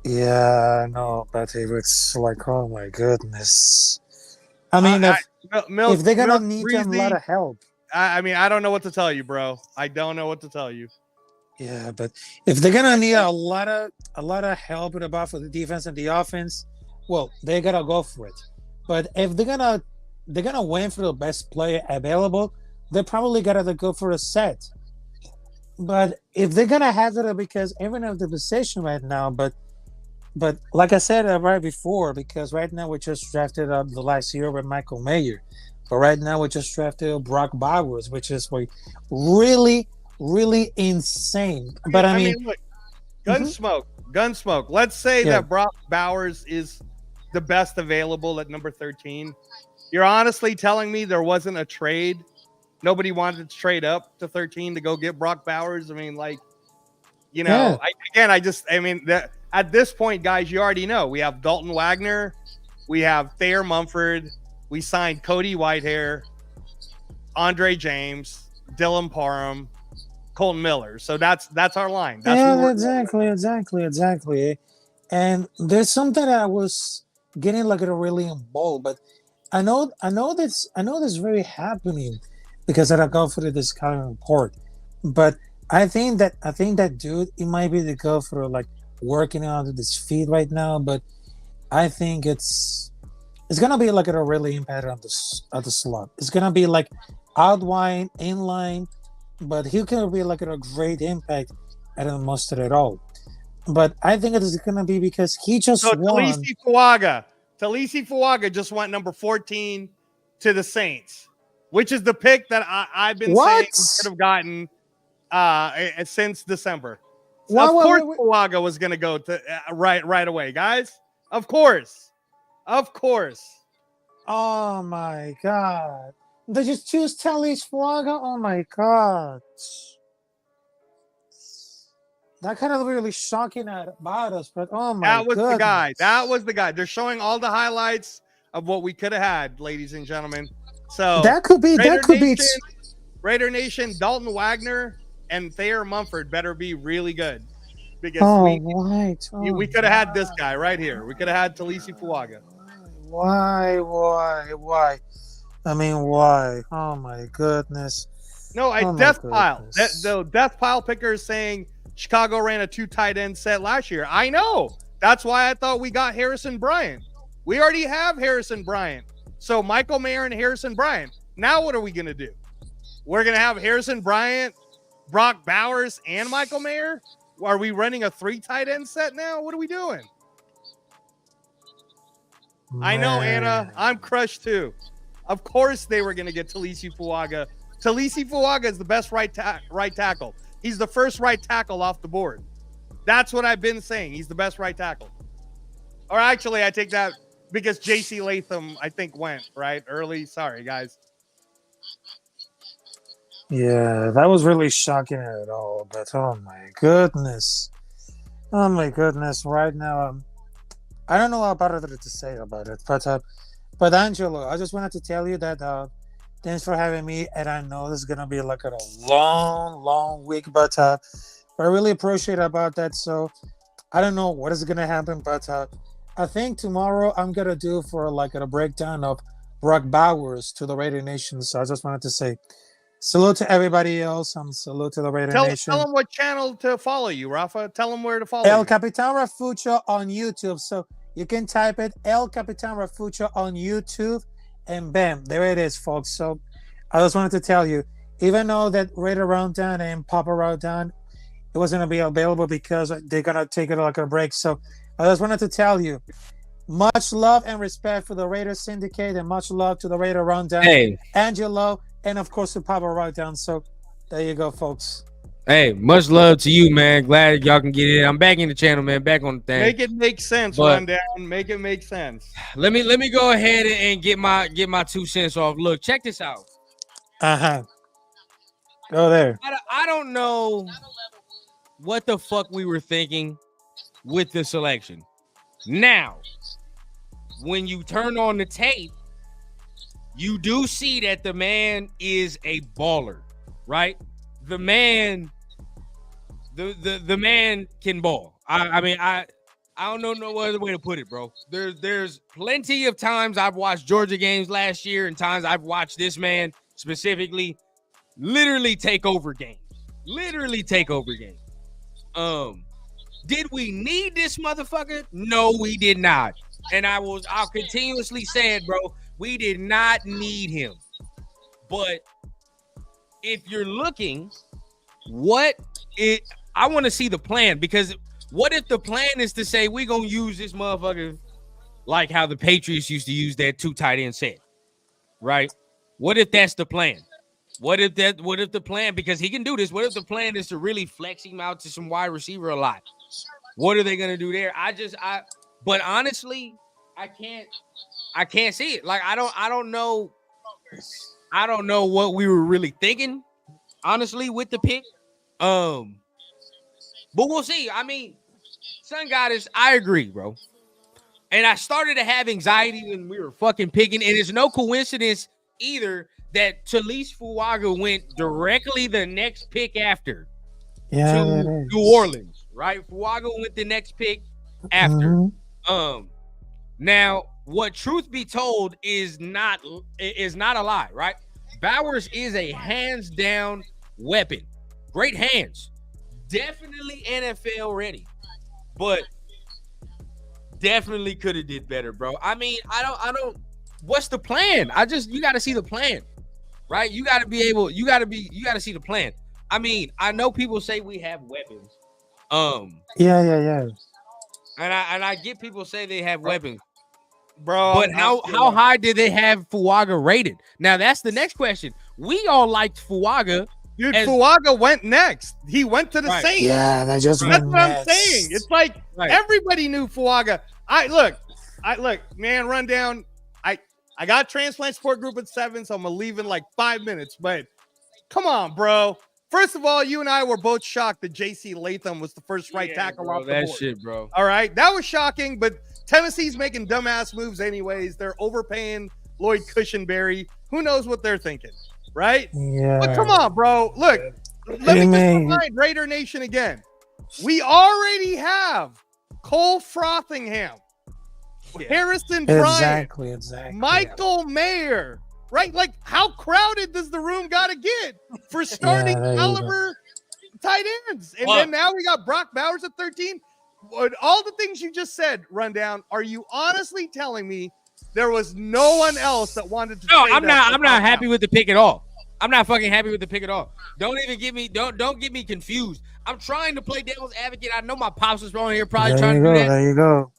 Yeah, no, but it's like, oh my goodness. I mean, if they're gonna need a lot of help. I mean, I don't know what to tell you, bro. I don't know what to tell you. Yeah, but if they're gonna need a lot of help in about for the defense and the offense, well, they gotta go for it. But if they're gonna win for the best player available, they probably gotta go for a set. But if they're gonna have it, because even of the position right now, but like I said right before, because right now we just drafted the last year with Michael Mayer, but right now we just drafted Brock Bowers, which is like really, really insane. But I mean look, Gunsmoke. Let's say that Brock Bowers is the best available at number 13. You're honestly telling me there wasn't a trade? Nobody wanted to trade up to 13 to go get Brock Bowers. I mean, like, that at this point, guys, you already know we have Dalton Wagner, we have Thayer Mumford, we signed Cody Whitehair, Andre James, Dylan Parham, Colton Miller. So that's our line. Exactly. And there's something that I was getting like a really involved, but I know this very happening. Because I go for the discount report, but I think that dude, it might be the go for like working on this feed right now, but I think it's gonna be like a really impact on the slot. It's gonna be like outline, inline, but he can be like a great impact at the mustard at all. But I think it is gonna be because he just won. Talisi Fuaga just went number 14 to the Saints, which is the pick that I've been saying we could have gotten since December. So of course, Fuaga was going to go to right away, guys. Of course. Oh my God! They just choose Talise Fuaga. Oh my God! That kind of really shocking about us, but oh my God! That was the guy. They're showing all the highlights of what we could have had, ladies and gentlemen. So that could be Raider Nation, Dalton Wagner, and Thayer Mumford better be really good. Because we could have had this guy right here. We could have had Talisi Fuaga. Why? I mean, why? Oh my goodness. No, Death Pile. The Death Pile picker is saying Chicago ran a 2 tight end set last year. I know. That's why I thought we got Harrison Bryant. We already have Harrison Bryant. So Michael Mayer and Harrison Bryant. Now what are we going to do? We're going to have Harrison Bryant, Brock Bowers, and Michael Mayer? Are we running a 3 tight end set now? What are we doing? I know, Anna. I'm crushed too. Of course they were going to get Talisi Fuaga. Talisi Fuaga is the best right tackle. He's the first right tackle off the board. That's what I've been saying. He's the best right tackle. Or actually, I take that because J.C. Latham, I think, went right early. Sorry, guys. Yeah, that was really shocking at all. But oh my goodness. Right now, I don't know what better to say about it. But Angelo, I just wanted to tell you that thanks for having me. And I know this is gonna be like a long week, but I really appreciate about that. So I don't know what is gonna happen, but I think tomorrow I'm gonna do for like a breakdown of Brock Bowers to the Raider Nation. So I just wanted to say salute to everybody else. Salute to the Raider Nation. Tell them what channel to follow you, Rafa. Tell them where to follow El you. Capitan Refucho on YouTube. So you can type it El Capitan Refucho on YouTube, and bam, there it is, folks. So I just wanted to tell you, even though that Raider Rundown and Papa Rundown, it wasn't going to be available because they're going to take it like a break. So I just wanted to tell you, much love and respect for the Raider Syndicate, and much love to the Raider Rundown, Angelo, and of course to Papa Rundown. So there you go, folks. Hey, much love to you, man. Glad y'all can get in. I'm back in the channel, man. Back on the thing. Make it make sense, Rundown. Make it make sense. Let me go ahead and get my 2 cents off. Look, check this out. Go there. I don't know what the fuck we were thinking with the selection. Now, when you turn on the tape, you do see that the man is a baller, right? The man can ball. I don't know no other way to put it, bro. There's plenty of times I've watched Georgia games last year and times I've watched this man specifically literally take over games. Did we need this motherfucker? No, we did not. And I'll continuously say it, bro. We did not need him. But if you're looking, I want to see the plan, because what if the plan is to say we're gonna use this motherfucker like how the Patriots used to use that 2 tight end set, right? What if that's the plan? What if the plan, because he can do this, what if the plan is to really flex him out to some wide receiver a lot? What are they gonna do there? But honestly, I can't see it. Like I don't know what we were really thinking, honestly, with the pick. But we'll see. I mean, Sun Goddess, I agree, bro. And I started to have anxiety when we were fucking picking, and it's no coincidence either that Talise Fuaga went directly the next pick after to New Orleans, right? Fuaga went the next pick after. Now, what truth be told is not a lie, right? Bowers is a hands down weapon. Great hands. Definitely NFL ready. But definitely could have did better, bro. I mean, I don't what's the plan? You got to see the plan. Right? You got to see the plan. I mean, I know people say we have weapons. Yeah. And I get people say they have weapons. Bro, but how high did they have Fuaga rated? Now that's the next question. We all liked Fuaga. Dude, Fuaga went next. He went to the Saints. Yeah, that's what I'm saying. It's like everybody knew Fuaga. Look, man, Rundown. I got transplant support group at 7, so I'm gonna leave in like 5 minutes. But come on, bro. First of all, you and I were both shocked that J.C. Latham was the first right tackle off the board. That shit, bro. All right, that was shocking. But Tennessee's making dumbass moves anyways. They're overpaying Lloyd Cushenberry. Who knows what they're thinking, right? Yeah. But come on, bro. Look, let me just remind Raider Nation again. We already have Cole Frothingham, Harrison Bryant, exactly. Michael Mayer, right? Like, how crowded does the room got to get for starting caliber tight ends? And then now we got Brock Bowers at 13. All the things you just said, Rundown, are you honestly telling me there was no one else that wanted to? No, I'm not happy with the pick at all. I'm not fucking happy with the pick at all. Don't get me confused. I'm trying to play devil's advocate. I know my pops was on here probably trying to do that. There you go.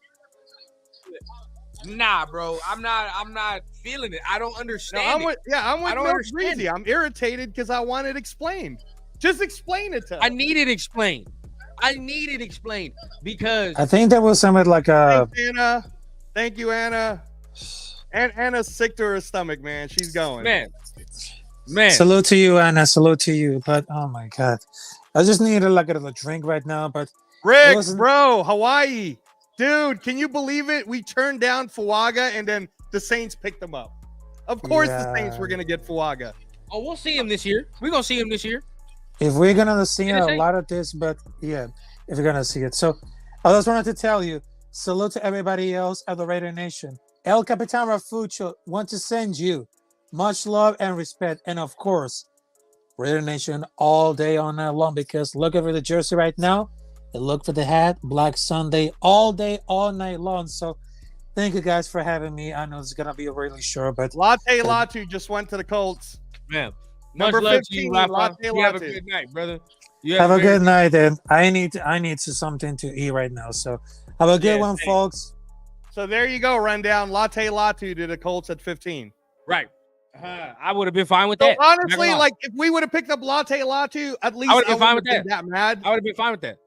Nah, bro. I'm not feeling it. I don't No, understand it. I'm with I don't Milk understand Breezy. I'm irritated because I want it explained. Just explain it to I us. need it explained. Because I think that was something like a. Thanks, Anna. Thank you, Anna. And Anna's sick to her stomach, man. She's going. man. Salute to you, Anna. Salute to you. But oh my god, I just need like a drink right now. But Rick, wasn't- bro, Hawaii. Dude, can you believe it? We turned down Fuaga and then the Saints picked them up. Of course the Saints were going to get Fuaga. Oh, we'll see him this year. We're gonna see him this year. if we're gonna see Did it a say- lot of this, but yeah, if we're gonna see it. So I just wanted to tell you, salute to everybody else at the Raider Nation. El Capitan Rafucho want to send you much love and respect, and of course, Raider Nation all day, all night long. Because look over the jersey right now, and look for the hat, Black Sunday, all day, all night long. So, thank you guys for having me. I know it's gonna be really short, but Latte Latu just went to the Colts. Man. Number Much love to 15, you, Rafa. Latte You have a Latte. good night, brother. You have a very- good night. And I need something to eat right now. So, have a good Yeah, one, thanks. folks. So there you go, rundown. Latte Latu to the Colts at 15. Right. I would have been fine with So that. Not gonna honestly, lie. like if we would have picked up Latte Latu, at least I I would've been fine wouldn't with have been that mad. I would have been fine with that.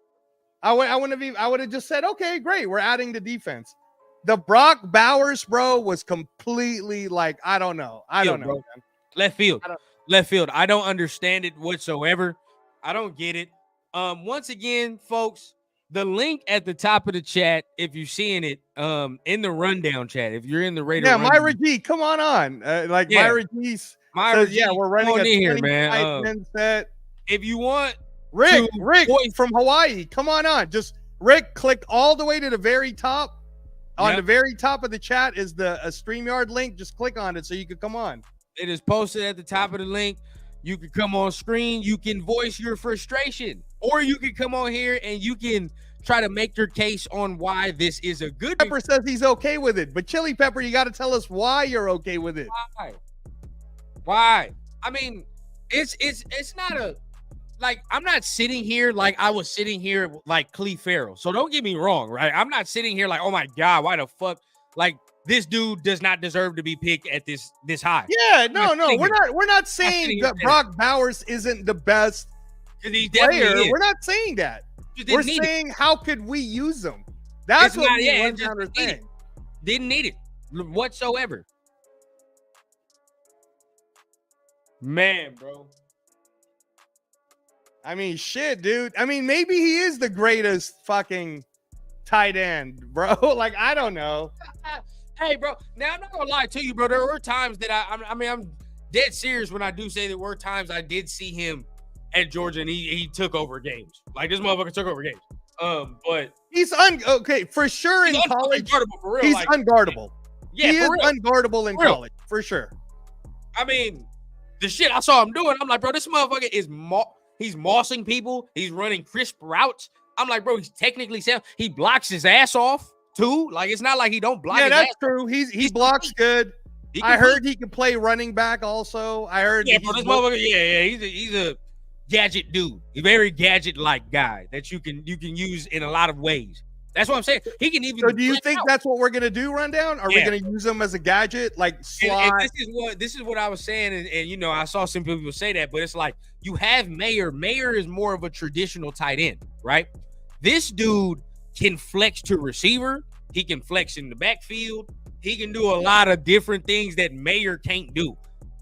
I would have just said, okay, great. We're adding the defense. The Brock Bowers, bro, was completely like, I don't know. I don't know, bro. man. Left field. I don't- Left field. I don't understand it whatsoever. I don't get it. Once again, folks, the link at the top of the chat, if you're seeing it, in the rundown chat, if you're in the Raider Yeah, rundown, Myra G, come on. Yeah. Myra G Myra says, yeah, G, we're running come on a in here, 20 man. tight end set. If you want, Rick voice- from Hawaii, come on. Just Rick, click all the way to the very top. On Yep. the very top of the chat is the StreamYard link. Just click on it so you can come on. it is posted at the top of the link. You can come on screen. You can voice your frustration, or you can come on here and you can try to make your case on why this is a good. Pepper says he's okay with it, but Chili Pepper, you got to tell us why you're okay with it. Why? I mean, it's not a like I'm not sitting here like I was sitting here like Cleve Farrell. So don't get me wrong, right? I'm not sitting here like, oh my god, why the fuck? Like this dude does not deserve to be picked at this high. Yeah, no, I'm sitting we're not sitting saying here that saying Brock Bowers isn't the best 'Cause he definitely player. is. We're not saying that. Just We're didn't need it. saying how could we use him? That's It's what not- we yeah, it run just down are didn't need saying. Didn't need it whatsoever. Man, bro. I mean, shit, dude. I mean, maybe he is the greatest fucking tight end, bro. Like, I don't know. Hey, bro. Now I'm not gonna lie to you, bro. There were times that I'm dead serious when I do say there were times I did see him at Georgia and he took over games. Like this motherfucker took over games. But He's okay for sure in he's college. unguardable for real. He's like, unguardable. yeah, He is for real. unguardable in For real. college for sure. I mean, the shit I saw him doing, I'm like, bro, this motherfucker is he's mossing people. He's running crisp routes. I'm like, bro, he's technically sound. He blocks his ass off too. Like it's not like he don't block. Yeah, his that's ass. true. He He's blocks good. He can I play. heard he can play running back also. I heard Yeah, he's bro, this look- motherfucker. Yeah, he's a gadget dude. A very gadget like guy that you can use in a lot of ways. That's what I'm saying. He can even. So do you flip think out. that's what we're gonna do, Rundown? Are we Yeah. gonna use him as a gadget, like And slot? this is what I was saying, and you know, I saw some people say that, but it's like you have Mayer. Mayer is more of a traditional tight end, right? This dude can flex to receiver. He can flex in the backfield. He can do a lot of different things that Mayer can't do,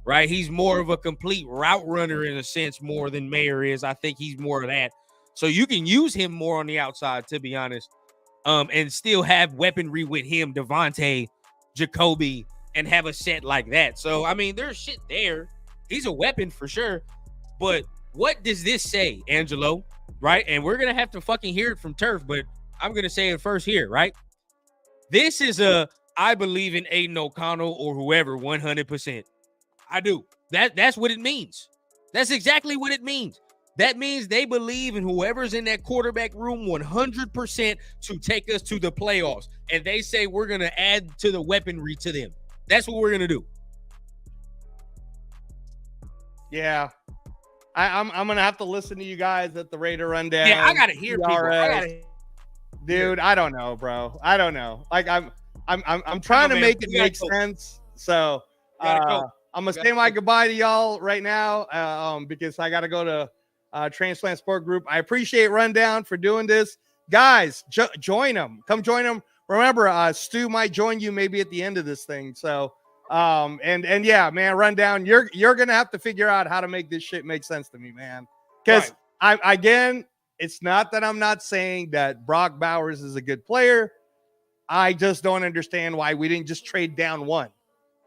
right? He's more of a complete route runner in a sense more than Mayer is. I think he's more of that. So you can use him more on the outside, to be honest, and still have weaponry with him, Devontae, Jacoby, and have a set like that. So, I mean, there's shit there. He's a weapon for sure. But what does this say, Angelo? Right? And we're going to have to fucking hear it from Turf, but I'm going to say it first here, right? This is I believe in Aiden O'Connell or whoever 100%. I do. That's what it means. That's exactly what it means. That means they believe in whoever's in that quarterback room 100% to take us to the playoffs. And they say we're going to add to the weaponry to them. That's what we're going to do. Yeah. I'm gonna have to listen to you guys at the Raider Rundown. Yeah, I got to hear people. DRS. Dude, I don't know, bro. I don't know. Like I'm trying to man. make it We gotta make go. sense. So Gotta go. I'm gonna Gotta say my go. goodbye to y'all right now, because I gotta go to Transplant Sport Group. I appreciate Rundown for doing this, guys. Join them. Come join them. Remember, Stu might join you maybe at the end of this thing. So and yeah, man, Rundown. You're gonna have to figure out how to make this shit make sense to me, man. Because again, it's not that I'm not saying that Brock Bowers is a good player. I just don't understand why we didn't just trade down one.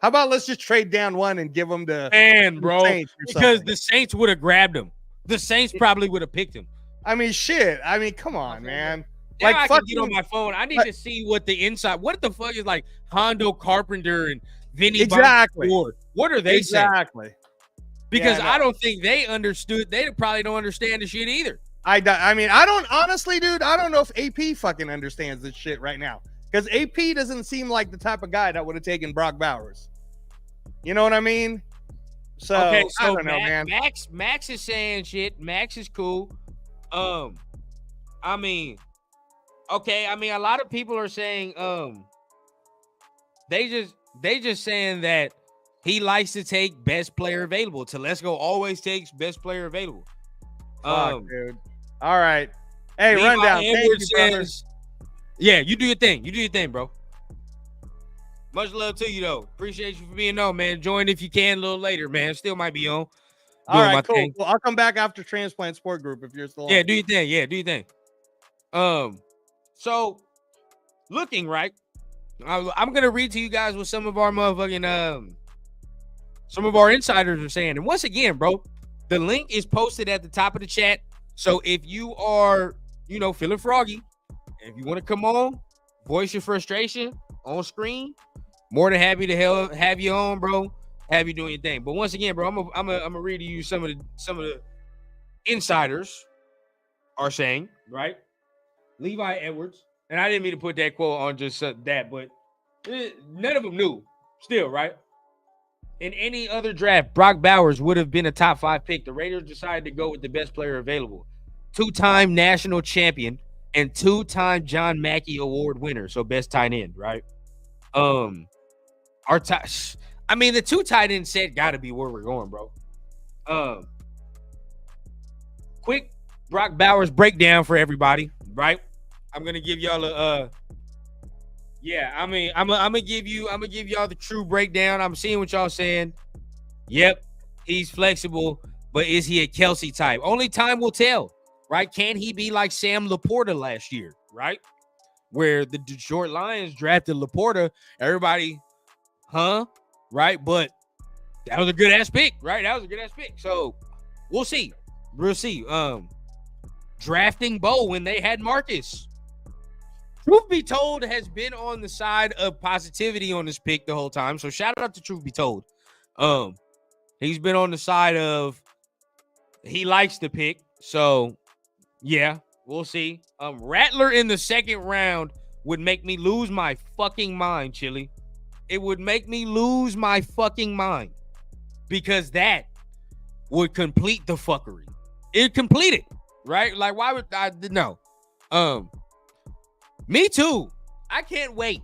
How about let's just trade down one and give them the Saints or because something. the Saints would have grabbed him. The Saints probably would have picked him. I mean, shit. I mean, come on, man. Now Like I can fucking get on my phone. I need to see what the inside. What the fuck is like Hondo Carpenter and Vinny? Exactly. What are they saying? Exactly. Because Yeah, I don't think they understood. They probably don't understand the shit either. I mean, I don't honestly, dude. I don't know if AP fucking understands this shit right now. Because AP doesn't seem like the type of guy that would have taken Brock Bowers. You know what I mean? So, Okay, I don't know, man. Max is saying shit. Max is cool. I mean, okay. I mean, a lot of people are saying, they just saying that he likes to take best player available. Telesco always takes best player available. Fuck, dude. All right. Hey, Levi Rundown. Thank you, Edwards brother. says, yeah, you do your thing. You do your thing, bro. Much love to you, though. Appreciate you for being on, man. Join if you can a little later, man. Still might be on. All Doing my right, cool. thing. Well, I'll come back after Transplant Sport Group if you're still on. Yeah, do your thing. Yeah, do your thing. So looking right, I'm gonna read to you guys what some of our motherfucking some of our insiders are saying. And once again, bro, the link is posted at the top of the chat. So if you are, feeling froggy, and if you want to come on, voice your frustration on screen, more than happy to have you on, bro. Have you doing your thing. But once again, bro, I'm gonna read to you some of the insiders are saying, right? Levi Edwards, and I didn't mean to put that quote on just that, but none of them knew. Still, right? In any other draft, Brock Bowers would have been a top 5 pick. The Raiders decided to go with the best player available. 2-time national champion and 2-time John Mackey Award winner. So best tight end, right? The 2 tight end set got to be where we're going, bro. Quick Brock Bowers breakdown for everybody, right? I'm gonna give y'all I'm gonna give y'all the true breakdown. I'm seeing what y'all saying. Yep, he's flexible, but is he a Kelsey type? Only time will tell, right? Can he be like Sam Laporta last year, right? Where the Detroit Lions drafted Laporta, everybody, right? But that was a good ass pick, right? That was a good ass pick. So we'll see. Drafting Bo when they had Marcus. Truth Be Told has been on the side of positivity on this pick the whole time. So shout out to Truth Be Told. He's been on the side of he likes the pick. So yeah, we'll see. Rattler in the second round would make me lose my fucking mind, Chili. It would make me lose my fucking mind. Because that would complete the fuckery. It completed, right? Like, why would I no? Me too. I can't wait.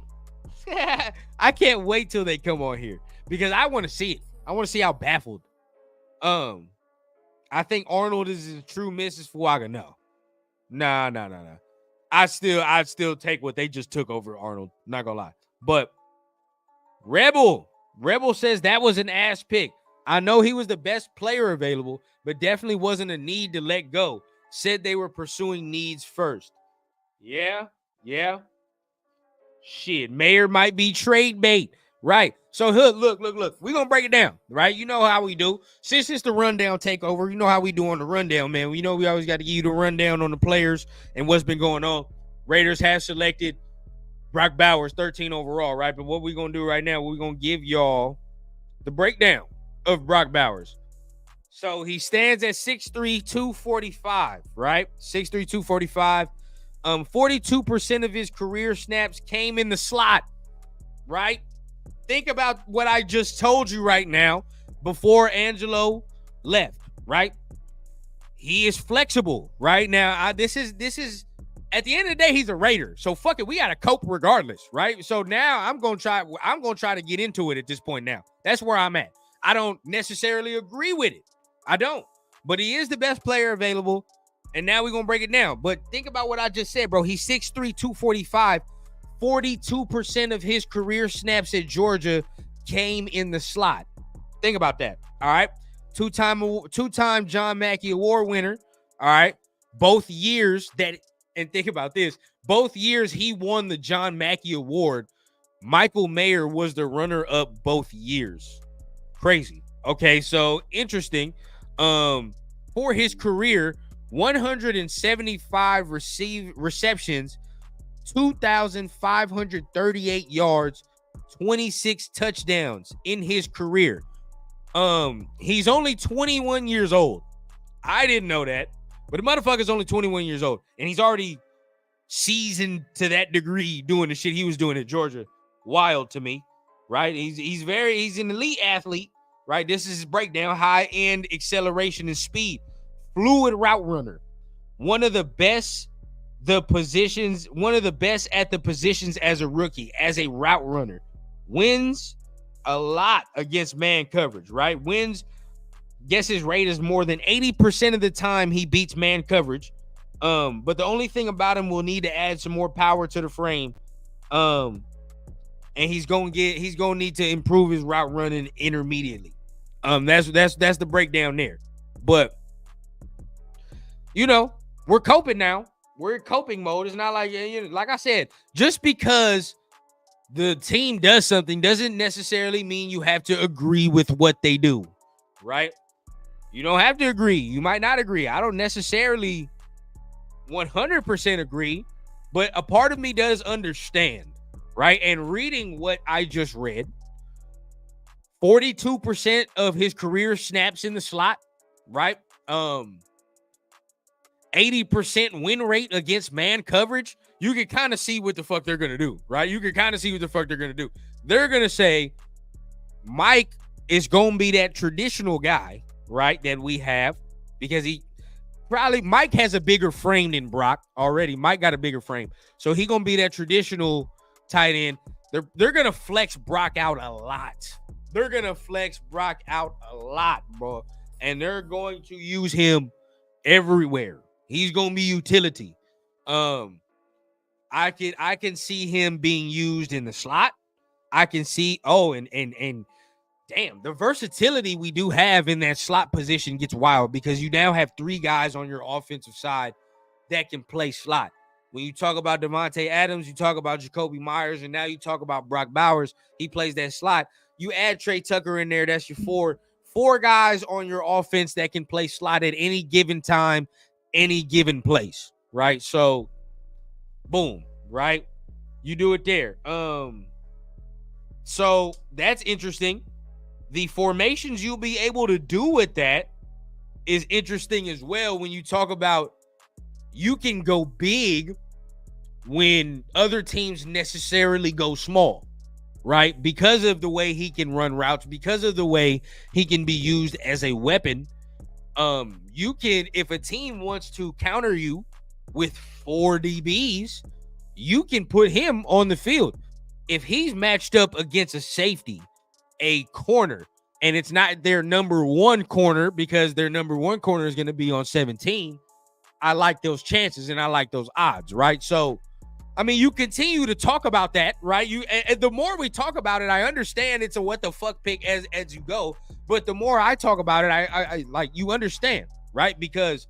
I can't wait till they come on here because I want to see it. I want to see how baffled. I think Arnold is a true Mrs. Fuaga. No. Nah. I'd still take what they just took over Arnold. Not gonna lie. But Rebel says that was an ass pick. I know he was the best player available, but definitely wasn't a need to let go. Said they were pursuing needs first. Yeah. Shit, Mayer might be trade bait. Right. So look. We're going to break it down, right? You know how we do. Since it's the Rundown Takeover, you know how we do on the Rundown, man. We know we always got to give you the rundown on the players and what's been going on. Raiders have selected Brock Bowers, 13 overall, right? But what we're going to do right now, we're going to give y'all the breakdown of Brock Bowers. So he stands at 6'3", 245, right? 6'3", 245. 42% of his career snaps came in the slot, right? Think about what I just told you right now before Angelo left, right? He is flexible right now. This is at the end of the day, he's a Raider. So fuck it, we gotta cope regardless, right? So now I'm gonna try to get into it at this point now. That's where I'm at. I don't necessarily agree with it. I don't. But he is the best player available. And now we're gonna break it down. But think about what I just said, bro. He's 6'3, 245. 42% of his career snaps at Georgia came in the slot. Think about that. All right. Two-time John Mackey Award winner. All right. Both years and think about this. Both years he won the John Mackey Award. Michael Mayer was the runner-up both years. Crazy. Okay, so interesting. For his career, 175 receptions, 2,538 yards, 26 touchdowns in his career. He's only 21 years old. I didn't know that, but the motherfucker's only 21 years old, and he's already seasoned to that degree doing the shit he was doing at Georgia. Wild to me, right? He's an elite athlete, right? This is his breakdown: high-end acceleration and speed, fluid route runner, one of the best at the positions as a rookie, as a route runner. Wins a lot against man coverage, right? Guess his rate is more than 80% of the time he beats man coverage. But the only thing about him will need to add some more power to the frame. And he's gonna need to improve his route running intermediately. That's the breakdown there. But we're coping now. We're in coping mode. It's not like like I said, just because the team does something doesn't necessarily mean you have to agree with what they do, right? You don't have to agree. You might not agree. I don't necessarily 100% agree, but a part of me does understand, right? And reading what I just read, 42% of his career snaps in the slot, right? 80% win rate against man coverage. You can kind of see what the fuck they're going to do, right? You can kind of see what the fuck they're going to do. They're going to say Mike is going to be that traditional guy, right, that we have, because Mike has a bigger frame than Brock already. Mike got a bigger frame. So he going to be that traditional tight end. They're going to flex Brock out a lot. Bro. And they're going to use him everywhere. He's going to be utility. I can see him being used in the slot. I can see, and damn, the versatility we do have in that slot position gets wild, because you now have three guys on your offensive side that can play slot. When you talk about Devontae Adams, you talk about Jacoby Myers, and now you talk about Brock Bowers. He plays that slot. You add Trey Tucker in there. That's your four guys on your offense that can play slot at any given time, any given place, right? So, boom, right? You do it there. So that's interesting. The formations you'll be able to do with that is interesting as well. When you talk about, you can go big when other teams necessarily go small, right? Because of the way he can run routes, because of the way he can be used as a weapon. You can, if a team wants to counter you with 4 DBs, you can put him on the field. If he's matched up against a safety, a corner, and it's not their number one corner, because their number one corner is going to be on 17, I like those chances and I like those odds, right? So, I mean, you continue to talk about that, right? And the more we talk about it, I understand it's a what the fuck pick as you go, but the more I talk about it, I like, you understand, right? Because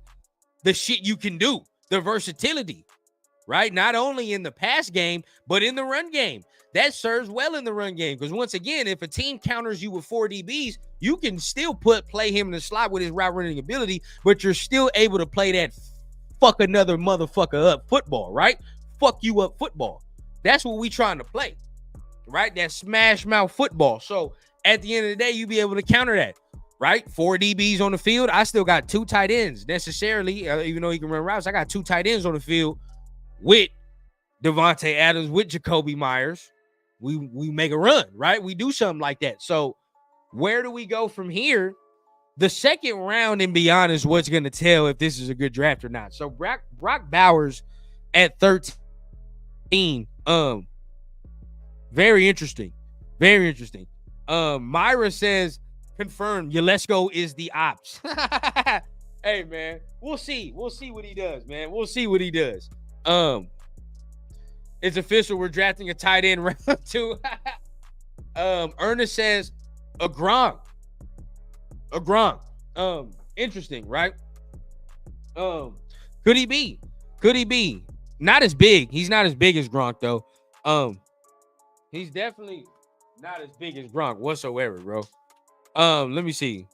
the shit you can do, the versatility, right? Not only in the pass game, but in the run game. That serves well in the run game, because once again, if a team counters you with 4 DBs, you can still play him in the slot with his route running ability, but you're still able to play that fuck another motherfucker up football, right? Fuck you up football. That's what we trying to play, right? That smash mouth football. So at the end of the day, you be able to counter that, right? 4 DBs on the field. I still got 2 tight ends necessarily, even though he can run routes. I got 2 tight ends on the field with Devontae Adams, with Jacoby Myers. We make a run, right? We do something like that. So where do we go from here? The second round and beyond is what's going to tell if this is a good draft or not. So Brock Bowers at 13. Very interesting. Very interesting. Myra says, confirmed, Yalesko is the ops. Hey, man, we'll see. We'll see what he does, man. We'll see what he does. It's official. We're drafting a tight end round 2. Ernest says, a Gronk. Interesting, right? Could he be? Could he be? Not as big. He's not as big as Gronk, though. He's definitely not as big as Gronk whatsoever, bro. Let me see.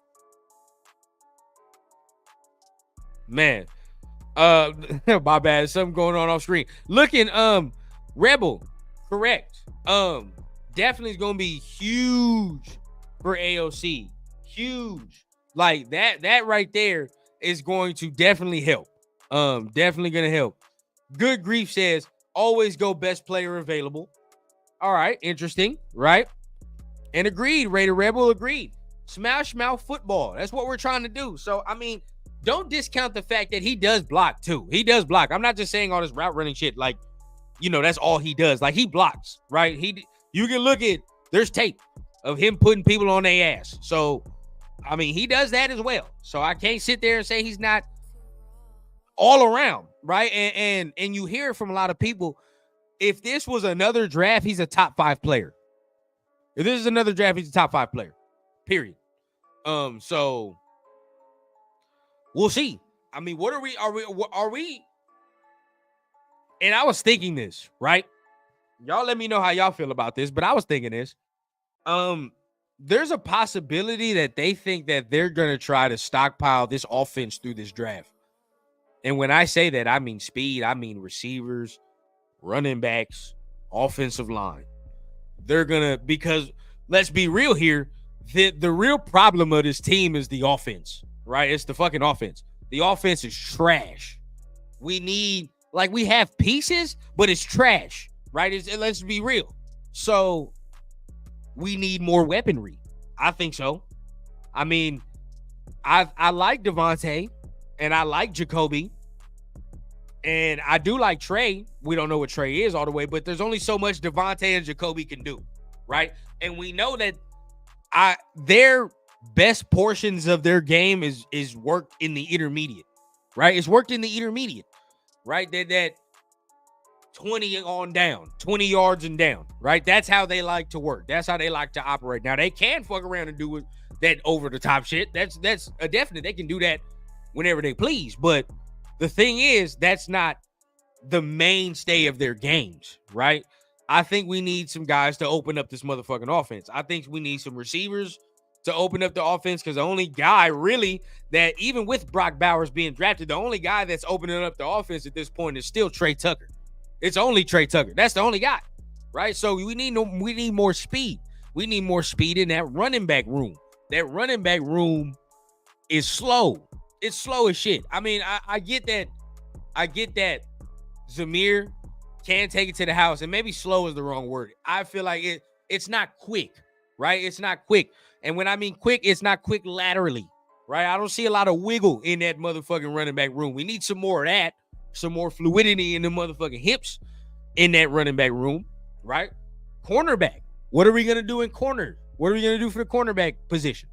Man. My bad. Something going on off screen. Looking, Rebel, correct. Definitely is gonna be huge for AOC. Huge. Like that right there is going to definitely help. Definitely gonna help. Good Grief says, always go best player available. All right, interesting, right? And agreed, Raider Rebel agreed. Smash mouth football. That's what we're trying to do. So, I mean, don't discount the fact that he does block too. He does block. I'm not just saying all this route running shit. Like, you know, that's all he does. Like, he blocks, right? You can look at, there's tape of him putting people on their ass. So, I mean, he does that as well. So I can't sit there and say he's not all around, right? And you hear it from a lot of people. If this was another draft, he's a top 5 player. If this is another draft, he's a top 5 player. Period. So we'll see. I mean, what are we? And I was thinking this, right? Y'all let me know how y'all feel about this, but I was thinking this. There's a possibility that they think that they're going to try to stockpile this offense through this draft. And when I say that, I mean speed, I mean receivers, running backs, offensive line. They're going to, because let's be real here, the real problem of this team is the offense, right? It's the fucking offense. The offense is trash. We have pieces, but it's trash, right? Let's be real. So we need more weaponry. I think so. I mean, I like Devontae and I like Jacoby and I do like Trey. We don't know what Trey is all the way, but there's only so much Devontae and Jacoby can do, right? And we know that their best portions of their game is worked in the intermediate, right? It's worked in the intermediate, right? That 20 on down, 20 yards and down, right? That's how they like to work. That's how they like to operate. Now, they can fuck around and do that over-the-top shit. That's a definite. They can do that whenever they please. But the thing is, that's not the mainstay of their games, right? I think we need some guys to open up this motherfucking offense. I think we need some receivers to open up the offense because the only guy really that, even with Brock Bowers being drafted, the only guy that's opening up the offense at this point is still Trey Tucker. It's only Trey Tucker. That's the only guy, right? So we need more speed. We need more speed in that running back room. That running back room is slow. It's slow as shit. I mean, I get that. I get that Zamir can take it to the house, and maybe slow is the wrong word. I feel like it's not quick, right? It's not quick. And when I mean quick, it's not quick laterally, right? I don't see a lot of wiggle in that motherfucking running back room. We need some more of that. Some more fluidity in the motherfucking hips in that running back room, right? Cornerback. What are we going to do in corner? What are we going to do for the cornerback position?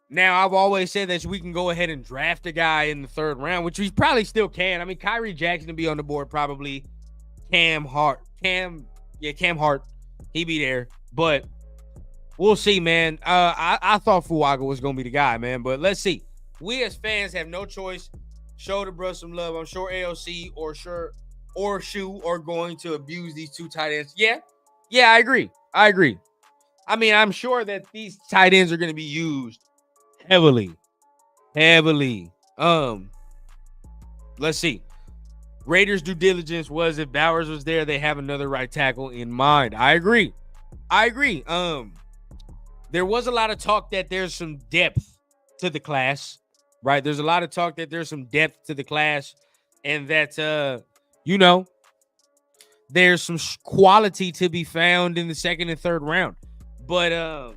Now, I've always said that we can go ahead and draft a guy in the 3rd round, which we probably still can. I mean, Kyrie Jackson will be on the board probably. Cam Hart. He be there. But we'll see, man. I thought Fuaga was going to be the guy, man. But let's see. We as fans have no choice. Show the bro some love. I'm sure AOC or Shu are going to abuse these 2 tight ends. Yeah, I agree. I mean, I'm sure that these tight ends are going to be used heavily. Let's see. Raiders' due diligence was if Bowers was there, they have another right tackle in mind. I agree. There was a lot of talk that there's some depth to the class. Right. There's a lot of talk that there's some depth to the class and that, there's some quality to be found in the 2nd and 3rd round. But,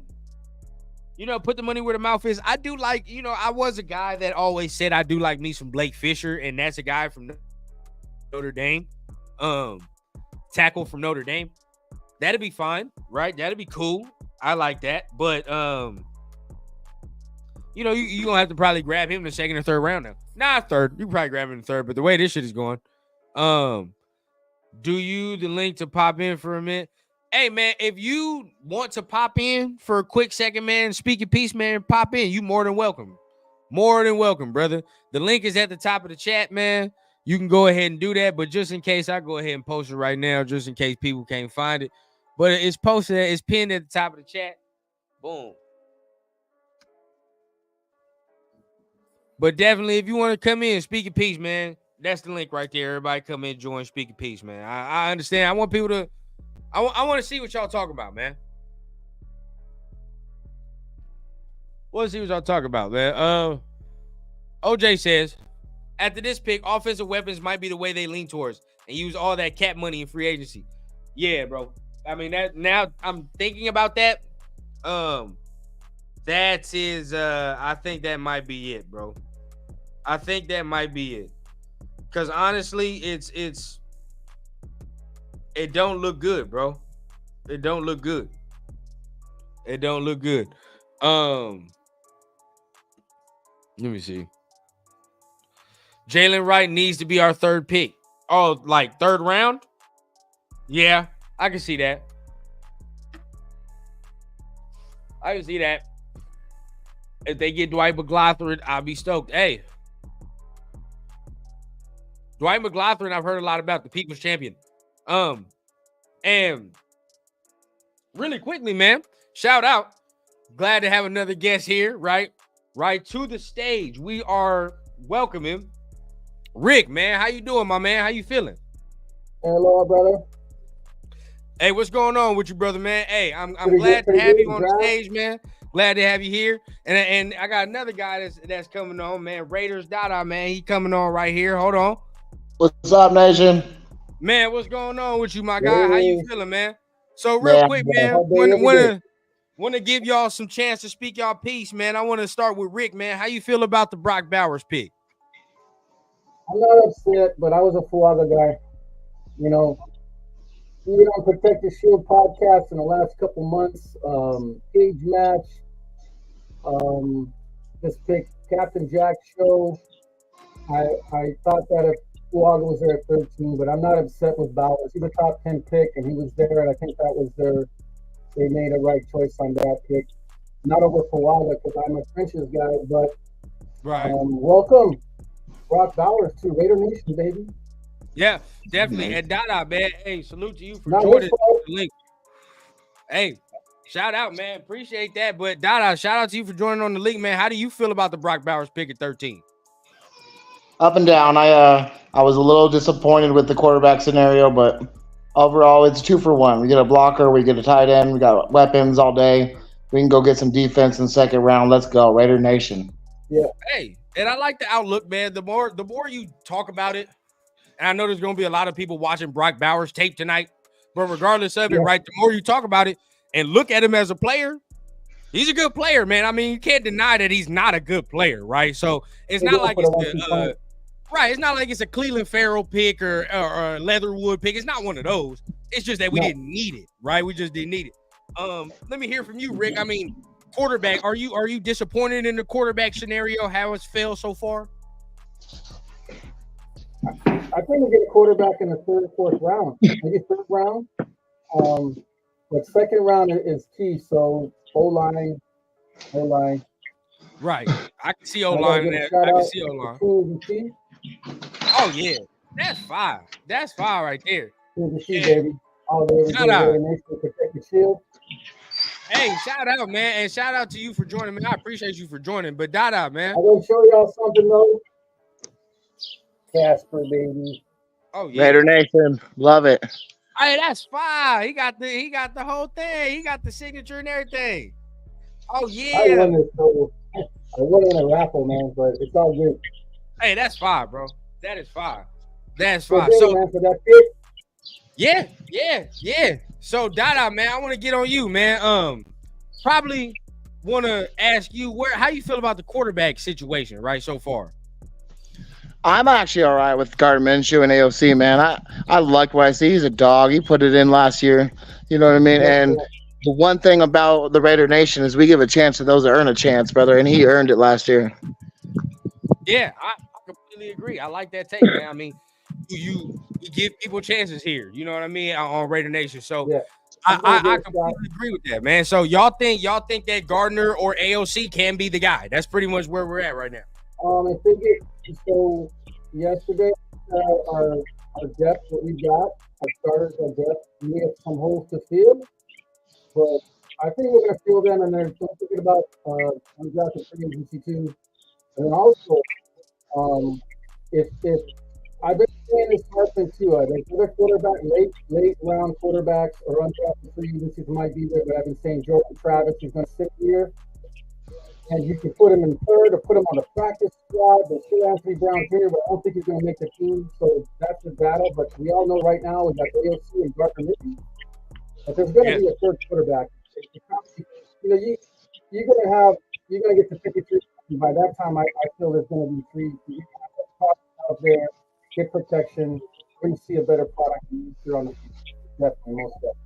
put the money where the mouth is. I do like, I was a guy that always said I do like me some Blake Fisher, and that's a guy from Notre Dame. Tackle from Notre Dame. That'd be fine, right? That'd be cool. I like that. But you're gonna have to probably grab him in the second or third round now. Nah, third. You can probably grab him in the third, but the way this shit is going, do you the link to pop in for a minute? Hey, man, if you want to pop in for a quick second, man, speak your piece, man, pop in. You more than welcome. More than welcome, brother. The link is at the top of the chat, man. You can go ahead and do that, but just in case, I go ahead and post it right now, just in case people can't find it. But it's posted, it's pinned at the top of the chat. Boom. But definitely, if you want to come in and speak your piece, man, that's the link right there. Everybody come in, join, speak your piece, man. I understand. I want people to... I want to see what y'all talk about, man. Want to see what y'all talk about, man. OJ says, after this pick, offensive weapons might be the way they lean towards and use all that cap money in free agency. Yeah, bro. I mean, that now I'm thinking about that. That is, I think that might be it, bro. I think that might be it. Because honestly, it don't look good, bro. It don't look good. It don't look good. Let me see. Jalen Wright needs to be our third pick. Oh, like third round? Yeah, I can see that. I can see that. If they get Dwight McGlothern, I'll be stoked. Hey. Dwight McGlothern, I've heard a lot about, the People's Champion. And really quickly, man, shout out. Glad to have another guest here, right to the stage. We are welcoming Rick, man. How you doing, my man? How you feeling? Hello, brother. Hey, what's going on with you, brother, man? Hey, I'm glad to have you on the stage, man. Glad to have you here. And I got another guy that's coming on, man. Raiders Dada, man. He coming on right here. Hold on. What's up, nation? Man, what's going on with you, my guy? How you feeling, man? So real quick, man, want to give y'all some chance to speak y'all piece, man. I want to start with Rick, man. How you feel about the Brock Bowers pick? I'm not upset, but I was a Fuaga guy. Even on Protect the Shield podcast in the last couple months, cage match, this pick, Captain Jack's show. I thought that if Fuaga was there at 13, but I'm not upset with Bowers. He was a top 10 pick, and he was there, and I think that was they made a right choice on that pick. Not over Fuaga because I'm a trenches guy, but welcome, Brock Bowers to Raider Nation, baby. Yeah, definitely. And Dada, man, hey, salute to you for joining the link. Hey, shout out, man. Appreciate that. But Dada, shout out to you for joining on the link, man. How do you feel about the Brock Bowers pick at 13? Up and down. I was a little disappointed with the quarterback scenario, but overall, it's 2 for 1. We get a blocker, we get a tight end, we got weapons all day. We can go get some defense in the second round. Let's go, Raider Nation. Yeah. Hey, and I like the outlook, man. The more you talk about it, and I know there's going to be a lot of people watching Brock Bowers tape tonight, but regardless of it, right, the more you talk about it and look at him as a player, he's a good player, man. I mean, you can't deny that he's not a good player, right? So it's not like it's it's not like it's a Cleveland Farrell pick or a Leatherwood pick. It's not one of those. It's just that we didn't need it, right? We just didn't need it. Let me hear from you, Rick. I mean, quarterback, are you disappointed in the quarterback scenario, how it's failed so far? I think we get a quarterback in the third, fourth round. Maybe third round. But second round is key. So O-line. Right. I can see O-line in there. I can see O-line. Oh, yeah. That's fire. That's fire right there. Baby. All day, shout out. Protect the Shield. Hey, shout out, man. And shout out to you for joining me. I appreciate you for joining. But Dada, man. I'm going to show y'all something, though. Casper, baby. Oh, yeah. Raider Nation. Love it. Hey, that's fire. He got the whole thing. He got the signature and everything. Oh, yeah. I won in a raffle, man, but it's all good. Hey, that's fire, bro. That is fire. That's fire. Okay, so, man, for that pick. Yeah. So, Dada, man, I want to get on you, man. Probably want to ask you how you feel about the quarterback situation right so far. I'm actually all right with Gardner Minshew and AOC, man. I like what I see. He's a dog. He put it in last year. You know what I mean? Yes, And sir. the one thing about the Raider Nation is we give a chance to those that earn a chance, brother. And he earned it last year. Yeah, I completely agree. I like that take, man. I mean, you give people chances here. You know what I mean on Raider Nation. So Yeah. I completely agree with that, man. So y'all think that Gardner or AOC can be the guy? That's pretty much where we're at right now. I think so. Yesterday, our depth that we got, our starters, our depth, we have some holes to fill, but I think we're going to fill them. And then thinking about undrafted free agency too, and then also if I've been saying this often too, there's other quarterback, late round quarterbacks or undrafted free agencies might be there, but I've been saying Jordan Travis is going to sit here. And you can put him in third or put him on the practice squad. There's still Anthony Brown Jr., but I don't think he's going to make the team. So that's the battle. But we all know right now we got AOC and Gardner Minshew. But there's going to be a third quarterback. You're going to get to 53. By that time, I feel there's going to be three. You have out there, get protection. We're going to see a better product here on the field. Definitely, most definitely.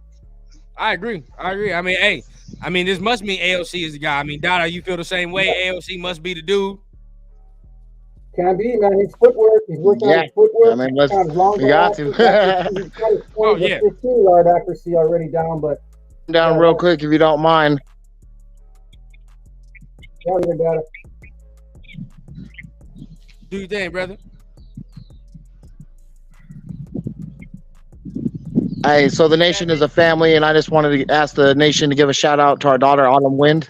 I agree. I mean, this must mean AOC is the guy. I mean, Dada, you feel the same way? AOC must be the dude. Can be, man. His footwork. He's working on his footwork. I mean, we got to. He's got his 15-yard accuracy already down, but down real quick if you don't mind. Yeah, we got it. Do your thing, brother. Hey, so the nation is a family, and I just wanted to ask the nation to give a shout out to our daughter, Autumn Wind.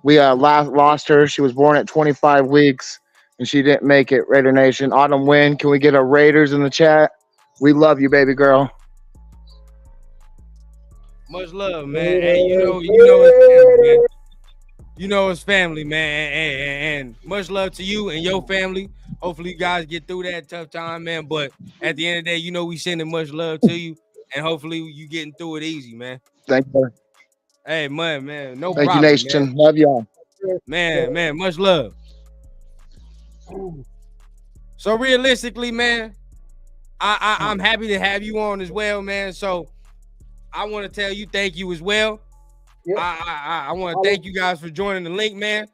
We lost her. She was born at 25 weeks, and she didn't make it, Raider Nation. Autumn Wind, can we get our Raiders in the chat? We love you, baby girl. Much love, man. Hey, you know it's family, man. You know it's family, man. And much love to you and your family. Hopefully you guys get through that tough time, man. But at the end of the day, you know we sending much love to you. And hopefully you getting through it easy, man. Thank you. Hey, man. No Thank problem, you, nation. man. Love y'all. Man, much love. So realistically, man, I'm happy to have you on as well, man. So I want to tell you thank you as well. Yep. I want to thank you guys for joining the link, man.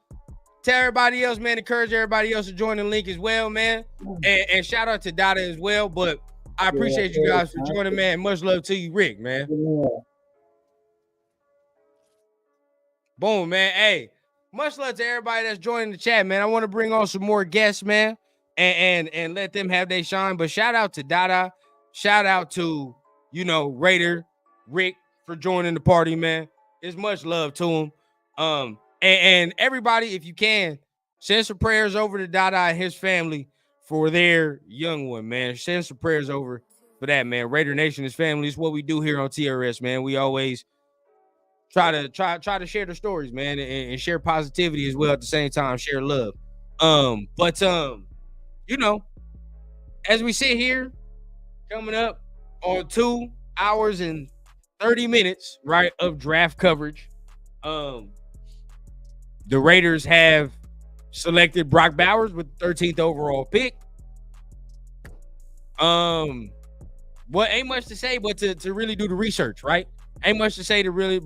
Tell everybody else, man. Encourage everybody else to join the link as well, man. And shout out to Dada as well. But I appreciate you guys for joining, man. Much love to you, Rick, man. Yeah. Boom, man. Hey, much love to everybody that's joining the chat, man. I want to bring on some more guests, man, and let them have their shine. But shout out to Dada. Shout out to, Raider, Rick for joining the party, man. It's much love to him. And everybody, if you can, send some prayers over to Dada and his family for their young one, man. Send some prayers over for that, man. Raider Nation is family. It's what we do here on TRS, man. We always try to share the stories, man, and share positivity as well at the same time, share love. But as we sit here, coming up on 2 hours and 30 minutes, right, of draft coverage, the Raiders have selected Brock Bowers with the 13th overall pick. Well, ain't much to say, but to really do the research, right? Ain't much to say to really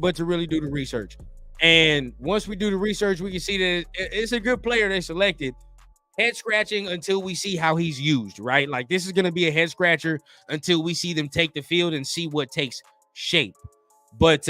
do the research. And once we do the research, we can see that it's a good player they selected. Head scratching until we see how he's used, right? Like this is going to be a head scratcher until we see them take the field and see what takes shape. But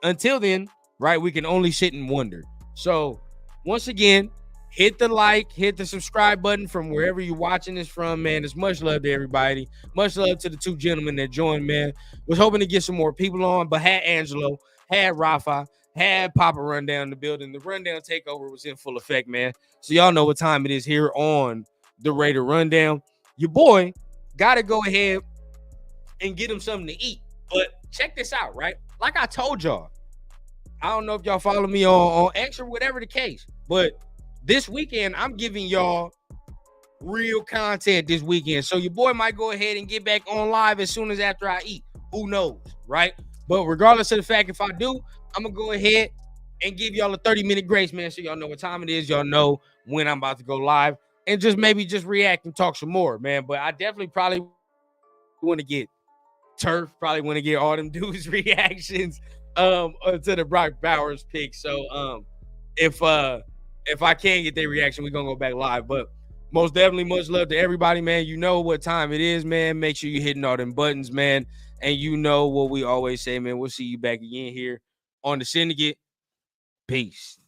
until then, right, we can only sit and wonder. So once again, hit the like, hit the subscribe button from wherever you're watching this from, man. It's much love to everybody. Much love to the two gentlemen that joined, man. Was hoping to get some more people on, but had Angelo, had Rafa, had Papa Rundown in the building. The Rundown Takeover was in full effect, man. So y'all know what time it is here on the Raider Rundown. Your boy got to go ahead and get him something to eat. But check this out, right? Like I told y'all, I don't know if y'all follow me on X or whatever the case, but this weekend, I'm giving y'all real content this weekend. So your boy might go ahead and get back on live as soon as after I eat. Who knows, right? But regardless of the fact, if I do, I'm going to go ahead and give y'all a 30-minute grace, man, so y'all know what time it is. Y'all know when I'm about to go live, and just maybe just react and talk some more, man. But I definitely probably want to get Turf, probably want to get all them dudes' reactions to the Brock Bowers pick. So if I can get their reaction, we're gonna go back live. But most definitely, much love to everybody, man. You know what time it is, man. Make sure you're hitting all them buttons, man. And you know what we always say, man. We'll see you back again here on the Syndicate. Peace.